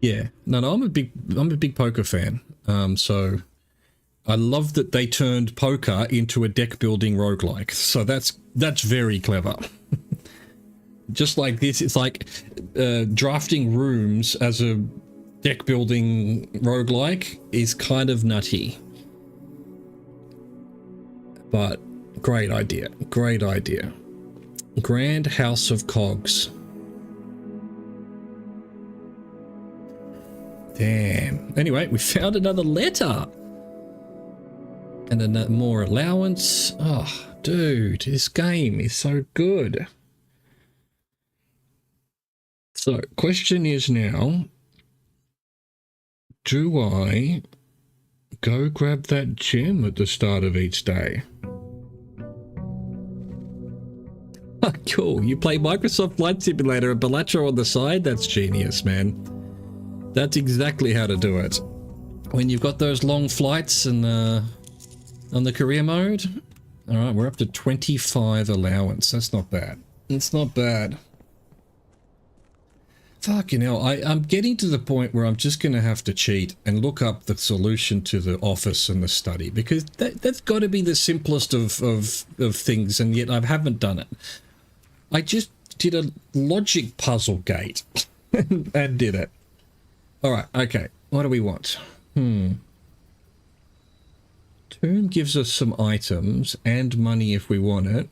Yeah, no, I'm a big poker fan. So I love that they turned poker into a deck building roguelike. So that's very clever. Just like this, it's like drafting rooms as a deck building roguelike is kind of nutty. But great idea, great idea. Grand House of Cogs. Damn. Anyway, we found another letter. And more allowance. Oh, dude, this game is so good. So, question is now, do I go grab that gem at the start of each day? Oh, cool. You play Microsoft Flight Simulator and Balatro on the side? That's genius, man. That's exactly how to do it. When you've got those long flights and on the career mode. All right, we're up to 25 allowance. That's not bad. It's not bad. Fucking hell, I'm getting to the point where I'm just going to have to cheat and look up the solution to the office and the study, because that's got to be the simplest of things, and yet I haven't done it. I just did a logic puzzle gate and did it. All right, okay, what do we want? Tomb gives us some items and money if we want it.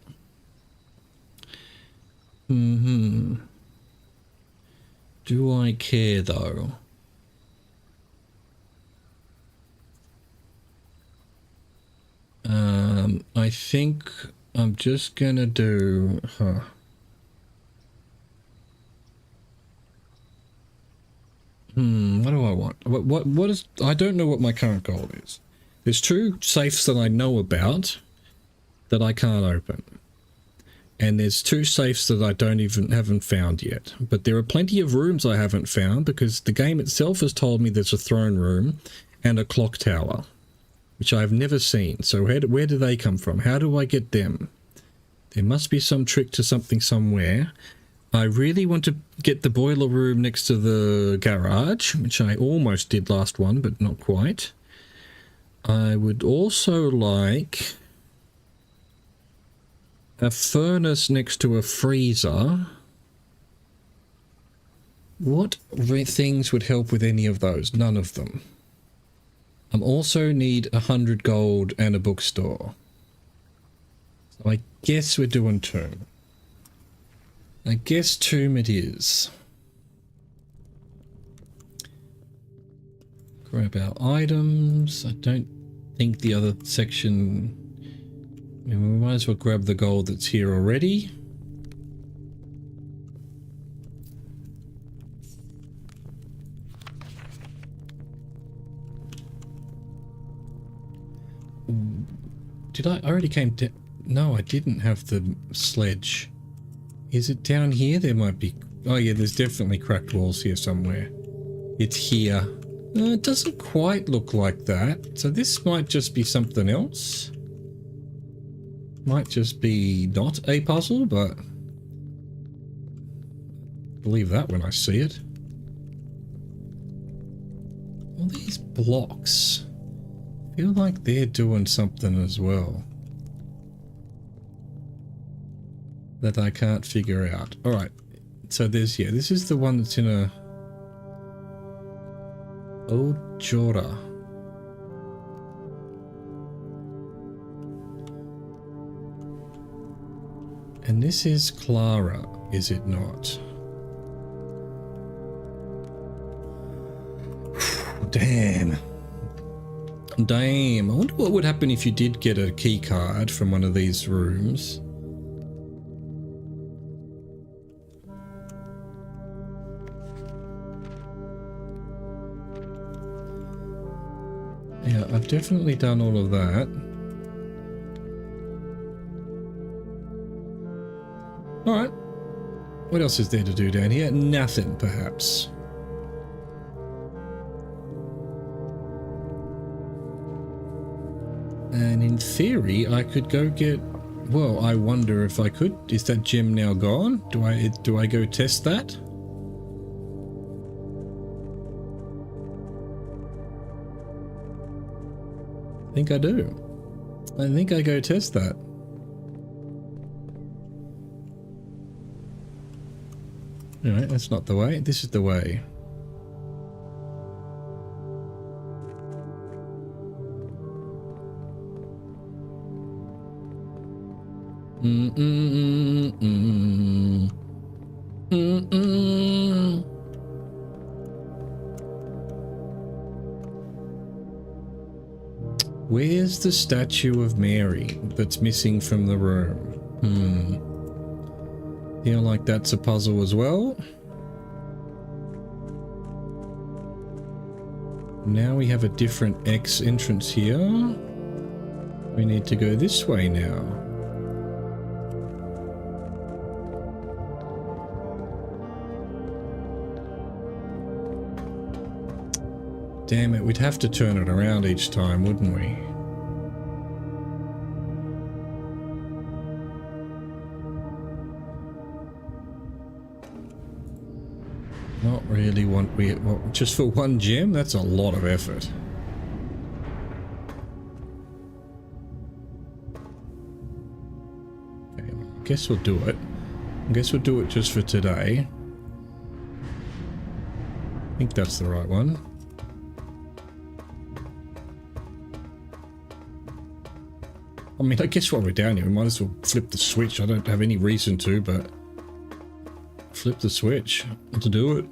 Do I care though? I think I'm just gonna do, what do I want? What is, I don't know what my current goal is. There's 2 safes that I know about that I can't open. And there's 2 safes that I haven't found yet. But there are plenty of rooms I haven't found because the game itself has told me there's a throne room and a clock tower, which I've never seen. So where do they come from? How do I get them? There must be some trick to something somewhere. I really want to get the boiler room next to the garage, which I almost did last one, but not quite. I would also like a furnace next to a freezer. What things would help with any of those? None of them. I also need 100 gold and a bookstore. So I guess we're doing tomb. I guess tomb it is. Grab our items. I don't think the other section... I mean, we might as well grab the gold that's here already. Did I already came down? No, I didn't have the sledge. Is it down here? There might be... Oh yeah, there's definitely cracked walls here somewhere. It's here. It doesn't quite look like that. So this might just be something else. Might just be not a puzzle, but... believe that when I see it. All these blocks feel like they're doing something as well that I can't figure out. Alright, so there's, yeah, this is the one that's in a Old Jora. And this is Clara, is it not? Damn. Damn. I wonder what would happen if you did get a key card from one of these rooms. Yeah, I've definitely done all of that. Alright. What else is there to do down here? Nothing, perhaps. And in theory, I could go get... Well, I wonder if I could. Is that gem now gone? Do I go test that? I think I do. I think I go test that. Alright, that's not the way. This is the way. Where's the statue of Mary that's missing from the room? Feel like that's a puzzle as well. Now we have a different X entrance here. We need to go this way now. Damn it, we'd have to turn it around each time, wouldn't we? Not really want we well, just for one gem? That's a lot of effort. Okay, I guess we'll do it. I guess we'll do it just for today. I think that's the right one. I mean, I guess while we're down here, we might as well flip the switch. I don't have any reason to, but flip the switch to do it.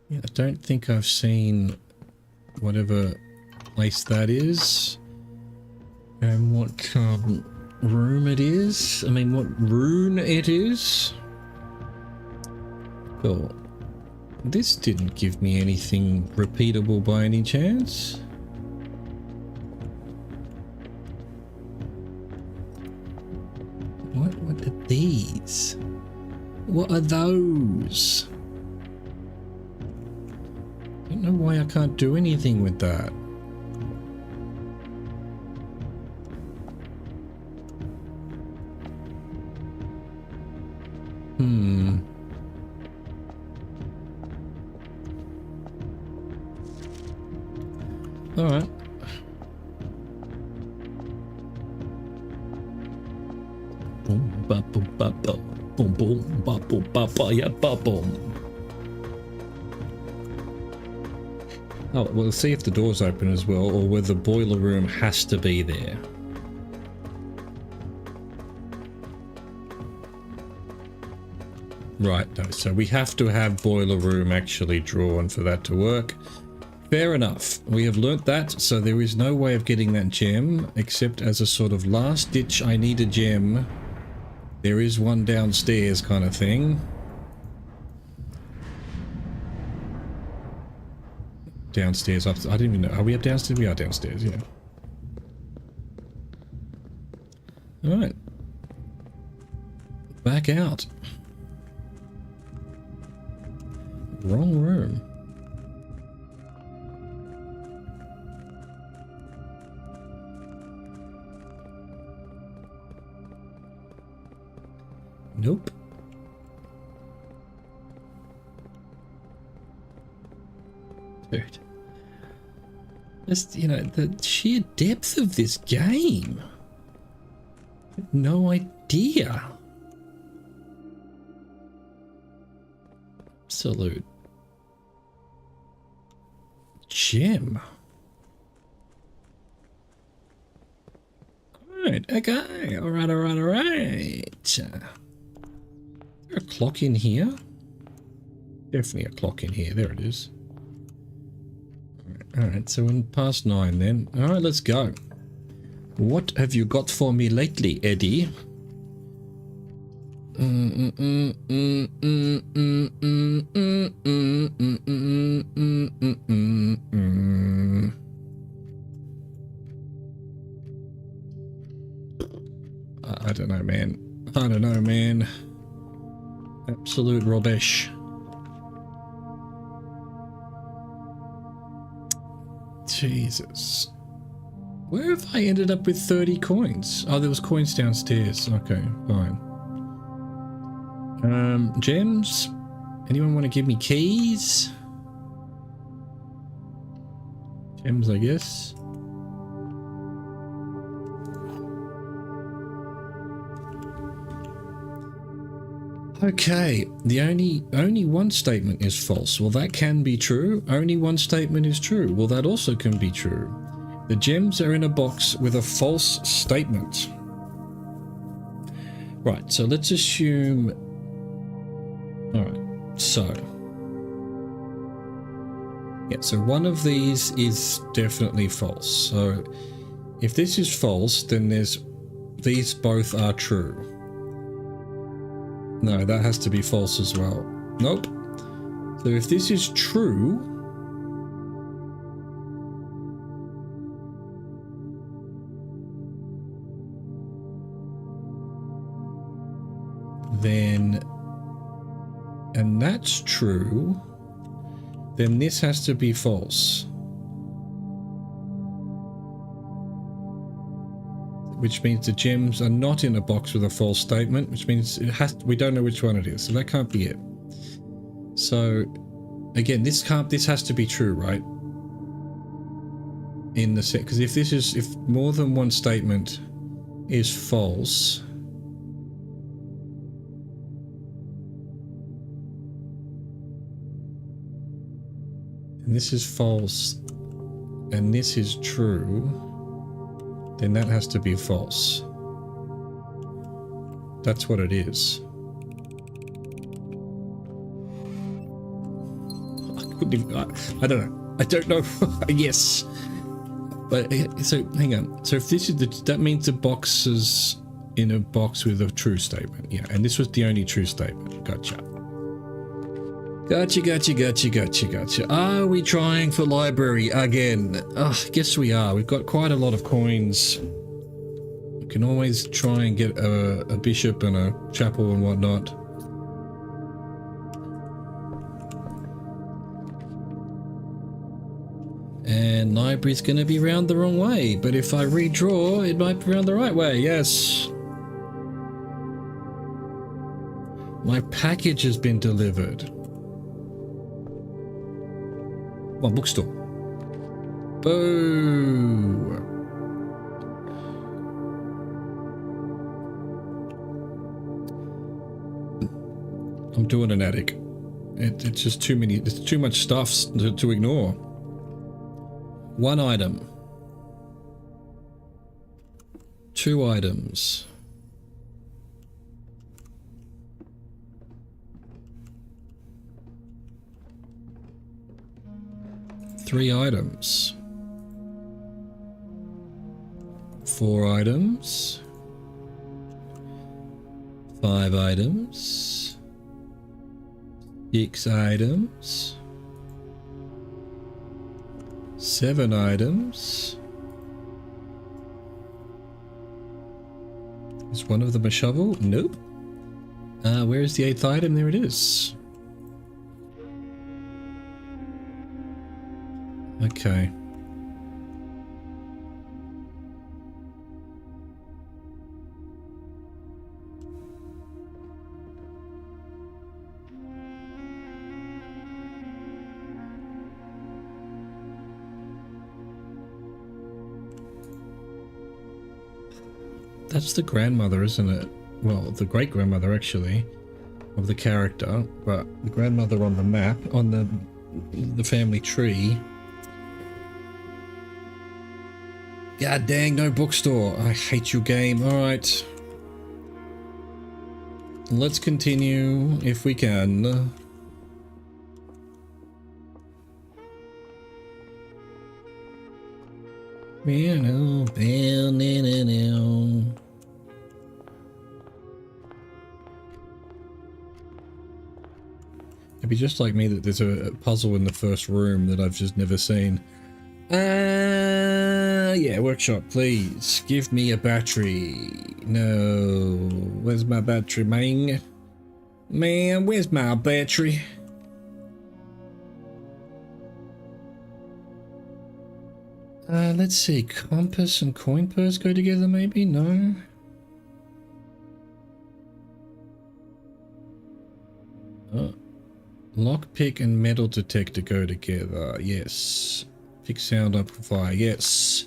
Yeah, I don't think I've seen whatever place that is and what room it is. I mean, what rune it is. Well, this didn't give me anything repeatable by any chance. What are these? What are those? I don't know why I can't do anything with that. Alright. Boom ba boom ba boom boom ba boom ba ba ya ba boom. Oh, we'll see if the door's open as well, or whether the boiler room has to be there. Right, no, so we have to have boiler room actually drawn for that to work. Fair enough. We have learnt that, so there is no way of getting that gem, except as a sort of last ditch, I need a gem. There is one downstairs kind of thing. Downstairs, up, I didn't even know. Are we up downstairs? We are downstairs, yeah. Alright. Back out. Wrong room. Nope. Dude. Just, you know, the sheer depth of this game. No idea. Absolute gem. Alright, okay. Alright. Is there a clock in here? Definitely a clock in here. There it is. Alright, so we're past 9 then. Alright, let's go. What have you got for me lately, Eddie? I don't know, man. I don't know, man. Absolute rubbish. Jesus. Where have I ended up with 30 coins? Oh, there was coins downstairs. Okay, fine. Gems? Anyone want to give me keys? Gems, I guess. Okay, the only one statement is false. Well, that can be true. Only one statement is true. Well, that also can be true. The gems are in a box with a false statement. Right, so let's assume... Alright, so... Yeah, so one of these is definitely false. So if this is false, then these both are true. No, that has to be false as well. Nope. So if this is true, then, and that's true, then this has to be false. Which means the gems are not in a box with a false statement, which means we don't know which one it is, so that can't be it. So again, this has to be true, right? In the set, because if more than one statement is false, and this is false, and this is true, then that has to be false. That's what it is. I don't know. I don't know. Yes. But so hang on. So if this is that means the box is in a box with a true statement. Yeah, and this was the only true statement. Gotcha. Gotcha. Are we trying for library again? Guess we are. We've got quite a lot of coins. We can always try and get a bishop and a chapel and whatnot. And library's going to be round the wrong way, but if I redraw, it might be round the right way. Yes. My package has been delivered. One bookstore. Boo! I'm doing an attic. It's just too many. It's too much stuff to ignore. One item. Two items. Three items. Four items. Five items. Six items. Seven items. Is one of them a shovel? Nope. Where is the eighth item? There it is. Okay. That's the grandmother, isn't it? Well, the great-grandmother, actually, of the character, but the grandmother on the map, on the family tree. God dang, no bookstore. I hate you, game. Alright. Let's continue, if we can. It'd be just like me that there's a puzzle in the first room that I've just never seen. Yeah, workshop, please. Give me a battery. No. Where's my battery, man? It'd be just like me that there's a puzzle in the first room that I've just never seen. Yeah, workshop, please. Give me a battery. No. Where's my battery, man? Where's my battery, man? Man, where's my battery? Let's see. Compass and coin purse go together, maybe? No. Lockpick and metal detector go together. Yes. Pick sound amplifier. Yes.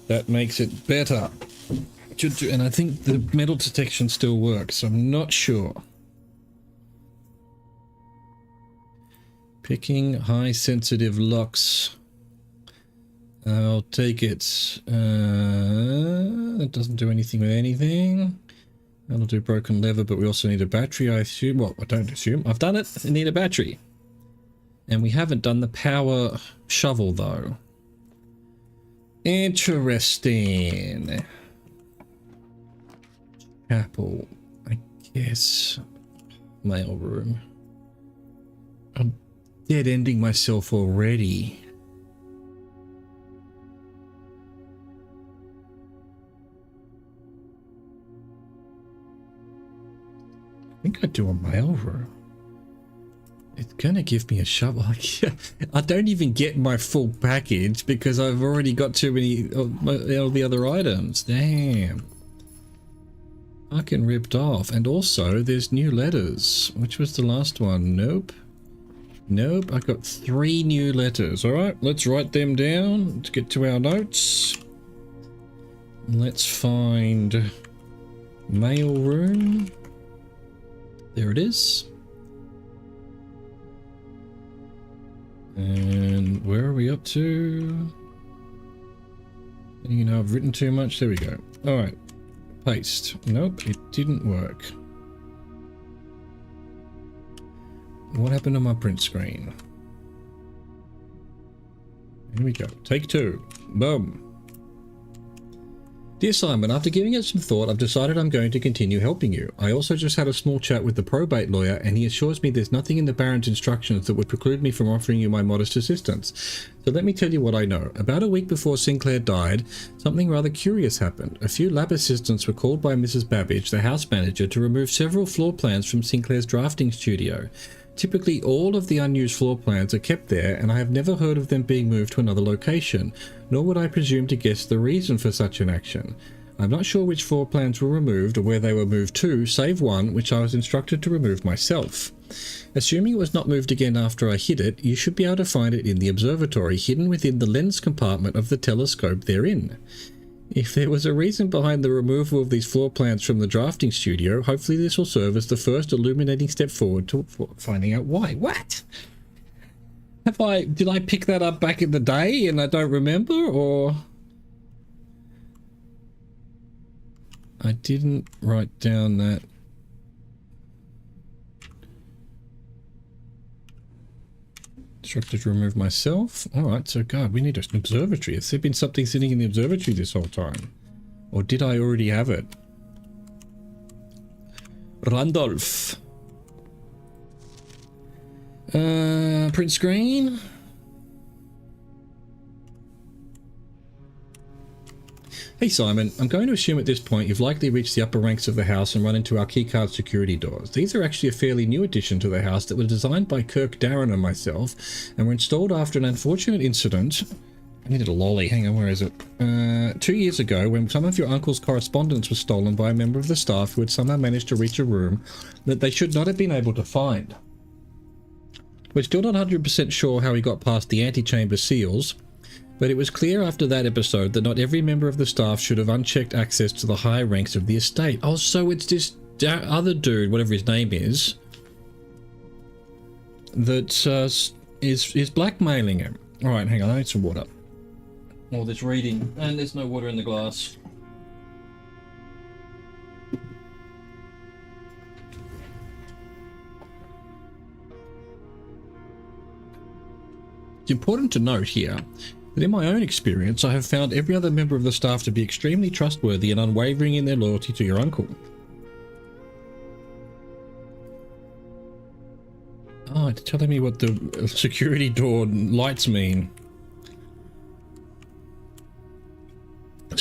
That makes it better. And I think the metal detection still works. I'm not sure. Picking high sensitive locks. I'll take it. That doesn't do anything with anything. That'll do broken lever, but we also need a battery, I assume. Well, I don't assume. I've done it. I need a battery. And we haven't done the power shovel, though. Interesting. Chapel. I guess. Mail room. I'm dead-ending myself already. I think I'd do a mail room. It's gonna give me a shovel. I don't even get my full package because I've already got too many of the other items. Damn. Fucking ripped off. And also, there's new letters. Which was the last one? Nope. Nope. I got 3 new letters. Alright, let's write them down. Let's get to our notes. Let's find mail room. There it is. And where are we up to? You know, I've written too much. There we go. Alright. Paste. Nope, it didn't work. What happened to my print screen? Here we go. Take 2. Boom. Dear Simon, after giving it some thought, I've decided I'm going to continue helping you. I also just had a small chat with the probate lawyer, and he assures me there's nothing in the Baron's instructions that would preclude me from offering you my modest assistance. So let me tell you what I know. About a week before Sinclair died, something rather curious happened. A few lab assistants were called by Mrs. Babbage, the house manager, to remove several floor plans from Sinclair's drafting studio. Typically, all of the unused floor plans are kept there, and I have never heard of them being moved to another location, nor would I presume to guess the reason for such an action. I'm not sure which floor plans were removed or where they were moved to, save one, which I was instructed to remove myself. Assuming it was not moved again after I hid it, you should be able to find it in the observatory, hidden within the lens compartment of the telescope therein. If there was a reason behind the removal of these floor plans from the drafting studio, hopefully this will serve as the first illuminating step forward to finding out why. What? Did I pick that up back in the day and I don't remember, or? I didn't write down that. Instructed to remove myself. Alright, so God, we need an observatory. Has there been something sitting in the observatory this whole time? Or did I already have it? Randolph. Print screen. Hey Simon, I'm going to assume at this point you've likely reached the upper ranks of the house and run into our keycard security doors. These are actually a fairly new addition to the house that were designed by Kirk, Darren and myself, and were installed after an unfortunate incident. I needed a lolly, hang on, where is it? 2 years ago, when some of your uncle's correspondence was stolen by a member of the staff who had somehow managed to reach a room that they should not have been able to find. We're still not 100% sure how he got past the antechamber seals, but it was clear after that episode that not every member of the staff should have unchecked access to the higher ranks of the estate. Oh, so it's this other dude, whatever his name is, that is blackmailing him. All right, hang on, I need some water. Oh, there's reading, and there's no water in the glass. It's important to note here that in my own experience, I have found every other member of the staff to be extremely trustworthy and unwavering in their loyalty to your uncle. Oh, it's telling me what the security door lights mean.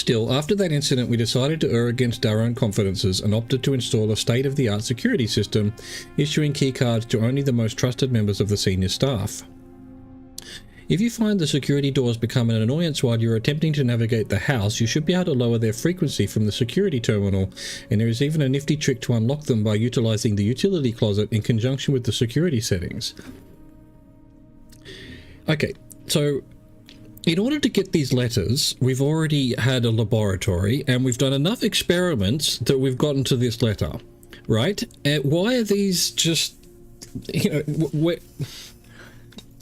Still, after that incident, we decided to err against our own confidences and opted to install a state-of-the-art security system, issuing keycards to only the most trusted members of the senior staff. If you find the security doors become an annoyance while you're attempting to navigate the house, you should be able to lower their frequency from the security terminal, and there is even a nifty trick to unlock them by utilizing the utility closet in conjunction with the security settings. Okay, so in order to get these letters, we've already had a laboratory, and we've done enough experiments that we've gotten to this letter, right? Why are these just, you know,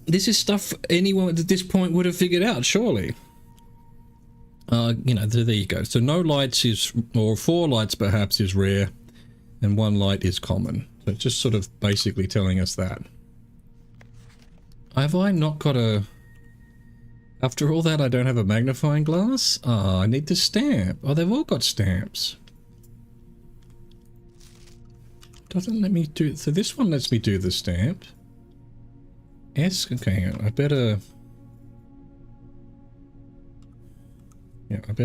this is stuff anyone at this point would have figured out, surely. You know, there you go. So no lights is, or 4 lights perhaps is rare, and 1 light is common. So it's just sort of basically telling us that. Have I not got a... After all that, I don't have a magnifying glass? Ah, I need the stamp. Oh, they've all got stamps. Doesn't let me do... So this one lets me do the stamp. Okay, hang on. I better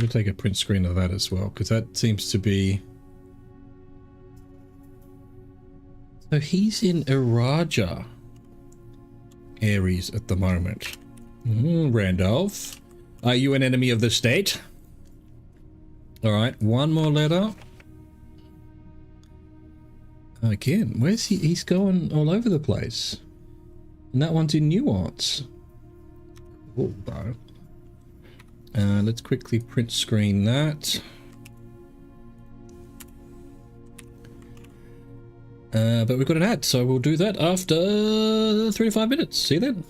take a print screen of that as well, because that seems to be... So he's in Iraja Aries at the moment. Randolph, are you an enemy of the state? Alright, 1 more letter. Again, where's he? He's going all over the place. And that one's in nuance. Oh, no. Let's quickly print screen that. But we've got an ad, so we'll do that after 3 to 5 minutes. See you then.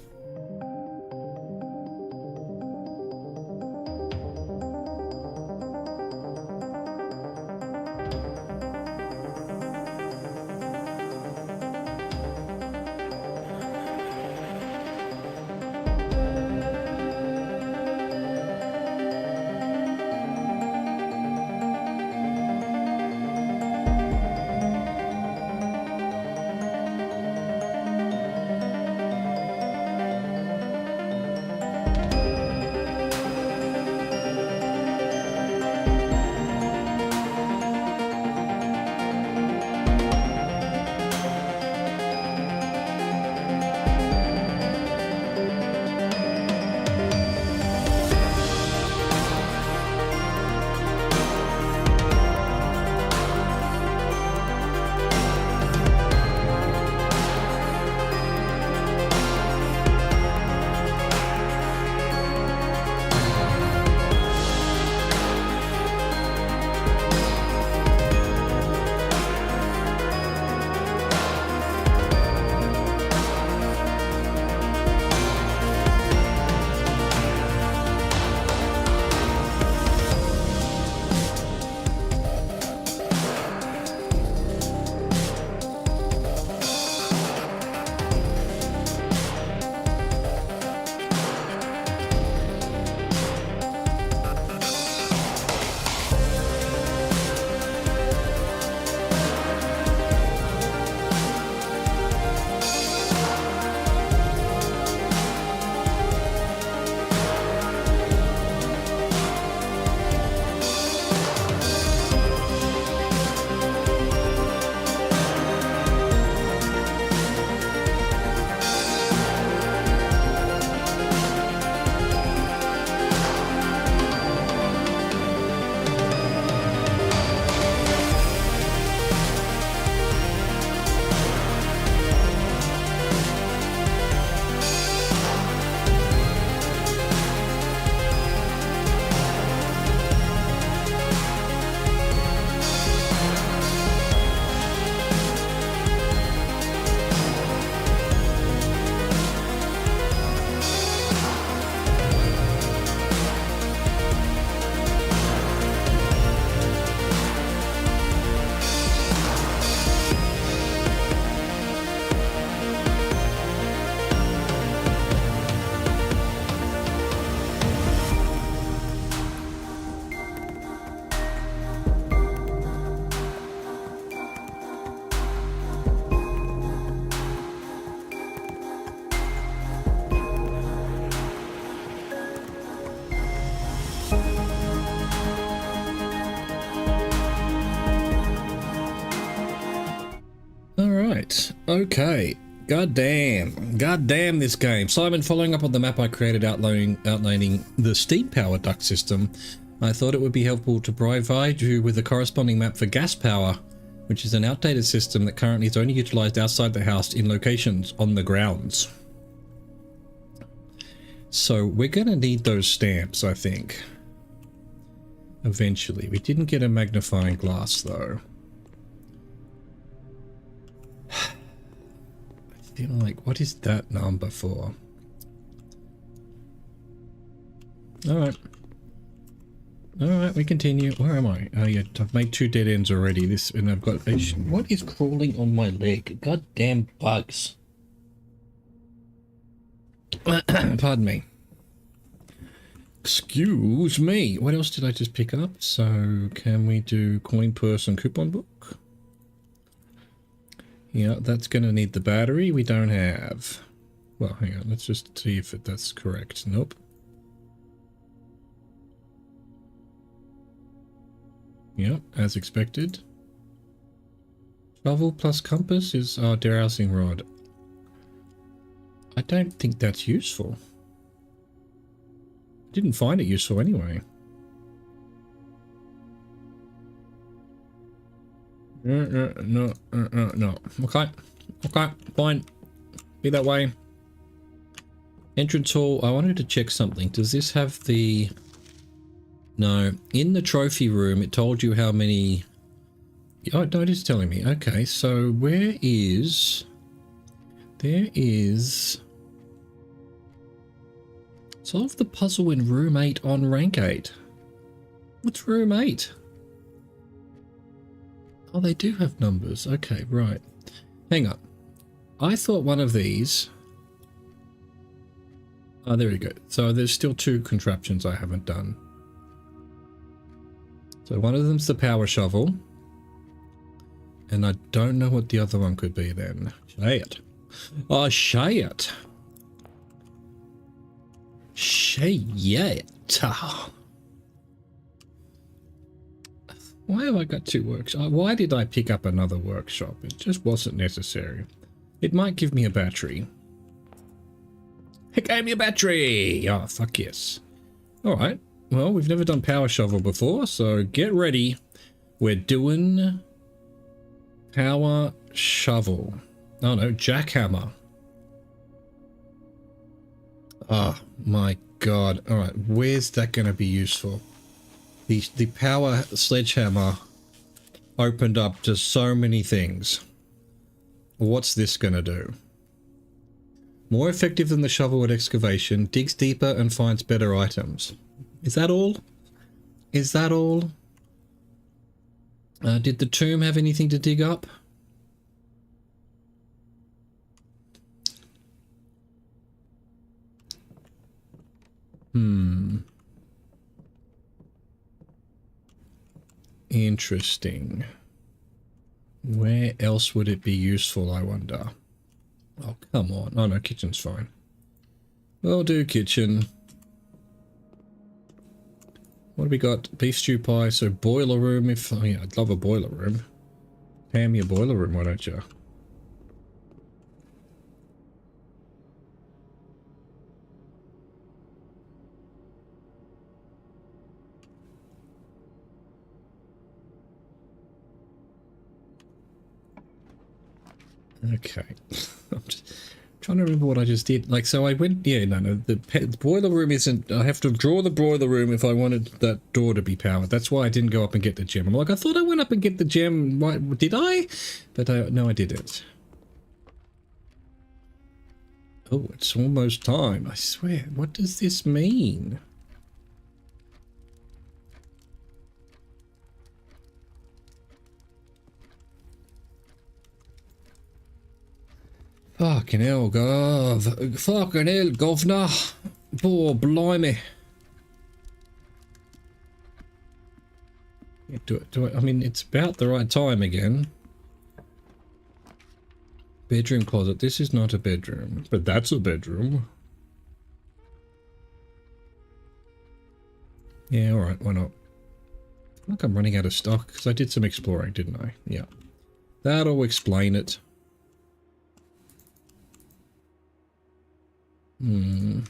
Okay. God damn this game. Simon, following up on the map I created outlining the steam power duct system, I thought it would be helpful to provide you with a corresponding map for gas power, which is an outdated system that currently is only utilized outside the house in locations on the grounds. So we're gonna need those stamps, I think. Eventually. We didn't get a magnifying glass though. I feel like, what is that number for? Alright. Alright, we continue. Where am I? Oh yeah, I've made 2 dead ends already. This, and I've got... What is crawling on my leg? Goddamn bugs. Pardon me. Excuse me. What else did I just pick up? So, can we do coin purse and coupon book? Yeah, that's going to need the battery. We don't have. Well, hang on. Let's just see if that's correct. Nope. Yep, as expected. Shovel plus compass is our dowsing rod. I don't think that's useful. I didn't find it useful anyway. No. Okay, fine. Be that way. Entrance hall. I wanted to check something. Does this have the... No. In the trophy room, it told you how many... Oh, no, it is telling me. Okay, so where is... There is... Solve the puzzle in room 8 on rank 8. What's room 8? Oh, they do have numbers. Okay, right. Hang on. I thought one of these... Oh, there we go. So there's still 2 contraptions I haven't done. So one of them's the power shovel. And I don't know what the other one could be then. Shit. Oh, shit. Shit. Why have I got 2 workshops? Why did I pick up another workshop? It just wasn't necessary. It might give me a battery. It gave me a battery! Oh, fuck yes. Alright. Well, we've never done power shovel before, so get ready. We're doing power shovel. Oh no, jackhammer. Oh my god. Alright, where's that going to be useful? The power sledgehammer opened up to so many things. What's this going to do? More effective than the shovel at excavation, digs deeper and finds better items. Is that all? Is that all? Did the tomb have anything to dig up? Interesting. Where else would it be useful, I wonder? Oh, come on. Oh, no, kitchen's fine. We'll do kitchen. What have we got? Beef stew pie, so boiler room. If oh, yeah, I'd love a boiler room. Pay me a boiler room, why don't you? Okay. I'm just trying to remember what I just did. Like, so I went... Yeah, no. The boiler room isn't... I have to draw the boiler room if I wanted that door to be powered. That's why I didn't go up and get the gem. I'm like, I thought I went up and get the gem. Why, did I? But no, I didn't. Oh, it's almost time. I swear. What does this mean? Fucking hell, Gov. Fucking hell, governor. Poor blimey. Yeah, do it. I mean, it's about the right time again. Bedroom closet. This is not a bedroom, but that's a bedroom. Yeah, alright, why not? I feel like I'm running out of stock because I did some exploring, didn't I? Yeah. That'll explain it. Hmm.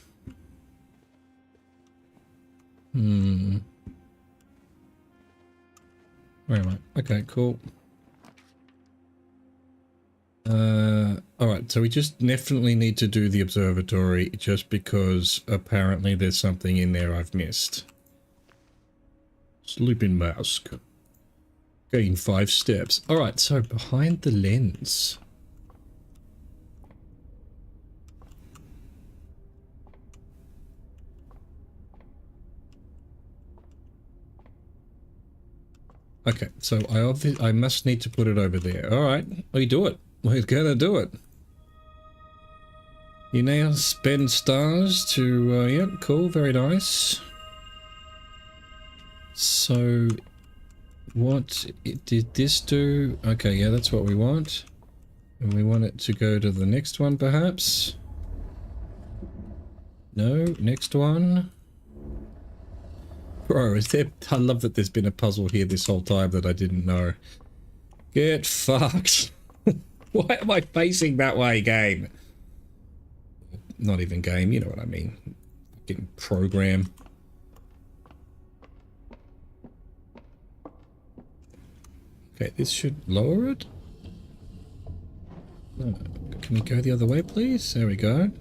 Hmm. Where am I? Okay, cool. Alright, so we just definitely need to do the observatory just because apparently there's something in there I've missed. Sleeping mask. Gain 5 steps. Alright, so behind the lens. Okay, so I must need to put it over there. Alright, we do it. We're gonna do it. You now spend stars to, yep, cool, very nice. So, what did this do? Okay, yeah, that's what we want. And we want it to go to the next one, perhaps? No, next one. Bro, is there... I love that there's been a puzzle here this whole time that I didn't know. Get fucked. Why am I facing that way, game? Not even game, you know what I mean. Fucking program. Okay, this should lower it. No, can we go the other way, please? There we go.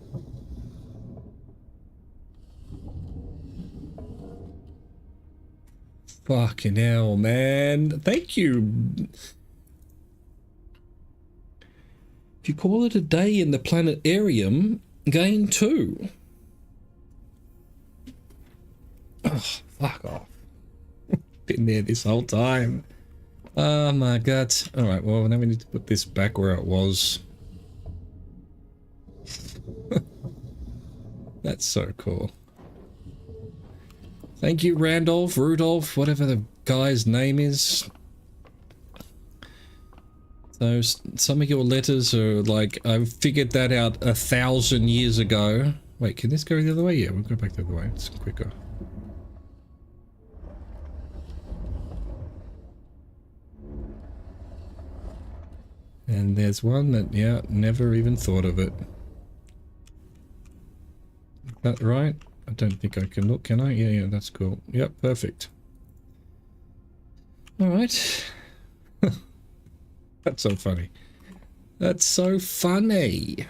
Fucking hell, man. Thank you. If you call it a day in the planetarium, gain 2. Oh, fuck off. Been there this whole time. Oh my god. Alright, well now we need to put this back where it was. That's so cool. Thank you, Randolph, Rudolph, whatever the guy's name is. So some of your letters are like, I figured that out 1,000 years ago. Wait, can this go the other way? Yeah, we'll go back the other way. It's quicker. And there's one that, yeah, never even thought of it. Is that right? I don't think I can look, can I? Yeah, that's cool. Yep, perfect. Alright. That's so funny. That's so funny.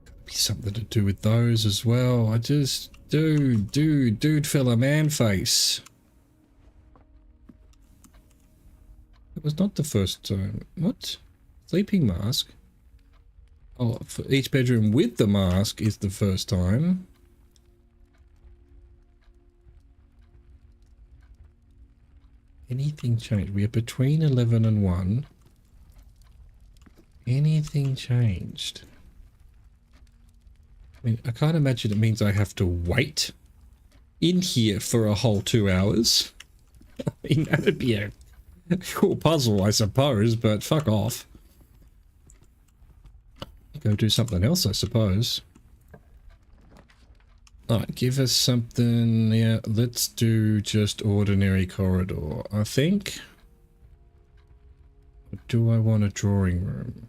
Gotta be something to do with those as well. I just... Dude fella man face. It was not the first time. What? Sleeping mask? Oh, for each bedroom with the mask is the first time. Anything changed? We are between 11 and 1. Anything changed? I mean, I can't imagine it means I have to wait in here for a whole 2 hours. I mean, that'd be a cool puzzle, I suppose, but fuck off. Go do something else, I suppose. Alright, give us something. Yeah, let's do just ordinary corridor, I think. Or do I want a drawing room?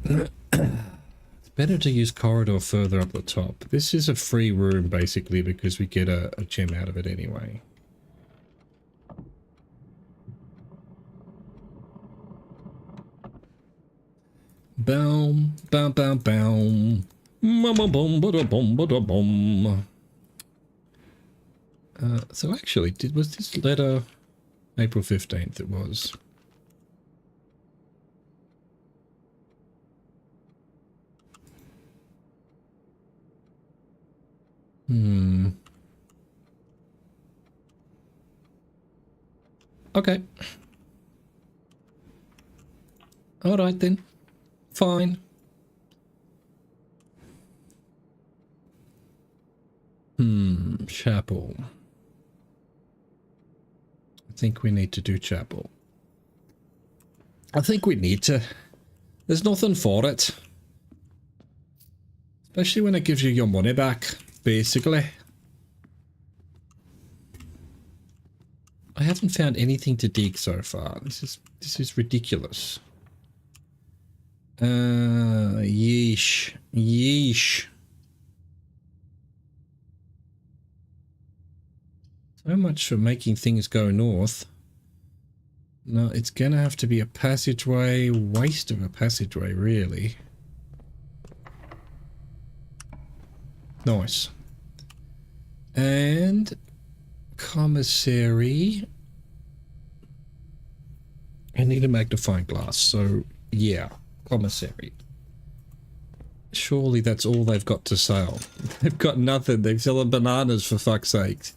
It's better to use corridor further up the top. This is a free room, basically, because we get a gem out of it anyway. Boom, boom, boom, boom. So actually, was this letter April 15th? It was. Okay. All right then. Fine. Chapel. I think we need to do chapel. I think we need to. There's nothing for it. Especially when it gives you your money back, basically. I haven't found anything to dig so far. This is ridiculous. Yeesh. Yeesh. So much for making things go north. No, it's gonna have to be a passageway. Waste of a passageway, really. Nice. And commissary. I need a magnifying glass, so yeah, commissary. Surely that's all they've got to sell. They've got nothing. They're selling bananas, for fuck's sake.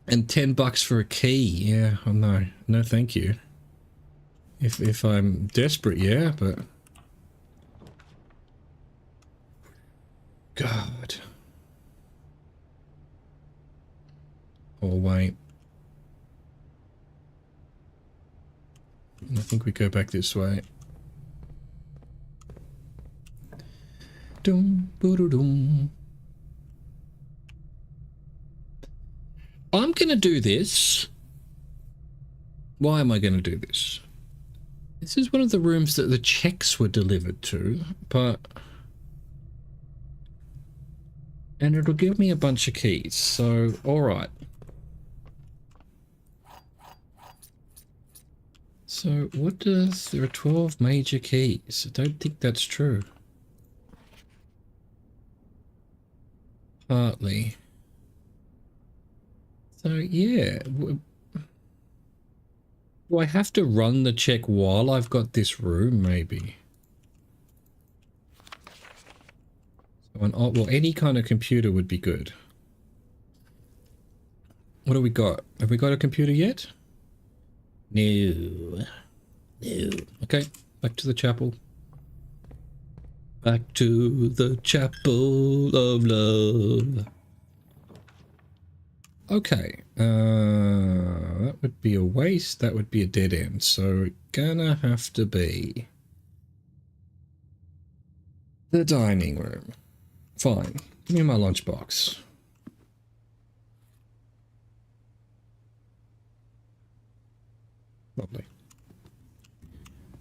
And $10 for a key. Yeah, oh no. No, thank you. If I'm desperate, yeah, but... God. Oh, wait. I think we go back this way. Dum, boo-doo-dum. I'm going to do this. Why am I going to do this? This is one of the rooms that the checks were delivered to, but... And it'll give me a bunch of keys, so alright. So what does... There are 12 major keys. I don't think that's true. Partly. So yeah, do I have to run the check while I've got this room, maybe? So well, any kind of computer would be good. What do we got? Have we got a computer yet? No. No. Okay, back to the chapel. Back to the chapel of love. Okay, that would be a waste, that would be a dead end, so gonna have to be the dining room. Fine, give me my lunchbox. Lovely.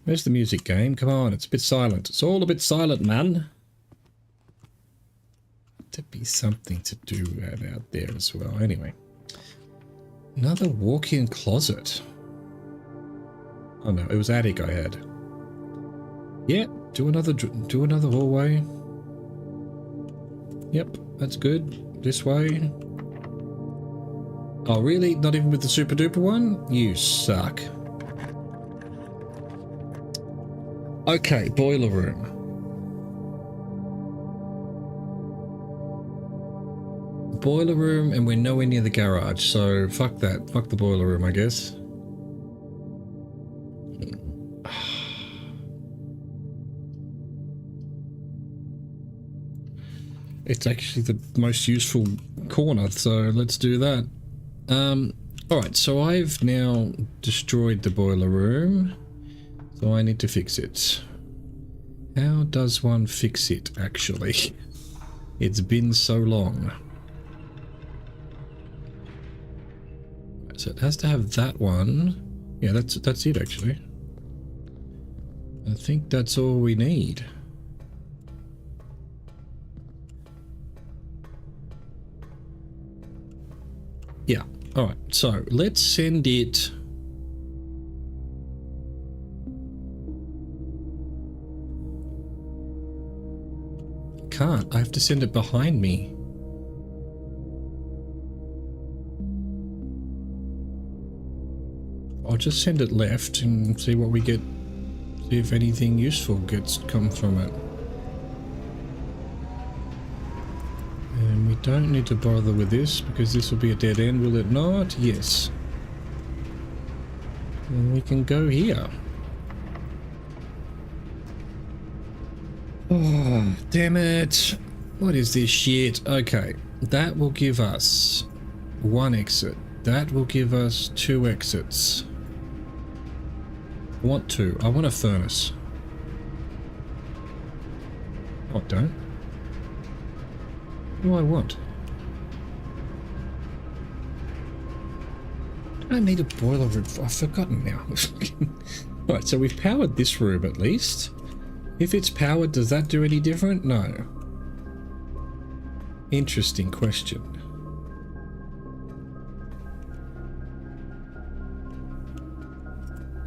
Where's the music game? Come on, it's a bit silent. It's all a bit silent, man. To be something to do out there as well. Anyway, another walk-in closet. Oh no, it was attic I had. Yeah, do another hallway. Yep, that's good. This way. Oh really? Not even with the super duper one? You suck. Okay, boiler room. Boiler room, and we're nowhere near the garage, so fuck that. Fuck the boiler room, I guess. It's actually the most useful corner, so let's do that. Alright, so I've now destroyed the boiler room, so I need to fix it. How does one fix it, actually? It's been so long. So it has to have that one. Yeah, that's it actually. I think that's all we need. Yeah, alright, so let's send it. Can't, I have to send it behind me. I'll just send it left and see what we get, see if anything useful comes from it. And we don't need to bother with this because this will be a dead end, will it not? Yes. And we can go here. Oh, damn it. What is this shit? Okay, that will give us one exit. That will give us 2 exits. I want 2. I want a furnace. Oh, don't. What do I want? I need a boiler room. I've forgotten now. Alright, so we've powered this room at least. If it's powered, does that do any different? No. Interesting question.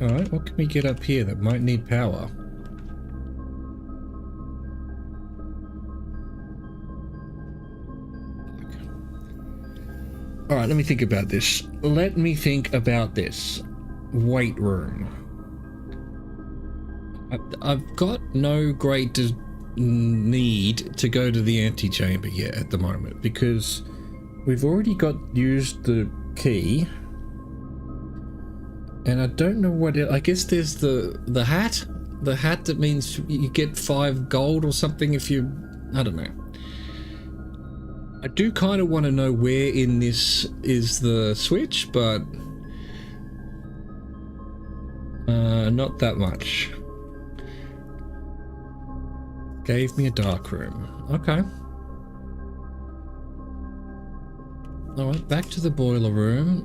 Alright, what can we get up here that might need power? Alright, let me think about this. Let me think about this. Weight room. I've got no great need to go to the antechamber yet at the moment because we've already used the key. And I don't know what I guess there's the hat. The hat that means you get 5 gold or something if you... I don't know. I do kind of want to know where in this is the switch, but... not that much. Gave me a dark room. Okay. Alright, back to the boiler room.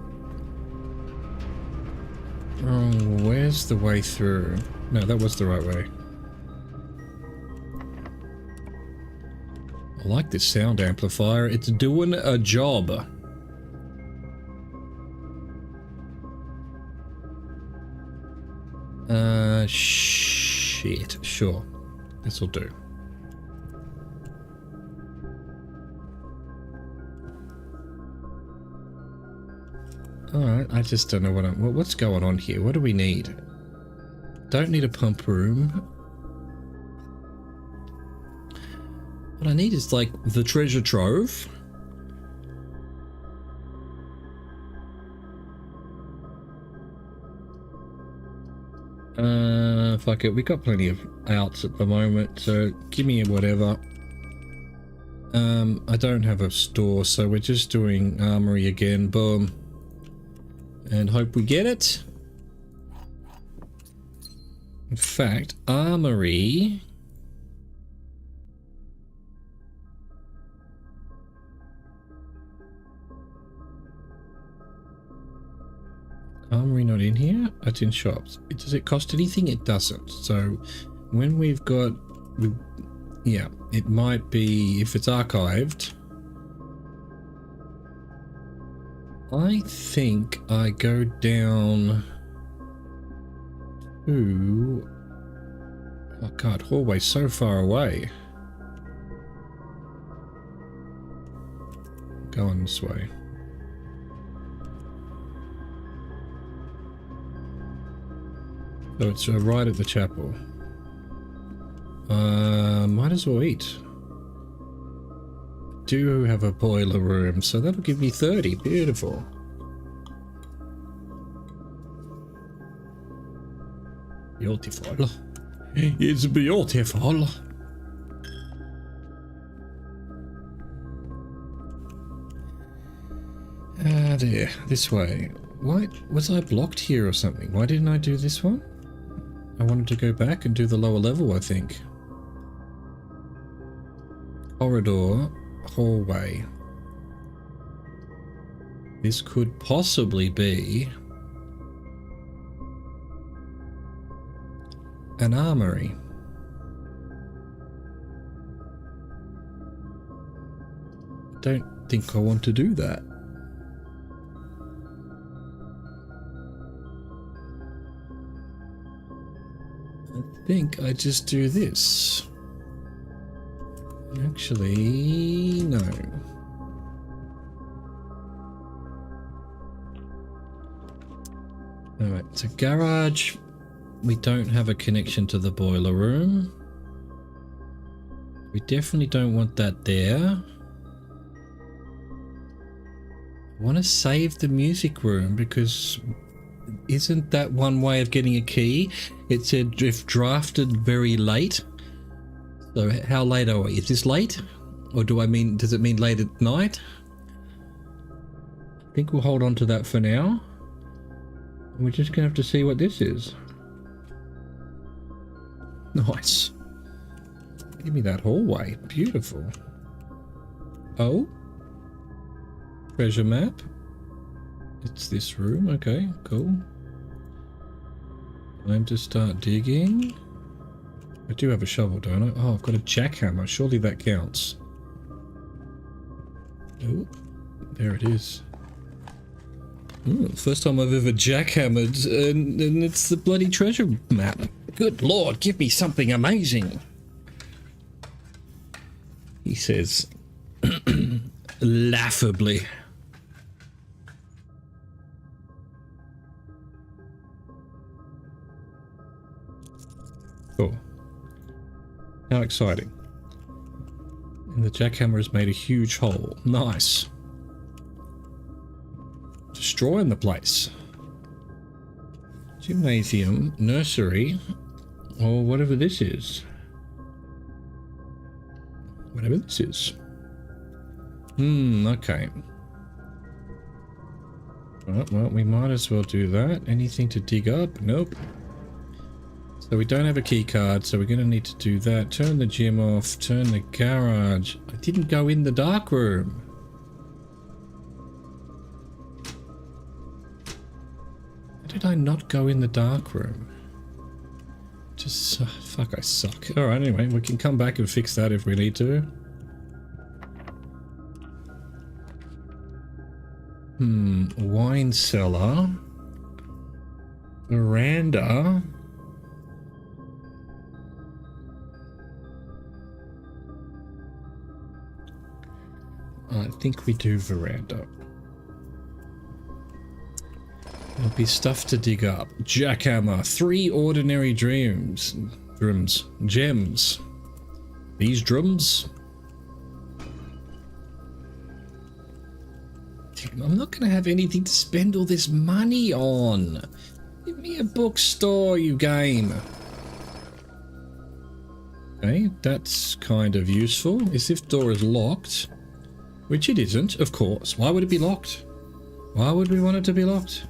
Oh, where's the way through? No, that was the right way. I like this sound amplifier. It's doing a job. Shit. Sure. This'll do. Alright, I just don't know what's going on here. What do we need? Don't need a pump room. What I need is like the treasure trove. Fuck it, we got plenty of outs at the moment, so give me whatever. I don't have a store, so we're just doing armory again. Boom. And hope we get it. In fact, armory... Armory not in here? It's in shops. Does it cost anything? It doesn't. So when we've got... yeah, it might be... If it's archived... I think I go down to... Oh god, hallway's so far away. Going this way. So it's right at the chapel. Might as well eat. Do have a boiler room, so that'll give me 30. Beautiful. Beautiful. It's beautiful. Ah, there. This way. Why was I blocked here or something? Why didn't I do this one? I wanted to go back and do the lower level, I think. Corridor. Hallway. This could possibly be an armory. I don't think I want to do that. I think I just do this. Actually, no. Alright, so garage. We don't have a connection to the boiler room. We definitely don't want that there. I want to save the music room because isn't that one way of getting a key? It said if drafted very late. So how late are we? Is this late? Or does it mean late at night? I think we'll hold on to that for now. We're just gonna have to see what this is. Nice. Give me that hallway. Beautiful. Oh? Treasure map? It's this room. Okay, cool. Time to start digging. I do have a shovel, don't I? Oh, I've got a jackhammer. Surely that counts. Oh, there it is. Ooh, first time I've ever jackhammered, and it's the bloody treasure map. Good lord, give me something amazing. He says, laughably. Cool. How exciting. And the jackhammer has made a huge hole. Nice. Destroying the place. Gymnasium, nursery, or whatever this is. Whatever this is. Okay. Well, we might as well do that. Anything to dig up? Nope. So we don't have a key card, so we're going to need to do that. Turn the gym off, turn the garage. I didn't go in the dark room. How did I not go in the dark room? Just, fuck, I suck. Alright, anyway, we can come back and fix that if we need to. Wine cellar. Veranda. I think we do veranda. There'll be stuff to dig up. Jackhammer. 3 ordinary gems. These drums. I'm not going to have anything to spend all this money on. Give me a bookstore, you game. Okay, that's kind of useful. As if door is locked. Which it isn't, of course. Why would it be locked? Why would we want it to be locked?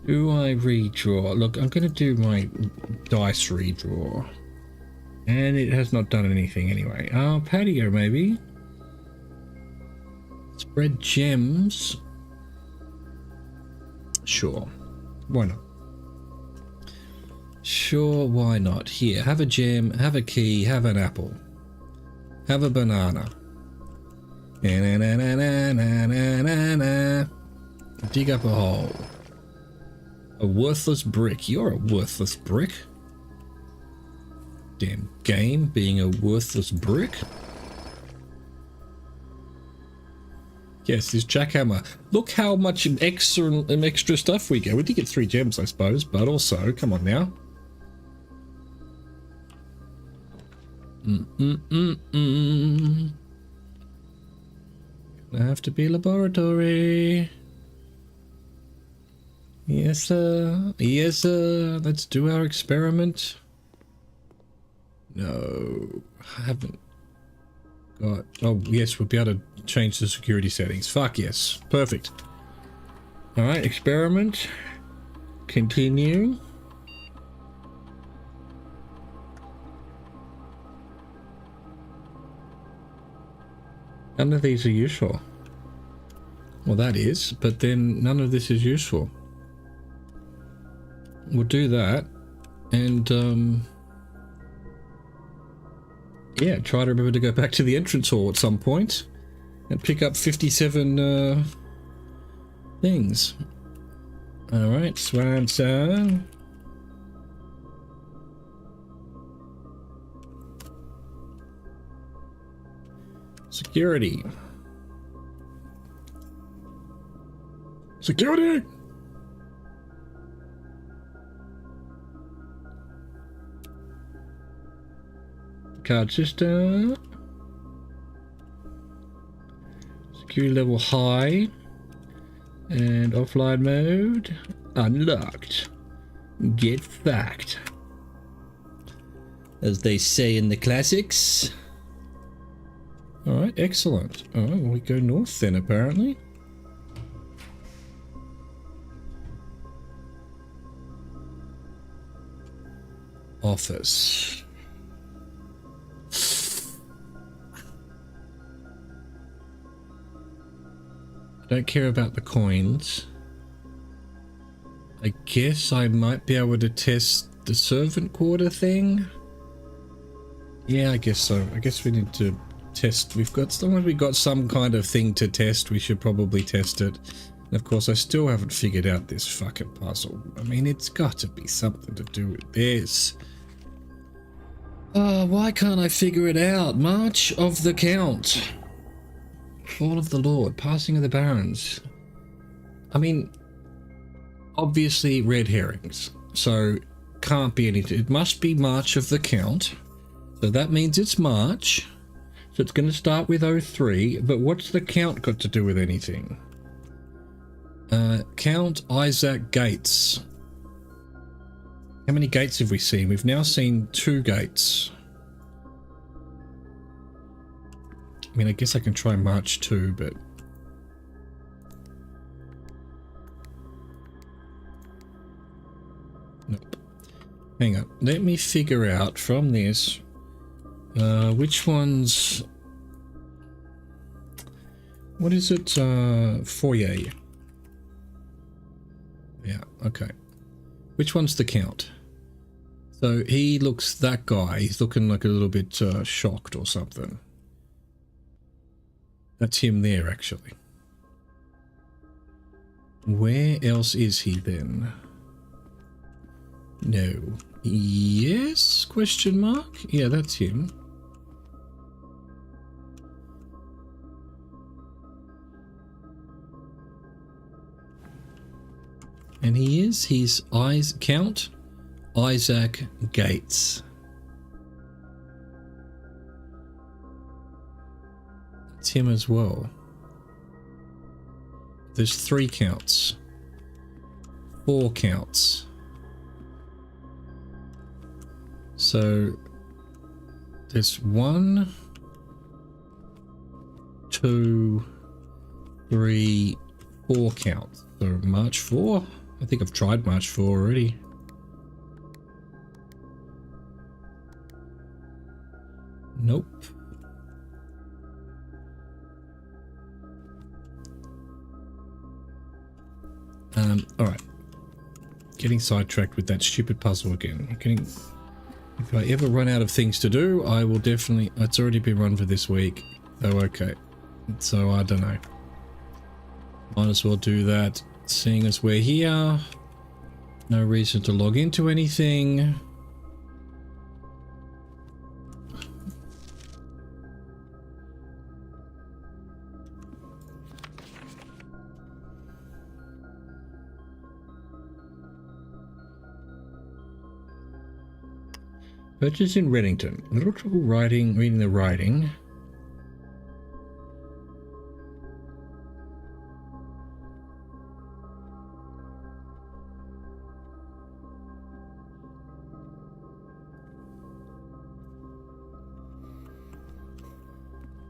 Do I redraw? Look, I'm going to do my dice redraw. And it has not done anything anyway. Patio maybe. Spread gems. Sure. Why not? Sure, why not? Here, have a gem, have a key, have an apple. Have a banana. Dig up a hole. A worthless brick. You're a worthless brick. Damn game being a worthless brick. Yes, this jackhammer. Look how much extra stuff we get. We did get 3 gems, I suppose, but also, come on now. Gonna have to be laboratory. Yes, sir. Yes, sir. Let's do our experiment. No, I haven't got... Oh, yes, we'll be able to change the security settings. Fuck yes. Perfect. Alright, experiment. Continue. None of these are useful. Well, that is, but then none of this is useful. We'll do that, and, yeah, try to remember to go back to the entrance hall at some point and pick up 57, things. Alright, Swanson. Security. Security! Card system. Security level high. And offline mode. Unlocked. Get fucked. As they say in the classics. Alright, excellent. Alright, well, we go north then, apparently. office. I don't care about the coins. I guess I might be able to test the servant quarter thing. Yeah, I guess so. I guess we need to test. We've got some kind of thing to test. We should probably test it. And of course, I still haven't figured out this fucking puzzle. I mean, it's got to be something to do with this. Why can't I figure it out? March of the Count. Fall of the Lord. Passing of the Barons. I mean, obviously red herrings. So, can't be anything. It must be March of the Count. So that means it's March. So it's going to start with 03. But what's the count got to do with anything? Count Isaac Gates. How many gates have we seen? We've now seen 2 gates. I mean, I guess I can try March 2, but... Nope. Hang on. Let me figure out from this... which one's... What is it? Foyer. Yeah, okay. Which one's the count? So he looks, that guy, he's looking like a little bit shocked or something. That's him there, actually. Where else is he then? No. Yes? Question mark? Yeah, that's him. And he's Count Isaac Gates. That's him as well. There's 3 counts. 4 counts. So there's 1, 2, 3, 4 counts. So March 4? I think I've tried March 4 already. Nope. Alright. Getting sidetracked with that stupid puzzle again. If I ever run out of things to do, I will definitely... It's already been run for this week. Oh, okay. So, I don't know. Might as well do that. Seeing as we're here. No reason to log into anything. Purchase in Reddington. A little trouble reading the writing.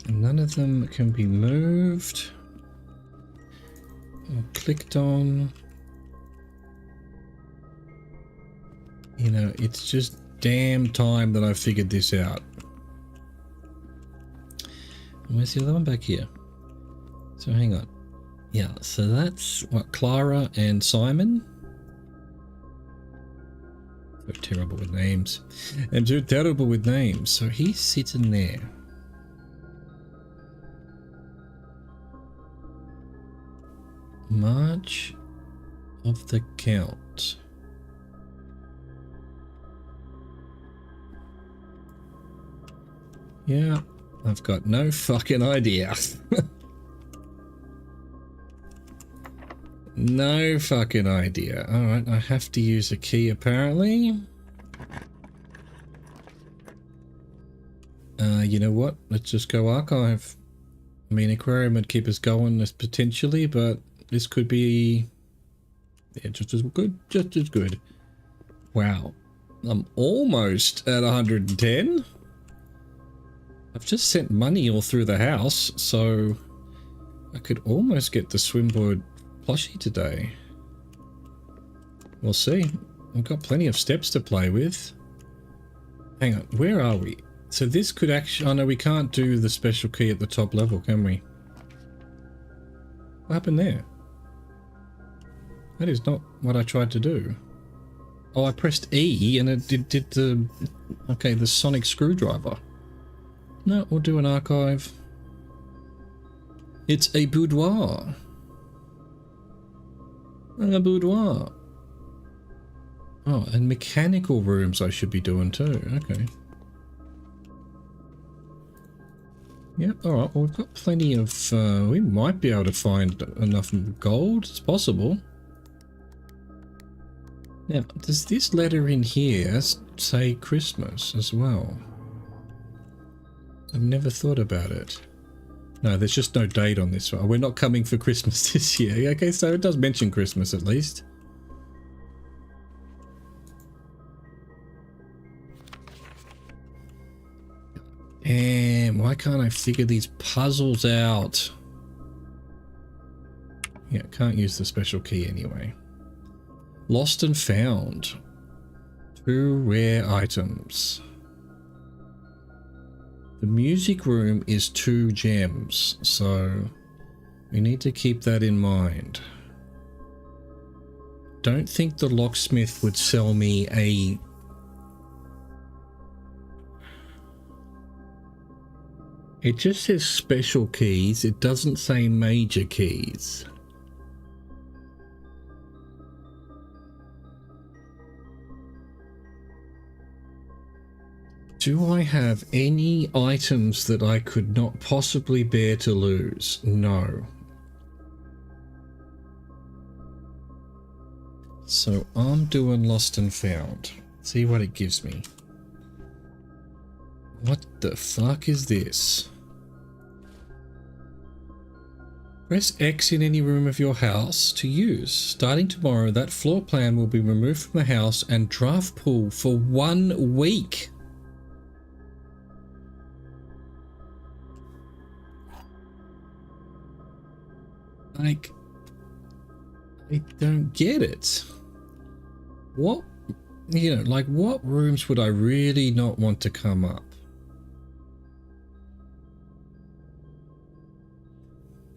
None of them can be moved or clicked on. You know, it's just damn time that I figured this out. Where's the other one? Back here. So hang on. Yeah, so that's what, Clara and Simon. So terrible with names. And too terrible with names. So he's sitting there. March of the Count. Yeah, I've got no fucking idea. No fucking idea. Alright, I have to use a key apparently. You know what? Let's just go archive. I mean, aquarium would keep us going potentially, but this could be... yeah, just as good. Just as good. Wow. I'm almost at 110. I've just sent money all through the house, so I could almost get the Swimboard plushie today. We'll see. I've got plenty of steps to play with. Hang on, where are we? So this could actually... Oh no, we can't do the special key at the top level, can we? What happened there? That is not what I tried to do. Oh, I pressed E and it did the... Okay, the sonic screwdriver. No, we'll do an archive. It's a boudoir. A boudoir. Oh, and mechanical rooms I should be doing too. Okay. Yep, alright, well, we've got plenty of... we might be able to find enough gold. It's possible. Now, does this letter in here say Christmas as well? I've never thought about it. No, there's just no date on this one. We're not coming for Christmas this year. Okay, so it does mention Christmas at least. Damn, why can't I figure these puzzles out? Yeah, can't use the special key anyway. Lost and found. 2 rare items. The music room is 2 gems, so we need to keep that in mind. Don't think the locksmith would sell me a... It just says special keys, it doesn't say major keys. Do I have any items that I could not possibly bear to lose? No. So I'm doing lost and found. See what it gives me. What the fuck is this? Press X in any room of your house to use. Starting tomorrow, that floor plan will be removed from the house and draft pool for 1 week. Like, I don't get it. What, you know, like what rooms would I really not want to come up?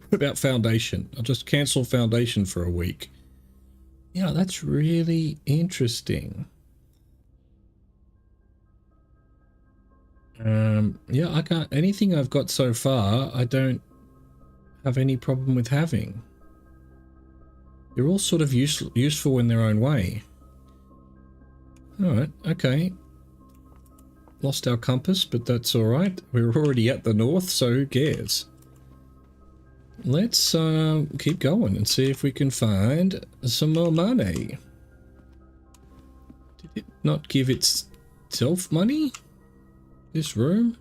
What about foundation? I'll just cancel foundation for a week. Yeah, that's really interesting. Yeah, I can't, anything I've got so far, I don't have any problem with having. They're all sort of useful in their own way. Alright, okay. Lost our compass, but that's alright. We're already at the north, so who cares? Let's keep going and see if we can find some more money. Did it not give itself money? This room?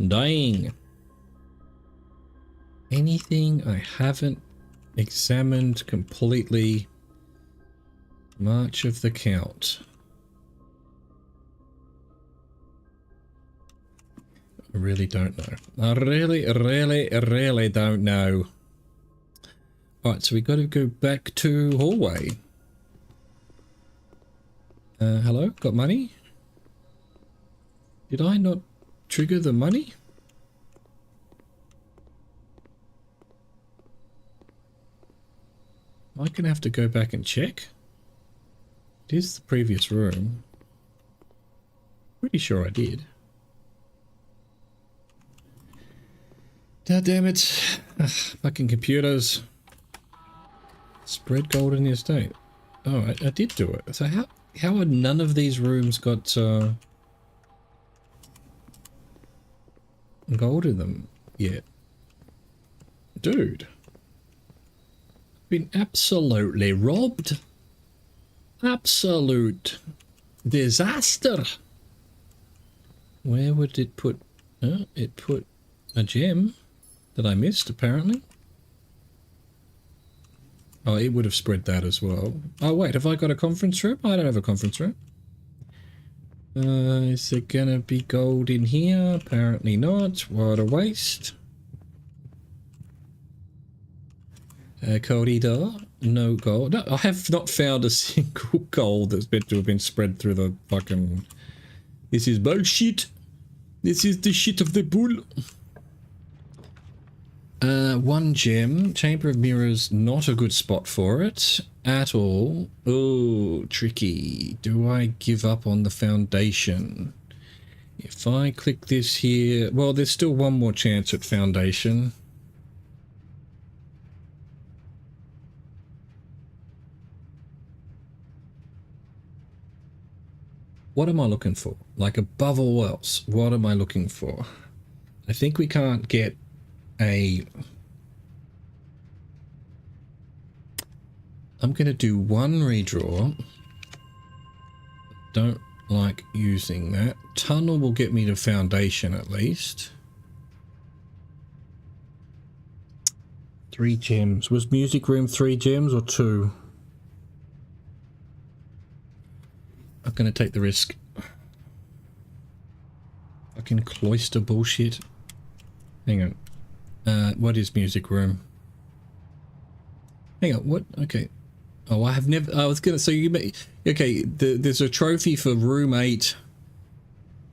Dang. Anything I haven't examined completely? March of the Count. I really don't know. I really don't know. Alright, so we got to go back to hallway. Hello? Got money? Did I not trigger the money? Am I gonna have to go back and check? It is the previous room. Pretty sure I did. God damn it. Ugh, fucking computers. Spread gold in the estate. Oh, I did do it. So how had none of these rooms got gold in them yet? Dude. Been absolutely robbed. Absolute disaster. Where would it put... it put a gem that I missed, apparently. Oh, it would have spread that as well. Oh, wait, have I got a conference room? I don't have a conference room. Is there gonna be gold in here? Apparently not. What a waste. Corridor. No gold. No, I have not found a single gold that's meant to have been spread through the fucking This is bullshit. This is the shit of the bull. 1 gem. Chamber of Mirrors, not a good spot for it at all. Oh, tricky. Do I give up on the foundation? If I click this here... Well, there's still one more chance at foundation. What am I looking for? Like, above all else, what am I looking for? I think we can't get a... I'm going to do 1 redraw. Don't like using that. Tunnel will get me to foundation at least. 3 gems. Was music room 3 gems or 2? I'm going to take the risk. Fucking cloister bullshit. Hang on. What is music room? Hang on, what? Okay. Oh, I have never... I was going to... So you may... Okay, there's a trophy for room 8.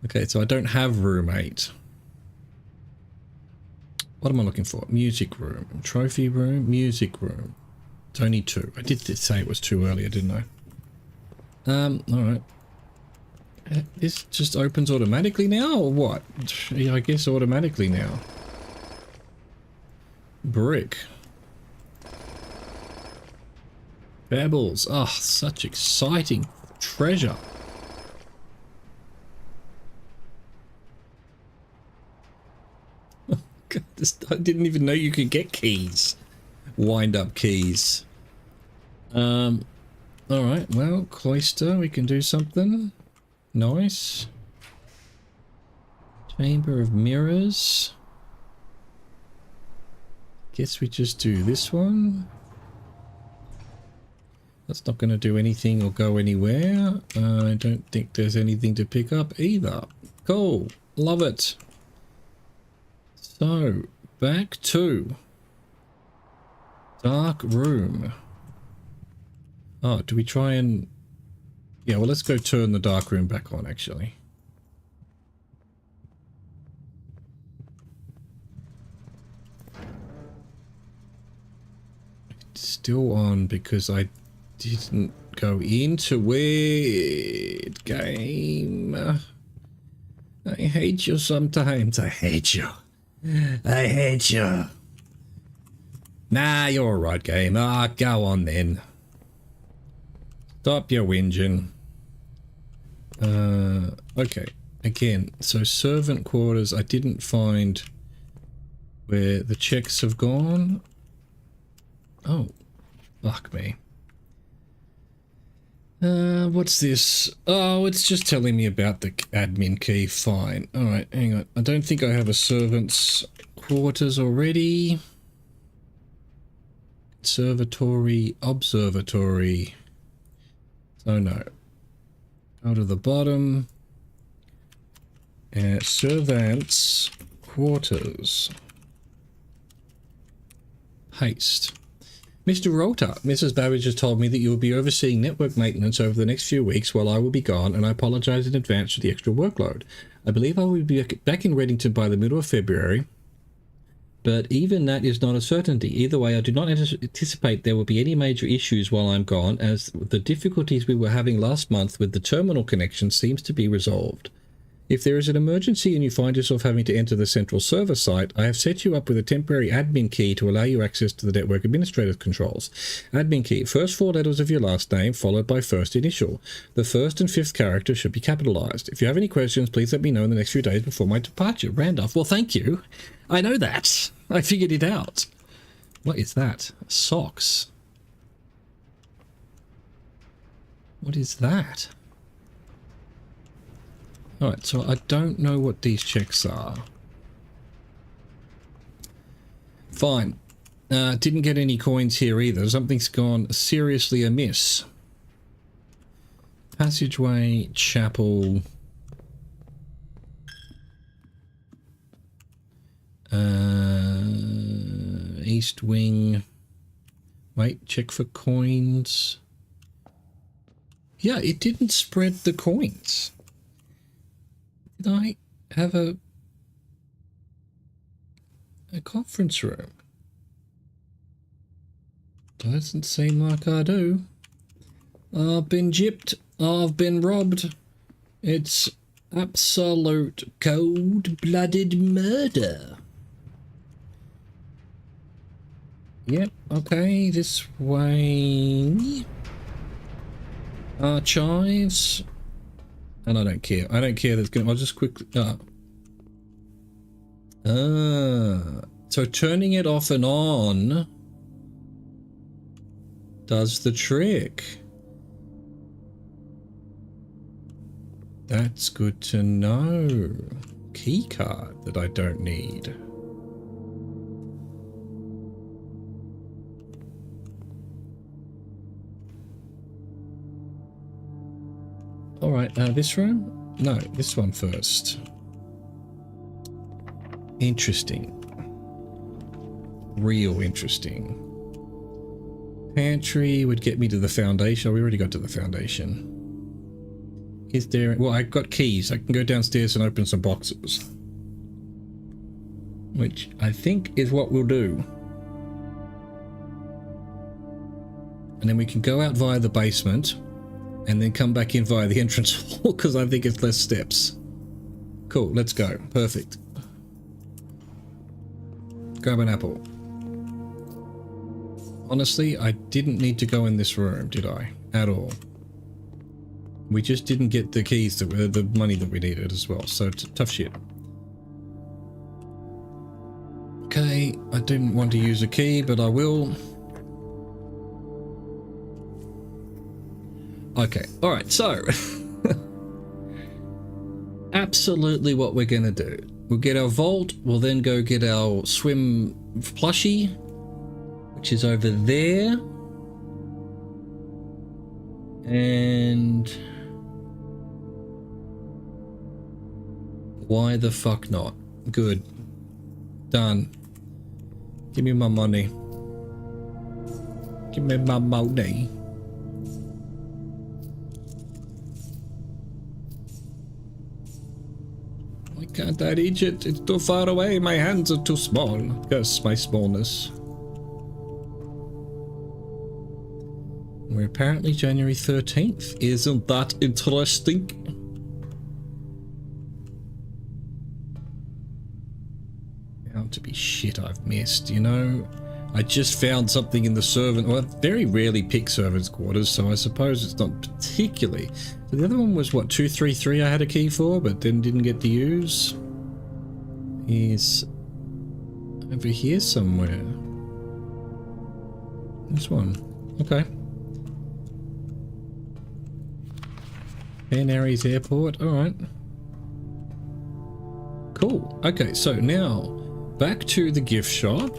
Okay, so I don't have room 8. What am I looking for? Music room. Trophy room. Music room. It's only 2. I did say it was 2 earlier, didn't I? Alright. This just opens automatically now, or what? Yeah, I guess automatically now. Brick. Pebbles. Oh, such exciting treasure. Oh, God, I didn't even know you could get keys. Wind up keys. Alright, well, cloister, we can do something. Nice. Chamber of Mirrors. Guess we just do this one. That's not going to do anything or go anywhere. I don't think there's anything to pick up either. Cool. Love it. So, back to dark room. Oh, do we try and... Yeah, well, let's go turn the dark room back on, actually. It's still on because I didn't go into it, game. I hate you sometimes. I hate you. I hate you. Nah, you're alright, game. Ah, go on then. Stop your whinging. Okay. Again, so servant quarters, I didn't find where the checks have gone. Oh, fuck me. What's this? Oh, it's just telling me about the admin key. Fine. Alright, hang on. I don't think I have a servant's quarters already. Conservatory, observatory. Oh no. Go to the bottom. Servants' quarters. Paste. Mr. Rota, Mrs. Babbage has told me that you will be overseeing network maintenance over the next few weeks while I will be gone, and I apologize in advance for the extra workload. I believe I will be back in Reddington by the middle of February, but even that is not a certainty. Either way, I do not anticipate there will be any major issues while I'm gone, as the difficulties we were having last month with the terminal connection seems to be resolved. If there is an emergency and you find yourself having to enter the central server site, I have set you up with a temporary admin key to allow you access to the network administrative controls. Admin key, first 4 letters of your last name followed by first initial. The first and 5th character should be capitalized. If you have any questions, please let me know in the next few days before my departure. Randolph, well, thank you. I know that. I figured it out. What is that? Socks. What is that? Alright, so I don't know what these checks are. Fine. Didn't get any coins here either. Something's gone seriously amiss. Passageway, chapel. East wing. Wait, check for coins. Yeah, it didn't spread the coins. I have a conference room? Doesn't seem like I do. I've been gypped. I've been robbed. It's absolute cold-blooded murder. Yep, okay, this way. Archives. And I don't care. I don't care. That's gonna. I'll just quickly. So turning it off and on does the trick. That's good to know. Key card that I don't need. All right, this room? No, this one first. Interesting. Real interesting. Pantry would get me to the foundation. Oh, we already got to the foundation. Is there... Well, I've got keys. I can go downstairs and open some boxes. Which I think is what we'll do. And then we can go out via the basement and then come back in via the entrance hall because I think it's less steps. Cool, let's go. Perfect. Grab an apple. Honestly, I didn't need to go in this room, did I? At all. We just didn't get the keys, the money that we needed as well, so tough shit. Okay, I didn't want to use a key, but I will. Okay, alright, so. Absolutely what we're gonna do. We'll get our vault, we'll then go get our swim plushie, which is over there. And why the fuck not? Good. Done. Give me my money. Give me my money. Why can't I reach it? It's too far away. My hands are too small. Curse my smallness. We're apparently January 13th. Isn't that interesting? Bound to be shit I've missed, you know? I just found something in the servant... Well, I very rarely pick servants' quarters, so I suppose it's not particularly... So the other one was, what, 233 I had a key for, but then didn't get to use? He's... over here somewhere. This one. Okay. Canaries Airport, alright. Cool. Okay, so now back to the gift shop.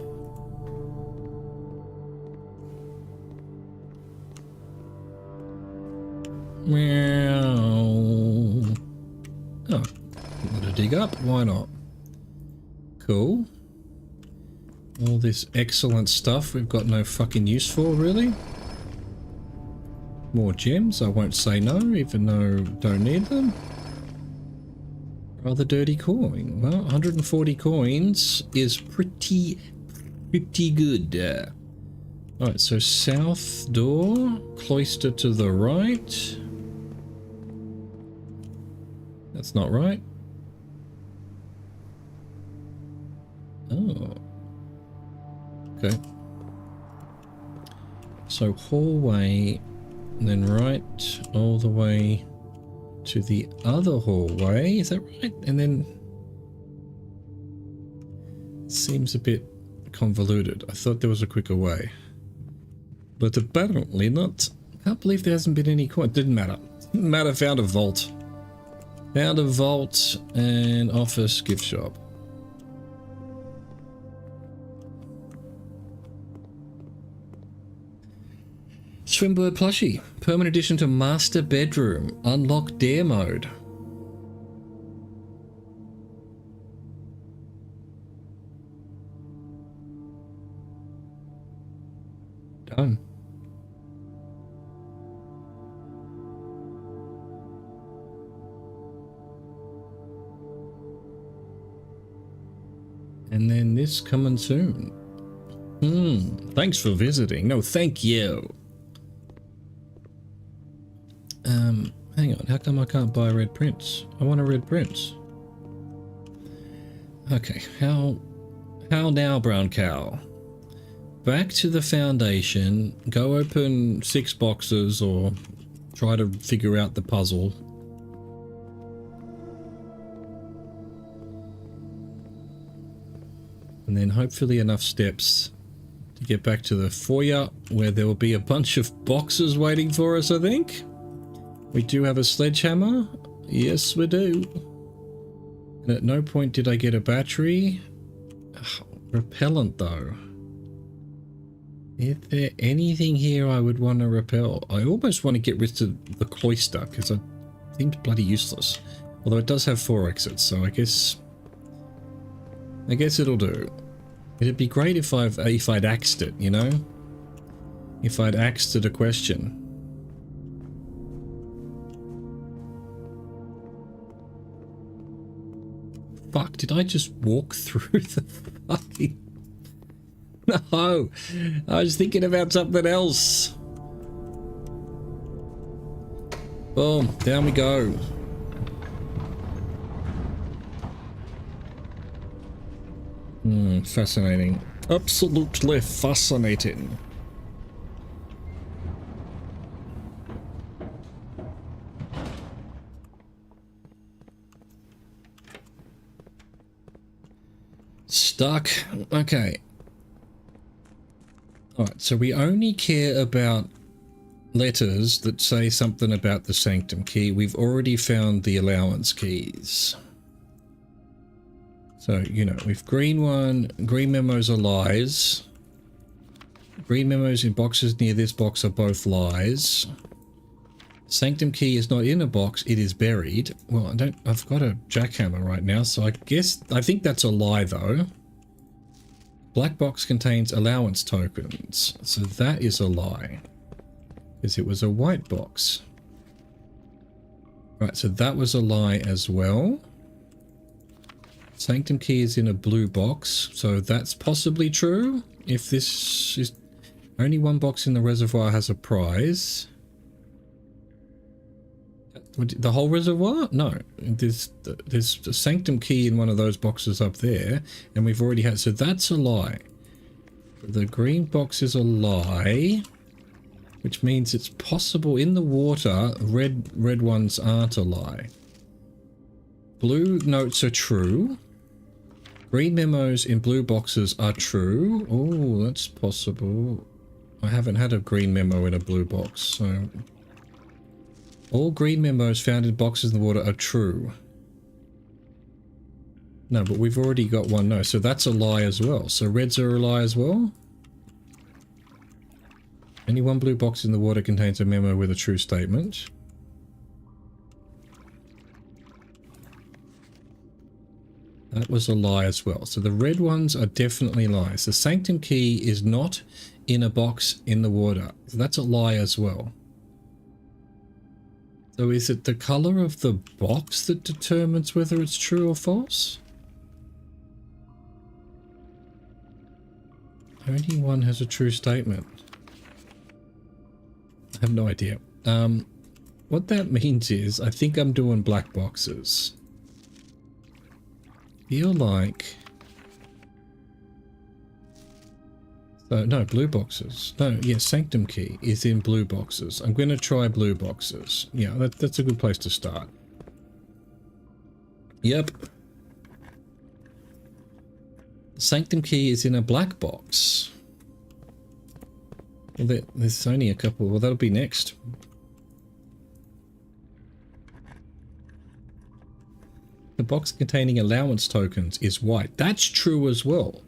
Meow. Oh, want to dig up? Why not? Cool. All this excellent stuff we've got no fucking use for, really. More gems, I won't say no, even though don't need them. Rather dirty coin. Well, 140 coins is pretty good. Alright, so south door, cloister to the right. That's not right. Oh. Okay. So hallway... and then right all the way to the other hallway, is that right? And then it seems a bit convoluted. I thought there was a quicker way, but apparently not. I can't believe there hasn't been any coin. Didn't matter. Didn't matter. Found a vault. Found a vault and office gift shop. Swimbird plushie. Permanent addition to master bedroom. Unlock dare mode. Done. And then this coming soon. Thanks for visiting. No, thank you. Hang on. How come I can't buy a red prince? I want a red prince. Okay, how now, brown cow? Back to the foundation. Go open 6 boxes or try to figure out the puzzle. And then hopefully enough steps to get back to the foyer where there will be a bunch of boxes waiting for us, I think. We do have a sledgehammer. Yes, we do. And at no point did I get a battery. Repellent, though. Is there anything here I would want to repel? I almost want to get rid of the cloister because it seems bloody useless. Although it does have 4 exits, so I guess it'll do. It'd be great if I'd axed it, you know? If I'd axed it a question. Fuck, did I just walk through the fucking... No! I was thinking about something else. Boom, down we go. Fascinating. Absolutely fascinating. Stuck. Okay. Alright, so we only care about letters that say something about the sanctum key. We've already found the allowance keys. So, you know, we've green memos are lies. Green memos in boxes near this box are both lies. Sanctum key is not in a box, it is buried. Well, I've got a jackhammer right now, so I think that's a lie though. Black box contains allowance tokens, so that is a lie. Because it was a white box. Right, so that was a lie as well. Sanctum key is in a blue box, so that's possibly true. If this is... Only one box in the reservoir has a prize. The whole reservoir? No. There's a sanctum key in one of those boxes up there, and we've already had... So that's a lie. The green box is a lie, which means it's possible in the water, red ones aren't a lie. Blue notes are true. Green memos in blue boxes are true. Oh, that's possible. I haven't had a green memo in a blue box, so... All green memos found in boxes in the water are true. No, but we've already got one no, so that's a lie as well. So reds are a lie as well. Only one blue box in the water contains a memo with a true statement. That was a lie as well. So the red ones are definitely lies. The sanctum key is not in a box in the water. So that's a lie as well. So is it the color of the box that determines whether it's true or false? Only one has a true statement. I have no idea. What that means is, I think I'm doing black boxes. Feel like... So, no, blue boxes. No, yeah, sanctum key is in blue boxes. I'm going to try blue boxes. Yeah, that's a good place to start. Yep. Sanctum key is in a black box. Well, there's only a couple. Well, that'll be next. The box containing allowance tokens is white. That's true as well.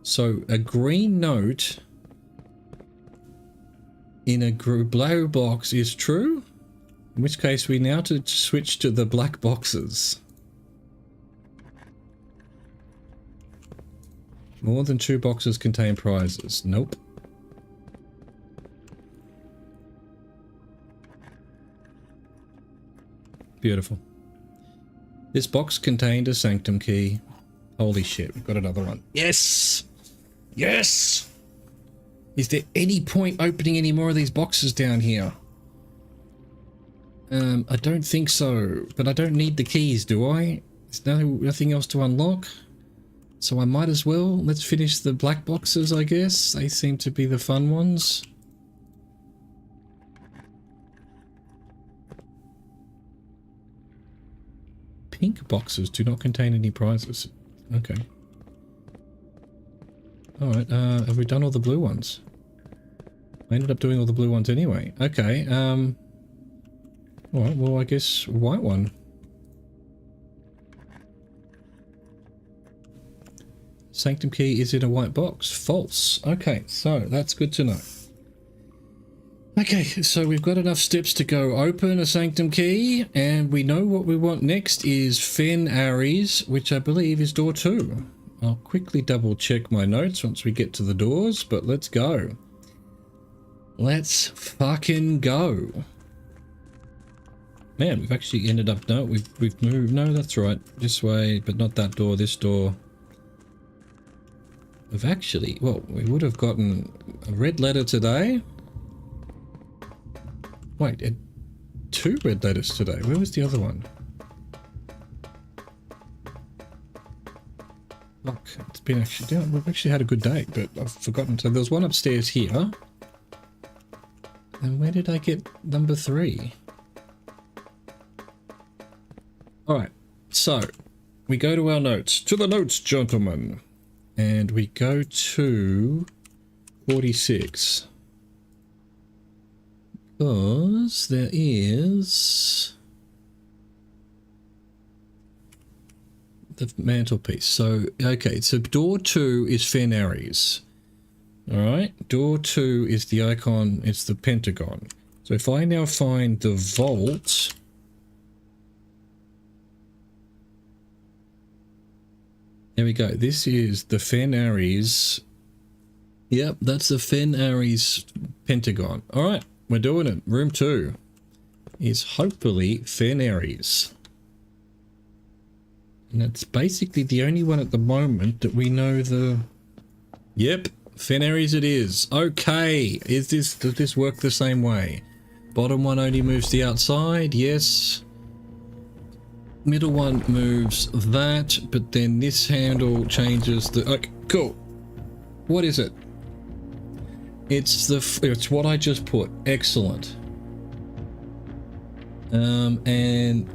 So a green note in a blue box is true, in which case we now to switch to the black boxes. More than 2 boxes contain prizes. Nope. Beautiful. This box contained a sanctum key. Holy shit, we've got another one. Yes! Yes! Is there any point opening any more of these boxes down here? I don't think so, but I don't need the keys, do I? There's nothing else to unlock. So I might as well. Let's finish the black boxes, I guess. They seem to be the fun ones. Pink boxes do not contain any prizes. Okay. Alright, have we done all the blue ones? I ended up doing all the blue ones anyway. Okay, alright, well I guess white one. Sanctum key is in a white box. False. Okay, so that's good to know. Okay, so we've got enough steps to go open a sanctum key, and we know what we want next is Fen Ares, which I believe is door 2. I'll quickly double check my notes once we get to the doors, but let's go. Let's fucking go. Man, we've actually ended up, no, we've moved, no, that's right, this way, but not that door, this door. We've actually, well, we would have gotten a red letter today. Wait, 2 red letters today. Where was the other one? Look, it's been actually, yeah, we've actually had a good day, but I've forgotten. So there was one upstairs here. And where did I get number 3? Alright, so we go to our notes. To the notes, gentlemen. And we go to 46. Because there is the mantelpiece. So, okay, so door 2 is Fen Ares. Alright, door 2 is the icon, it's the pentagon. So if I now find the vault, there we go, this is the Fen Ares. Yep, that's the Fen Ares pentagon. Alright, we're doing it. Room 2 is hopefully Fen Ares. And it's basically the only one at the moment that we know the... Yep, Fen Ares it is. Okay, does this work the same way? Bottom one only moves the outside, yes. Middle one moves that, but then this handle changes the... Okay, cool. What is it? It's what I just put. Excellent. And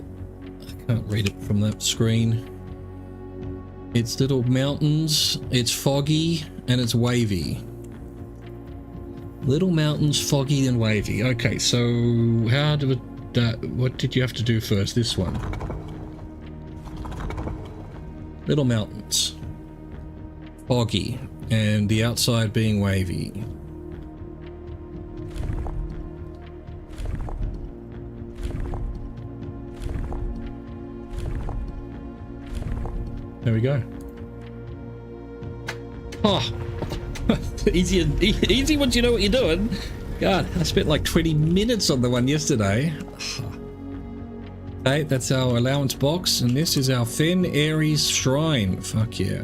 I can't read it from that screen. It's little mountains, it's foggy, and it's wavy. Little mountains, foggy and wavy. Okay, so how do what did you have to do first? This one. Little mountains. Foggy, and the outside being wavy. There we go. Oh, easy once you know what you're doing. God, I spent like 20 minutes on the one yesterday. Okay, that's our allowance box, and this is our Fen Ares shrine. Fuck yeah.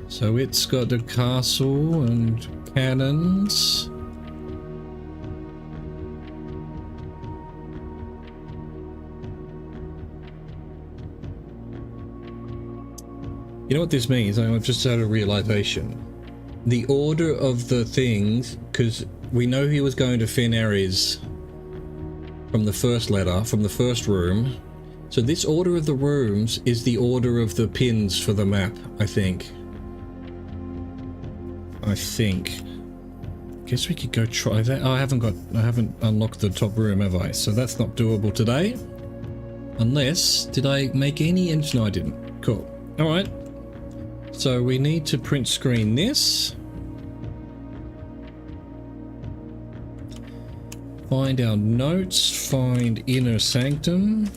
So it's got the castle and cannons. You know what this means? I've just had a realization. The order of the things, because we know he was going to Fen Ares from the first letter, from the first room. So this order of the rooms is the order of the pins for the map, I think. Guess we could go try that. Oh, I haven't unlocked the top room, have I? So that's not doable today. Unless, did I make any? No, I didn't. Cool. All right. So we need to print screen this. Find our notes, find inner sanctum.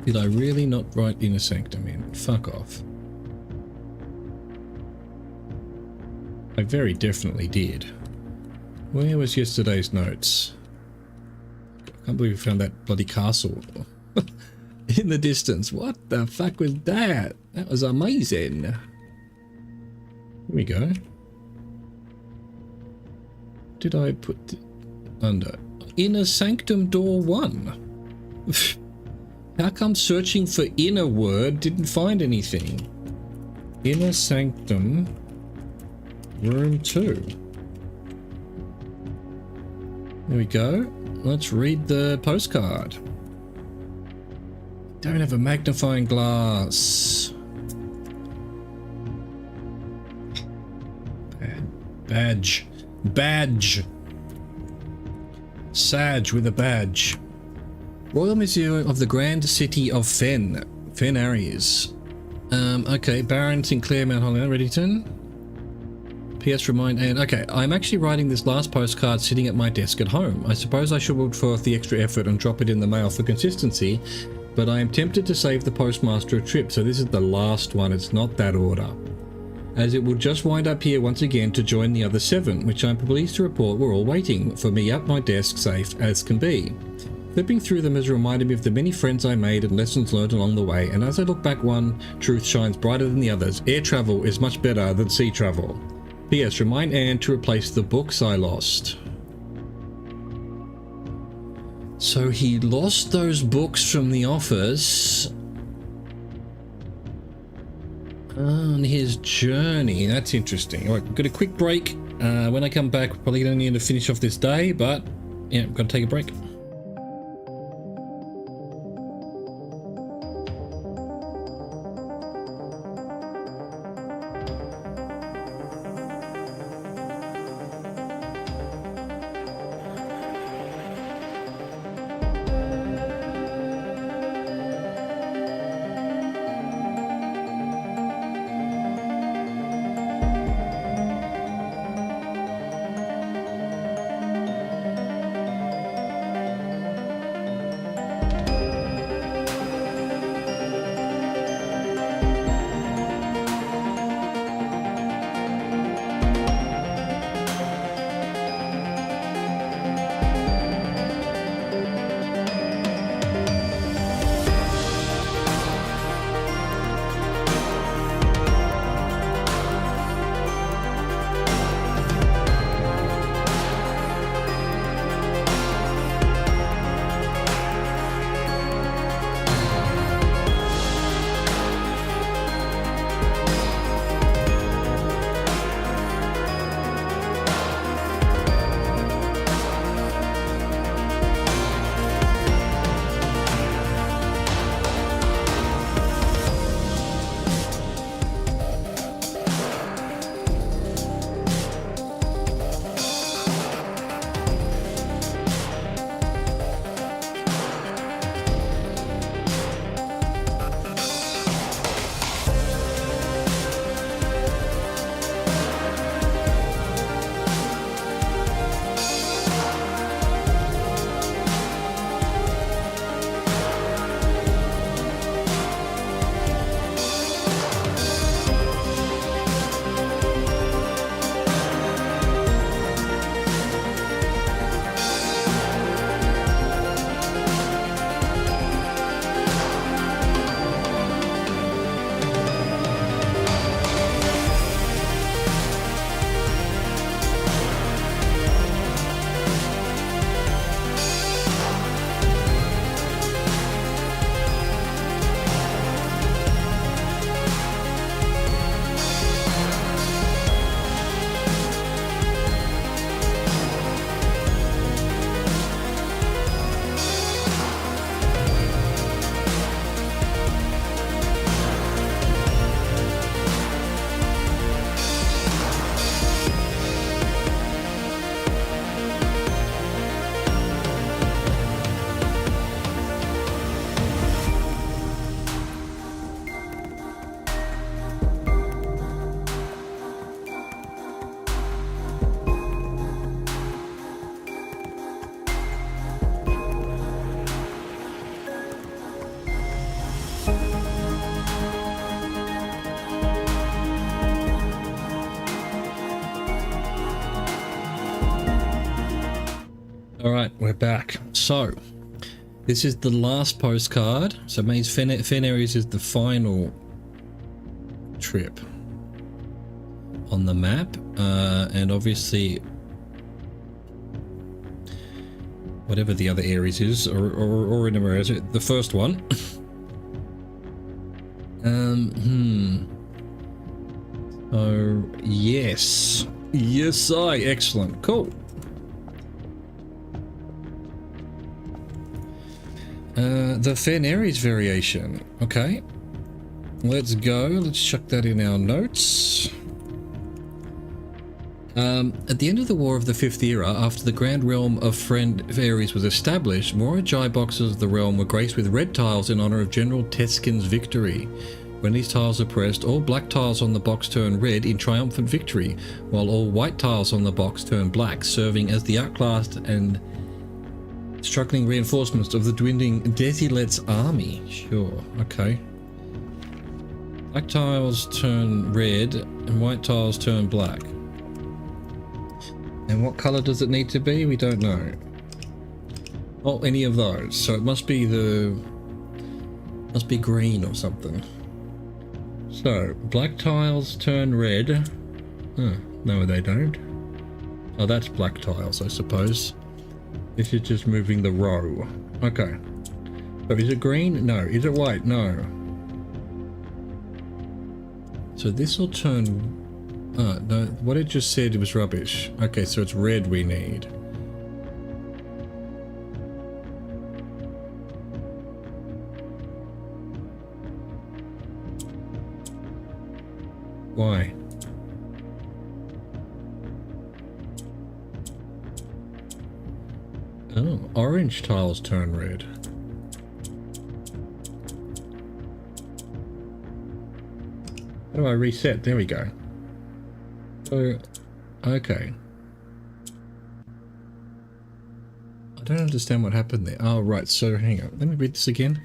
Did I really not write inner sanctum in? Fuck off. I very definitely did. Where was yesterday's notes? I can't believe we found that bloody castle. in the distance. What the fuck was that? That was amazing. Here we go. Did I put under inner sanctum door 1? How come searching for inner word didn't find anything? Inner sanctum room 2. There we go. Let's read the postcard. Don't have a magnifying glass. Badge. Badge. Sag with a badge. Royal Museum of the Grand City of Fen. Fen Aries. Okay, Baron Sinclair, Mount Holly, Reddington. PS remind and okay, I'm actually writing this last postcard sitting at my desk at home. I suppose I should put forth the extra effort and drop it in the mail for consistency, but I am tempted to save the postmaster a trip, so this is the last one. It's not that order, as it will just wind up here once again to join the other 7, which I'm pleased to report were all waiting for me at my desk, safe as can be. Flipping through them has reminded me of the many friends I made and lessons learned along the way, and as I look back, one truth shines brighter than the others. Air travel is much better than sea travel. P.S. Remind Anne to replace the books I lost. So he lost those books from the office on his journey. That's interesting. All right, we've got a quick break. When I come back, we're probably going to need to finish off this day, but yeah, we've got to take a break. All right, we're back. So, This is the last postcard, so it means Fen Aries is the final trip on the map, and obviously whatever the other Aries is, or in America, the first one. Oh yes, excellent, cool. The Fen Aries variation. Okay, let's go. Let's chuck that in our notes. At the end of the War of the Fifth Era, after the Grand Realm of Fen Aries was established, more Ajai boxes of the realm were graced with red tiles in honor of General Teskin's victory. When these tiles are pressed, all black tiles on the box turn red in triumphant victory, while all white tiles on the box turn black, serving as the outclassed and struggling reinforcements of the dwindling Desilet's army. Sure, okay. Black tiles turn red and white tiles turn black. And what color does it need to be? We don't know. Oh, any of those. So it must be green or something. So black tiles turn red. No, they don't. Oh, that's black tiles, I suppose. This is just moving the row. Okay. So is it green? No. Is it white? No. So this will turn... no, what it just said was rubbish. Okay, so it's red we need. Why? Oh, orange tiles turn red. How do I reset? There we go. So, okay. I don't understand what happened there. Oh, right. So, hang on. Let me read this again.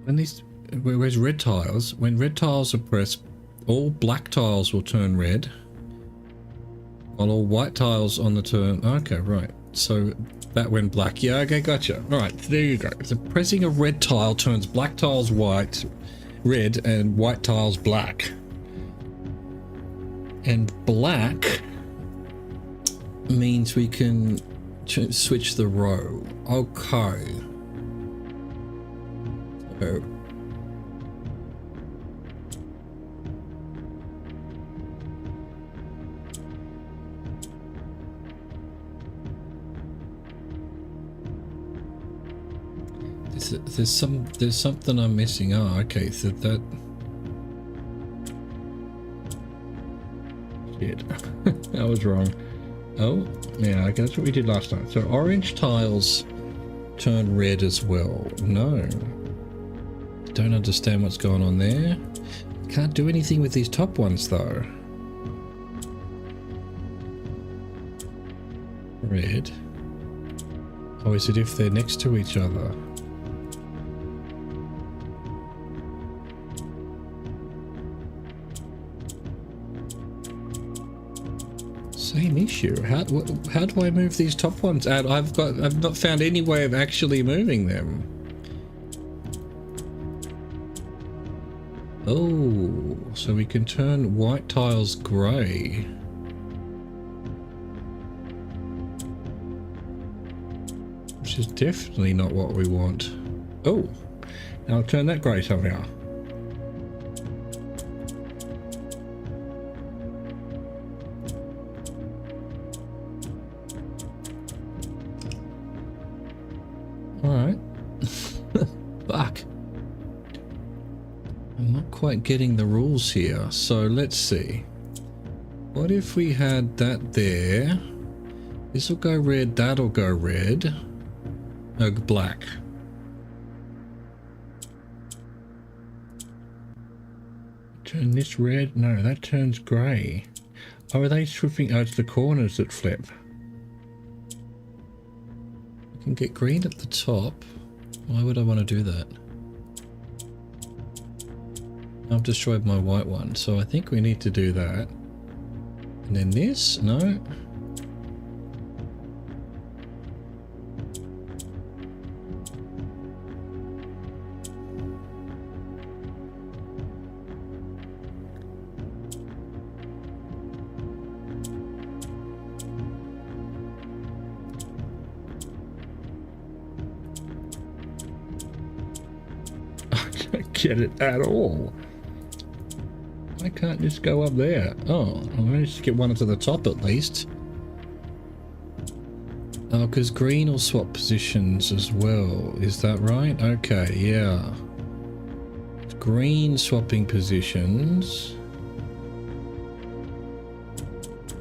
When these... Where's red tiles? When red tiles are pressed, all black tiles will turn red, while all white tiles on the turn... Okay, right. So that went black. Yeah, okay, gotcha. Alright, there you go. So pressing a red tile turns black tiles white, red, and white tiles black. And black means we can switch the row. Okay. So there's something I'm missing. Oh, okay, so that... Shit. I was wrong. Oh, yeah, okay, that's what we did last time. So orange tiles turn red as well. No. Don't understand what's going on there. Can't do anything with these top ones, though. Red. Oh, is it if they're next to each other? Same issue. How do I move these top ones out? I've not found any way of actually moving them. Oh, so we can turn white tiles grey. Which is definitely not what we want. Oh, now I'll turn that grey somehow. Alright. Fuck. I'm not quite getting the rules here. So let's see. What if we had that there? This will go red, that'll go red. No, black. Turn this red? No, that turns grey. Oh, are they switching? Oh, it's the corners that flip. Can get green at the top. Why would I want to do that? I've destroyed my white one, so I think we need to do that. And then this? No. don't get it at all. I can't just go up there. Oh, I'll manage to get one to the top at least. Oh, because green will swap positions as well. Is that right? Okay, yeah. Green swapping positions.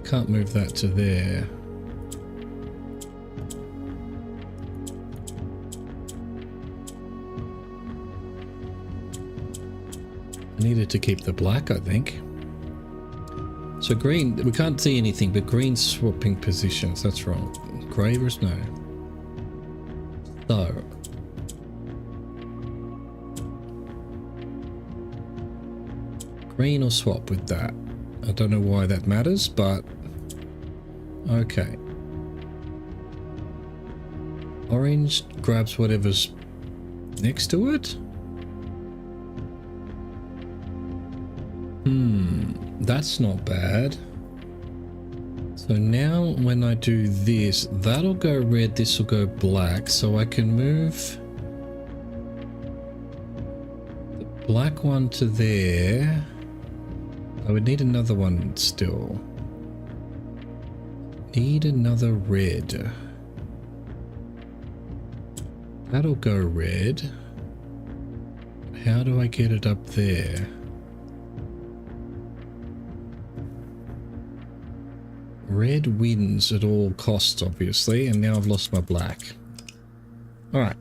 Can't move that to there. I needed to keep the black, I think. So green, we can't see anything, but green swapping positions, that's wrong. Grey versus no. So. Green will swap with that. I don't know why that matters, but okay. Orange grabs whatever's next to it. That's not bad. So now when I do this, that'll go red, this will go black, so I can move the black one to there. I would need another one still. Need another red. That'll go red. How do I get it up there? Red wins at all costs, obviously, and now I've lost my black. Alright.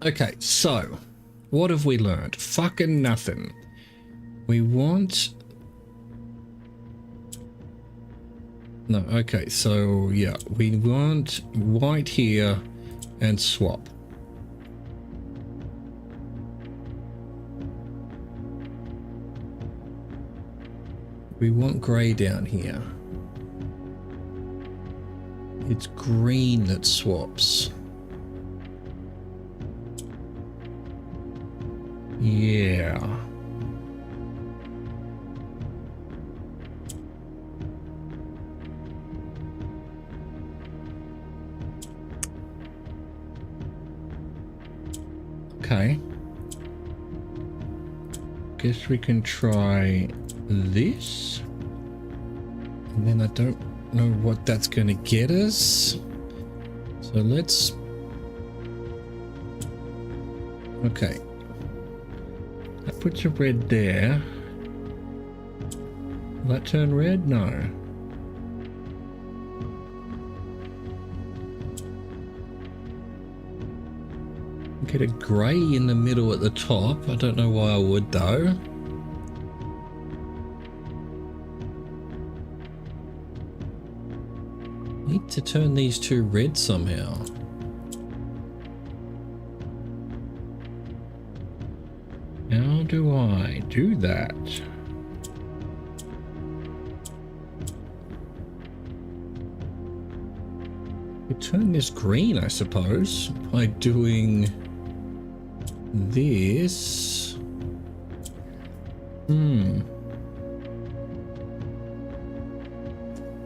Okay, so what have we learned? Fucking nothing. We want... No, okay, so yeah, we want white here and swap. We want grey down here. It's green that swaps. Yeah. Okay. Guess we can try this. And then I don't know what that's going to get us. So let's... Okay. That puts a red there. Will that turn red? No. Get a grey in the middle at the top. I don't know why I would though. Need to turn these two red somehow. How do I do that? You turn this green, I suppose, by doing this.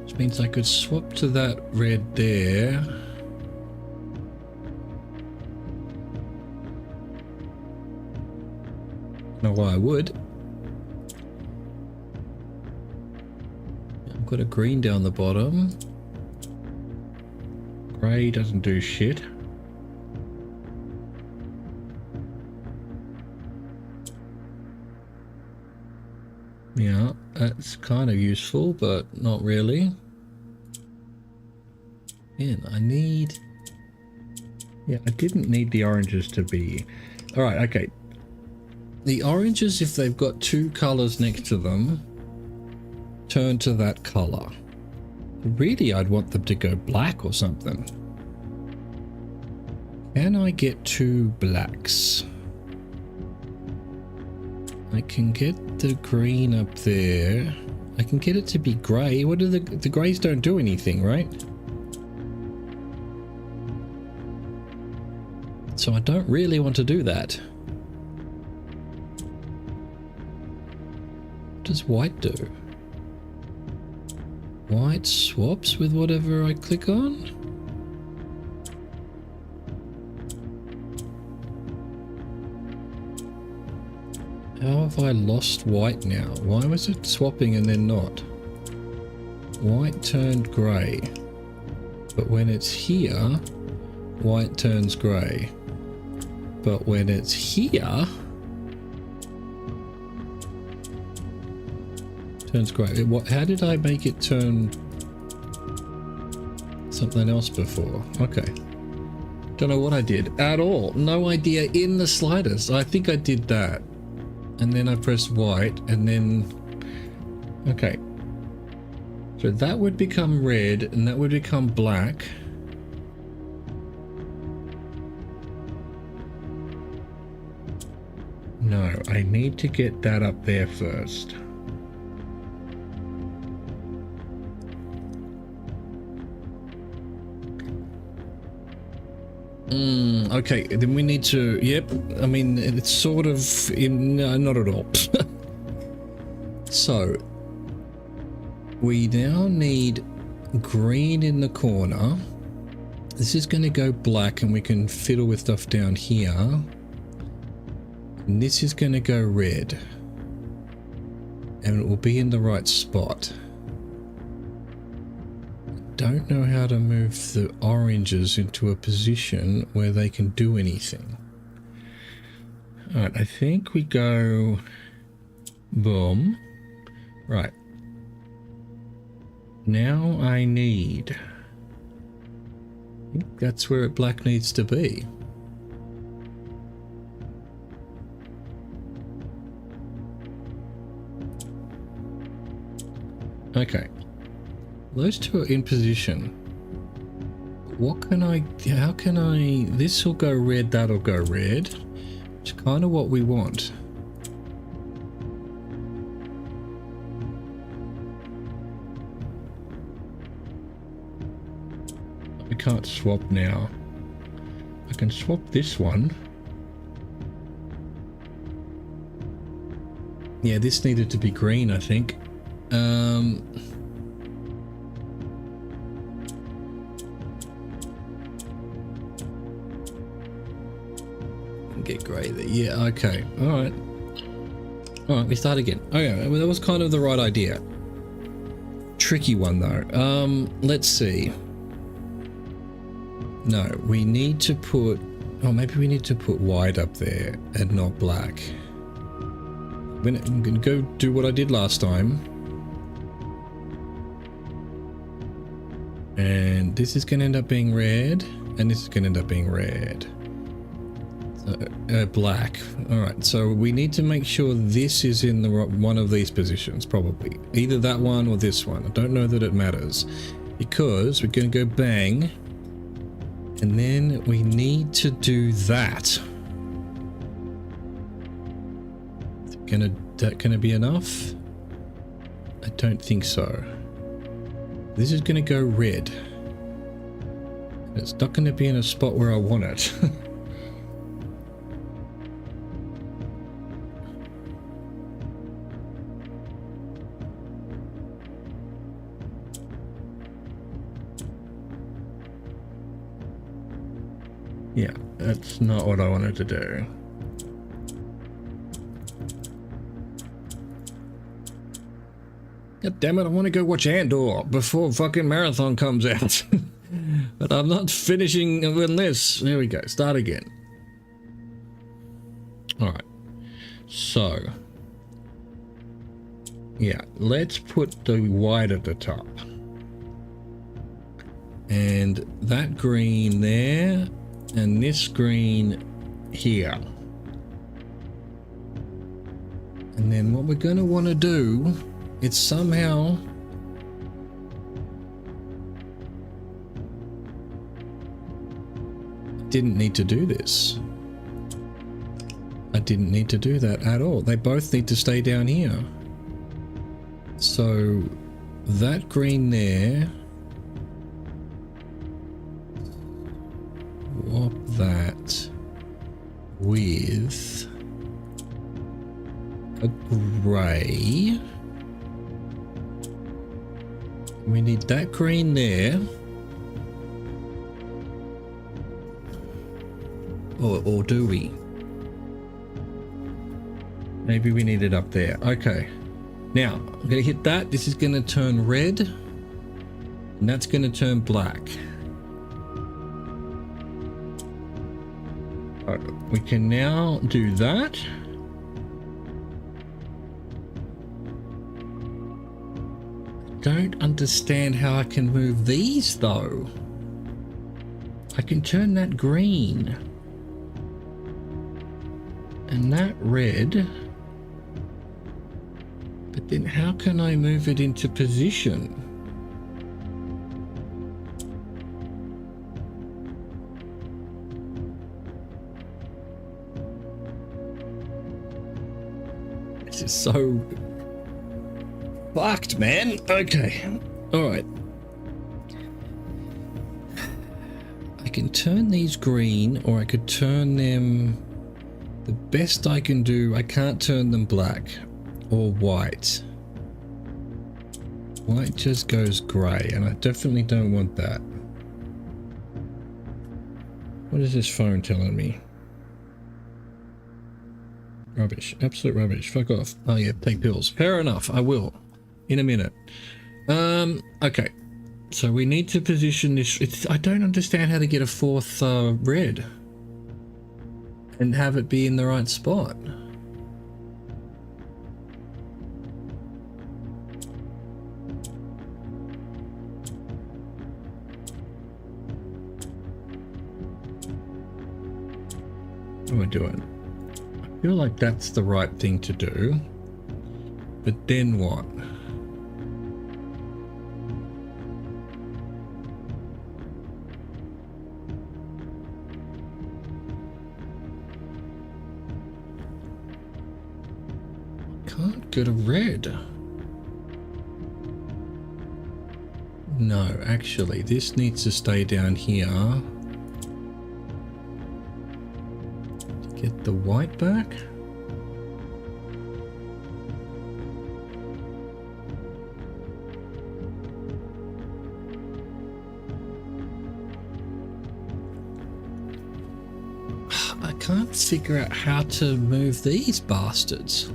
Which means I could swap to that red there. Know why I would. I've got a green down the bottom. Grey doesn't do shit. Yeah, that's kind of useful, but not really. Man, I need... Yeah, I didn't need the oranges to be... Alright, okay. The oranges, if they've got two colours next to them, turn to that colour. Really, I'd want them to go black or something. Can I get two blacks? I can get the green up there. I can get it to be grey. What do the greys don't do anything, right? So I don't really want to do that. What does white do? White swaps with whatever I click on? How have I lost white now? Why was it swapping and then not? White turned grey. But when it's here, white turns grey. But when it's here, turns grey. How did I make it turn something else before? Okay. Don't know what I did at all. No idea in the slightest. I think I did that. And then I pressed white and then... Okay. So that would become red and that would become black. No, I need to get that up there first. Okay, then we need to... Yep, I mean, it's sort of... No, not at all. So... We now need green in the corner. This is going to go black and we can fiddle with stuff down here. And this is going to go red. And it will be in the right spot. Don't know how to move the oranges into a position where they can do anything. Alright, I think we go... Boom. Right. Now I need... I think that's where black needs to be. Okay. Those two are in position. What can I... How can I... This will go red, that'll go red. It's kind of what we want. I can't swap now. I can swap this one. Yeah, this needed to be green, I think. Get grey there. Yeah, okay. Alright. Alright, we start again. Okay, well, that was kind of the right idea. Tricky one though. Let's see. No, we need to put... Oh, maybe we need to put white up there and not black. I'm gonna go do what I did last time. And this is gonna end up being red, and this is gonna end up being red. So, black. Alright, so we need to make sure this is in the one of these positions, probably. Either that one or this one. I don't know that it matters. Because we're gonna go bang. And then we need to do that. Is that gonna be enough? I don't think so. This is gonna go red. It's not gonna be in a spot where I want it. Yeah, that's not what I wanted to do. God damn it, I want to go watch Andor before fucking Marathon comes out. But I'm not finishing unless... There we go, start again. Alright. So. Yeah, let's put the white at the top. And that green there. And this green here. And then what we're going to want to do is somehow didn't need to do this. I didn't need to do that at all. They both need to stay down here. So that green there, swap that with a grey. We need that green there. Or do we? Maybe we need it up there. Okay. Now, I'm going to hit that. This is going to turn red. And that's going to turn black. We can now do that. Don't understand how I can move these though. I can turn that green and that red, but then how can I move it into position? This is so fucked, man. Okay. All right. I can turn these green, or I could turn them... The best I can do, I can't turn them black or white. White just goes grey, and I definitely don't want that. What is this phone telling me? Rubbish. Absolute rubbish. Fuck off. Oh yeah, take pills. Fair enough. I will. In a minute. Okay. So we need to position this. I don't understand how to get a fourth red and have it be in the right spot. What am I doing? I feel like that's the right thing to do. But then what? Can't get a red. No, actually, this needs to stay down here. To get the white back. I can't figure out how to move these bastards.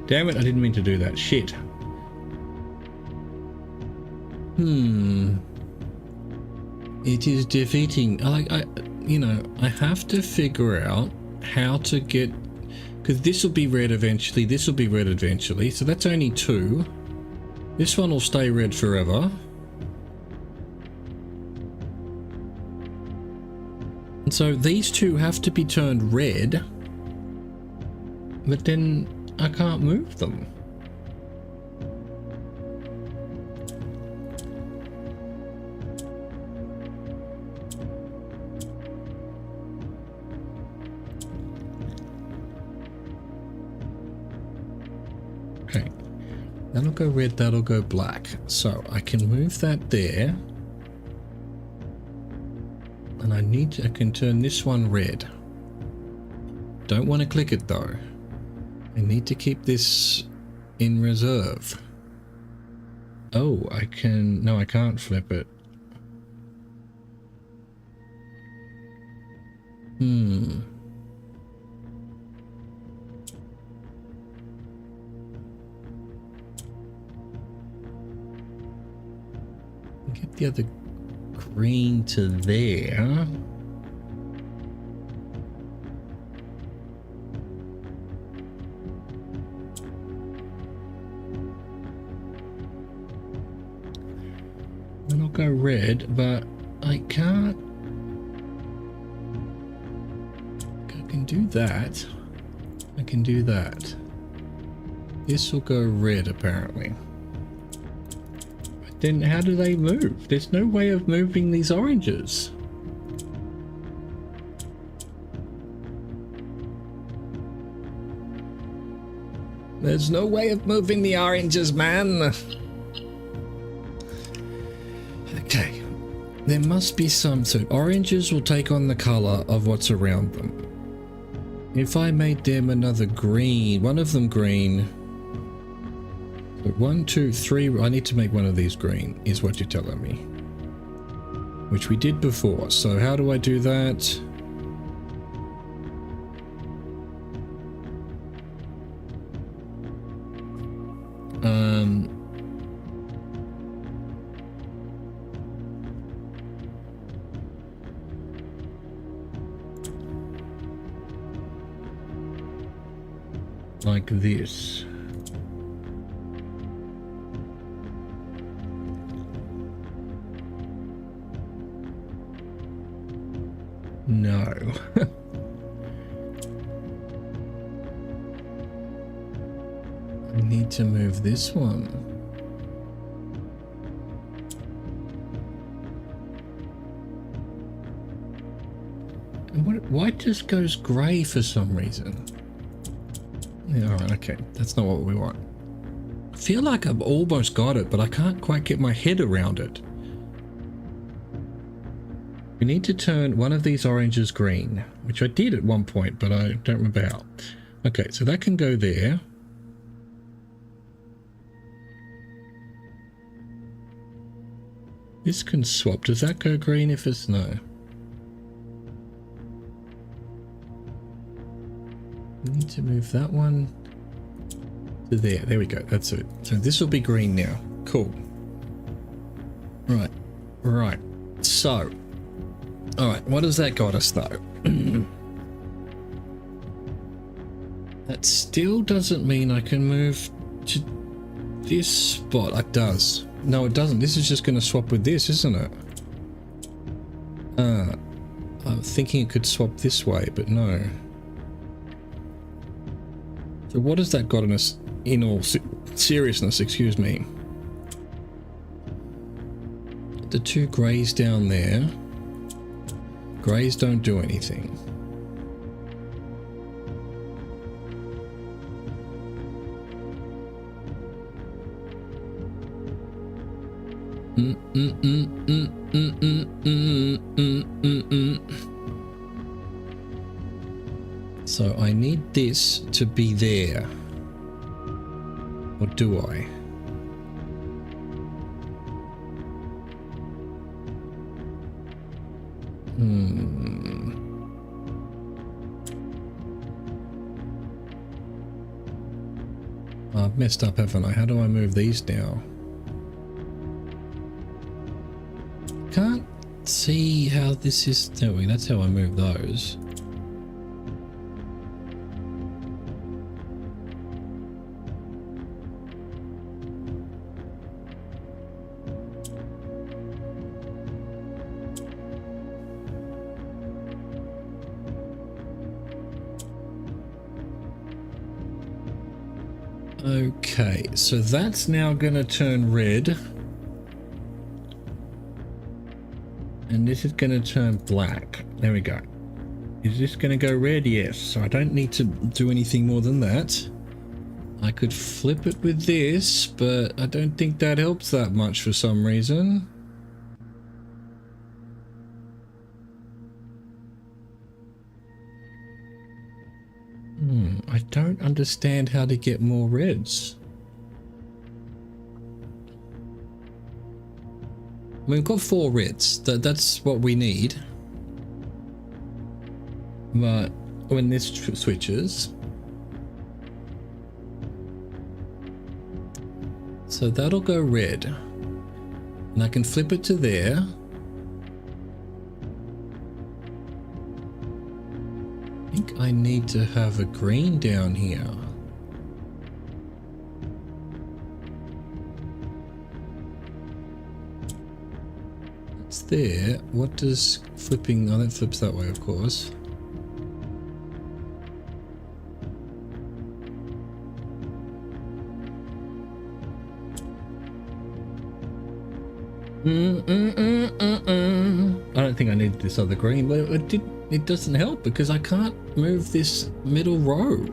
Damn it, I didn't mean to do that. Shit. It is defeating. I have to figure out how to get... Because this will be red eventually, this will be red eventually. So that's only two. This one will stay red forever. And so these two have to be turned red. But then... I can't move them. Okay, that'll go red, that'll go black. So I can move that there. And I can turn this one red. Don't want to click it though. I need to keep this in reserve. Oh, I can... No, I can't flip it. Get the other green to there. Then I'll go red, but I can't... I can do that. I can do that. This will go red, apparently. But then how do they move? There's no way of moving these oranges. There's no way of moving the oranges, man. Okay, there must be some. So oranges will take on the color of what's around them. If I made them another green, one of them green. So 1, 2, 3. I need to make one of these green, is what you're telling me. Which we did before. So how do I do that? like this. No. I need to move this one. And why it just goes grey for some reason? Yeah, alright, okay. That's not what we want. I feel like I've almost got it, but I can't quite get my head around it. We need to turn one of these oranges green, which I did at one point, but I don't remember how. Okay, so that can go there. This can swap. Does that go green if it's no? We need to move that one to there. There we go. That's it. So this will be green now. Cool. Right. Right. So. Alright, what has that got us though? That still doesn't mean I can move to this spot. It does. No, it doesn't. This is just going to swap with this, isn't it? I'm thinking it could swap this way, but no. So what has that got on us in all seriousness, excuse me? The two greys down there. Greys don't do anything. So I need this to be there. Or do I? I've messed up, haven't I? How do I move these now? Can't see how this is doing. That's how I move those. Okay, so that's now going to turn red. And this is going to turn black. There we go. Is this going to go red? Yes. So I don't need to do anything more than that. I could flip it with this, but I don't think that helps that much for some reason. I don't understand how to get more reds. We've got 4 reds. That's what we need. But when this switches... So that'll go red. And I can flip it to there. I think I need to have a green down here. It's there. What does flipping... Oh, that flips that way, of course. I don't think I need this other green, but it doesn't help because I can't move this middle row.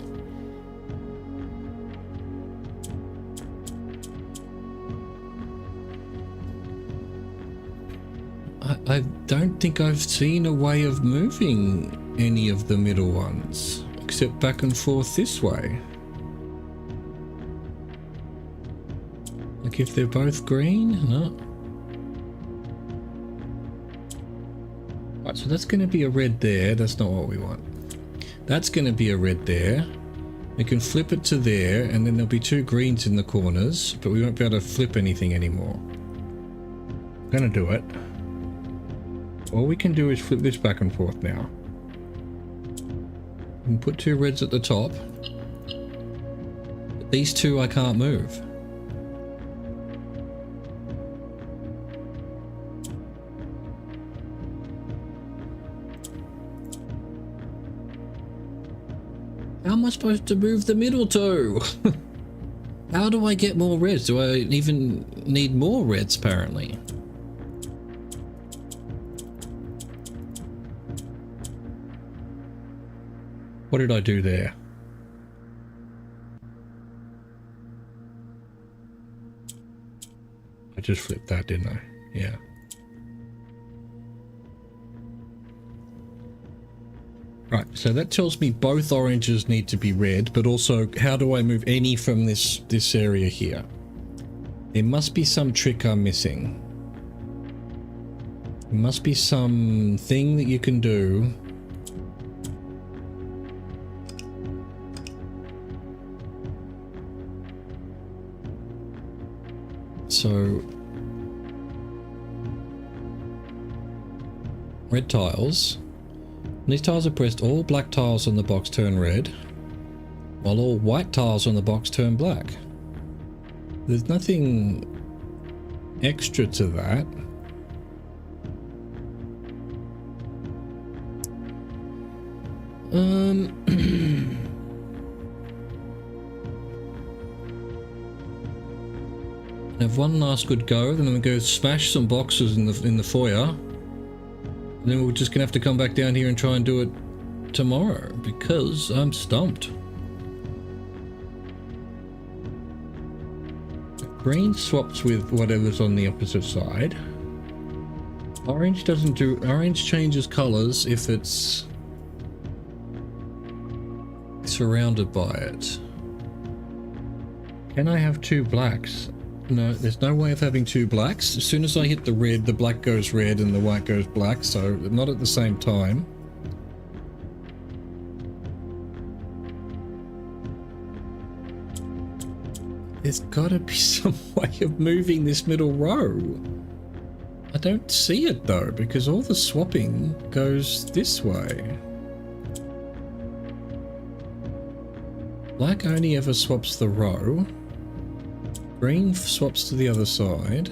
I don't think I've seen a way of moving any of the middle ones, except back and forth this way. Like if they're both green? No. Right, so that's going to be a red there. That's not what we want. That's going to be a red there. We can flip it to there, and then there'll be 2 greens in the corners, but we won't be able to flip anything anymore. I'm going to do it. All we can do is flip this back and forth now. We can put 2 reds at the top. These two I can't move. How am I supposed to move the middle two? How do I get more reds? Do I even need more reds, apparently? What did I do there? I just flipped that, didn't I? Yeah. Right, so that tells me both oranges need to be red, but also how do I move any from this area here? There must be some trick I'm missing. There must be some thing that you can do. So red tiles. When these tiles are pressed, all black tiles on the box turn red, while all white tiles on the box turn black. There's nothing extra to that. Have one last good go, then I'm gonna go smash some boxes in the foyer. And then we're just gonna have to come back down here and try and do it tomorrow because I'm stumped. Green swaps with whatever's on the opposite side. Orange doesn't do. Orange changes colors if it's surrounded by it. Can I have two blacks? No, there's no way of having two blacks. As soon as I hit the red, the black goes red and the white goes black, so not at the same time. There's gotta be some way of moving this middle row. I don't see it though, because all the swapping goes this way. Black only ever swaps the row. Green swaps to the other side.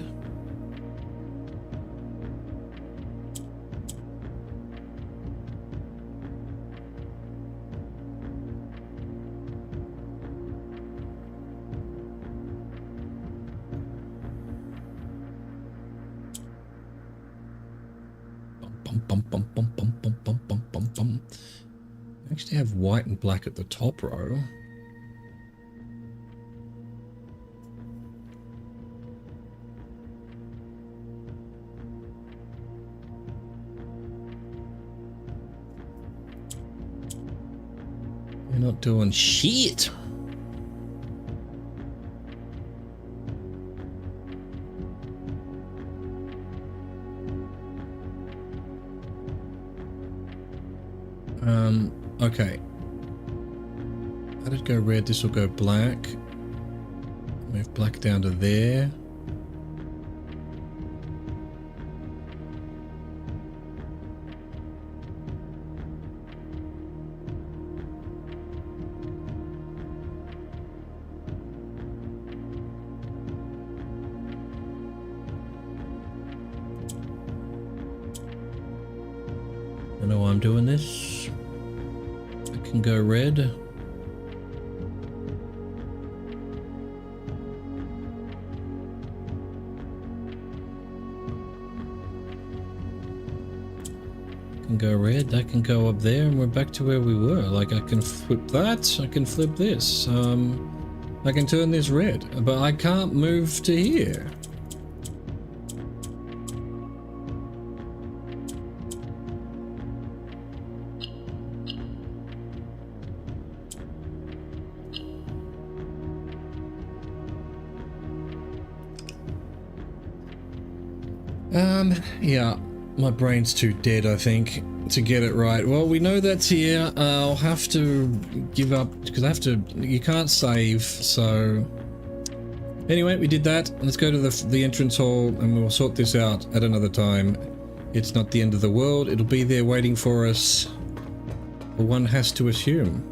I actually have white and black at the top row. You're not doing shit. Okay. Let it go red, this will go black. Move black down to there. I know why I'm doing this. I can go red. Can go red, that can go up there, and we're back to where we were. Like, I can flip that, I can flip this. I can turn this red, but I can't move to here. Yeah, my brain's too dead, I think, to get it right. Well, we know that's here. I'll have to give up, because I have to, you can't save, so... Anyway, we did that. Let's go to the entrance hall, and we'll sort this out at another time. It's not the end of the world. It'll be there waiting for us. One has to assume.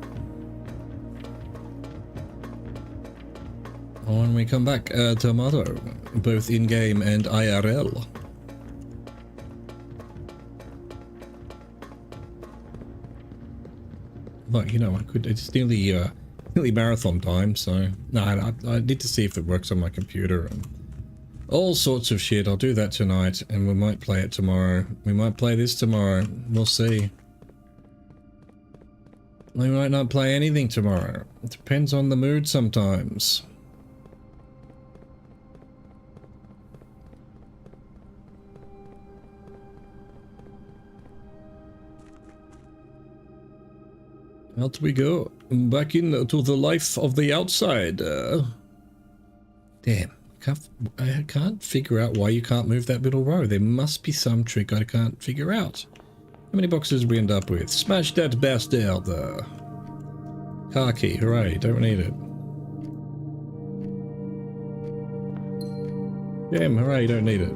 when we come back. Tomato, both in-game and IRL. But, you know, it's nearly marathon time, so... No, I need to see if it works on my computer and all sorts of shit. I'll do that tonight, and we might play it tomorrow. We might play this tomorrow. We'll see. We might not play anything tomorrow. It depends on the mood sometimes. Out we go. Back into the life of the outside. Damn. I can't figure out why you can't move that middle row. There must be some trick I can't figure out. How many boxes we end up with? Smash that bastard. Car key. Hooray. Don't need it. Damn. Hooray. Don't need it.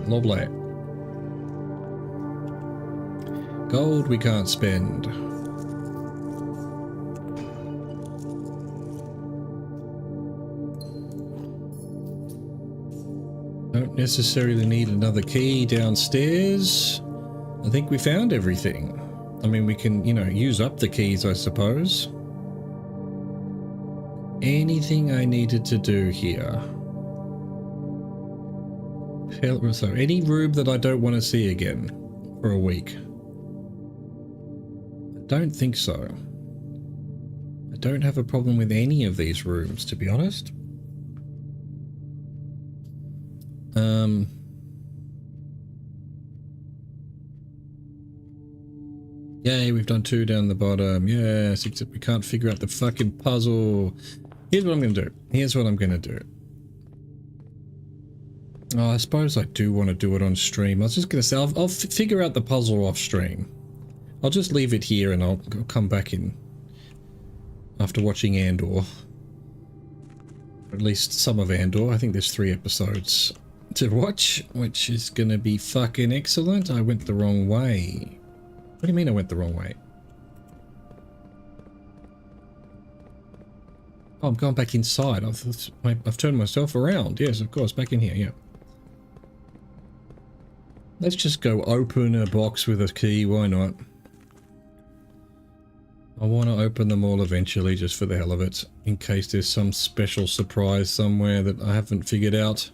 Lovely. Gold we can't spend. Don't necessarily need another key downstairs. I think we found everything. I mean, we can, you know, use up the keys, I suppose. Anything I needed to do here? So any room that I don't want to see again for a week? I don't think so. I don't have a problem with any of these rooms, to be honest. Yay, we've done 2 down the bottom. Yes, except we can't figure out the fucking puzzle. Here's what I'm going to do. Here's what I'm going to do. Oh, I suppose I do want to do it on stream. I was just going to say, I'll figure out the puzzle off stream. I'll just leave it here and I'll come back in after watching Andor. Or at least some of Andor. I think there's 3 episodes to watch, which is going to be fucking excellent. I went the wrong way. What do you mean I went the wrong way? Oh, I'm going back inside. I've turned myself around. Yes, of course, back in here, yeah. Let's just go open a box with a key, why not? I want to open them all eventually, just for the hell of it, in case there's some special surprise somewhere that I haven't figured out.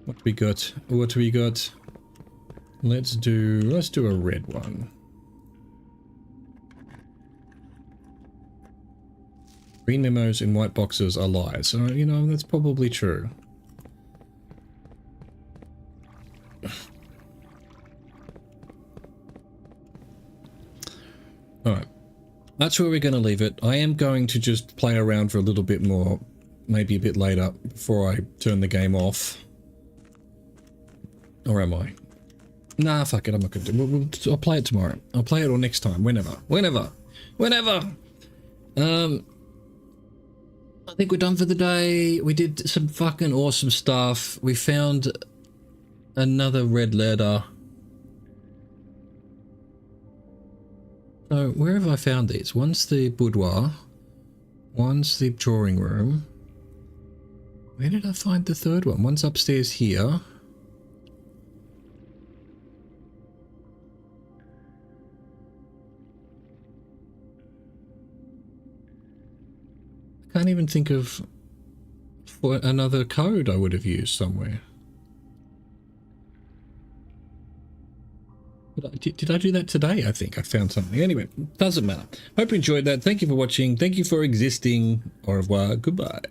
What we got? What we got? Let's do a red one. Green memos in white boxes are lies. So, you know, that's probably true. Alright. That's where we're going to leave it. I am going to just play around for a little bit more, maybe a bit later, before I turn the game off. Or am I? Nah, fuck it, I'm not going to do it. I'll play it tomorrow. I'll play it or next time, whenever. Whenever! I think we're done for the day. We did some fucking awesome stuff. We found another red letter. So, where have I found these? One's the boudoir. One's the drawing room. Where did I find the third one? One's upstairs here. I can't even think of another code I would have used somewhere. Did I do that today? I think I found something. Anyway, doesn't matter. Hope you enjoyed that. Thank you for watching. Thank you for existing. Au revoir. Goodbye.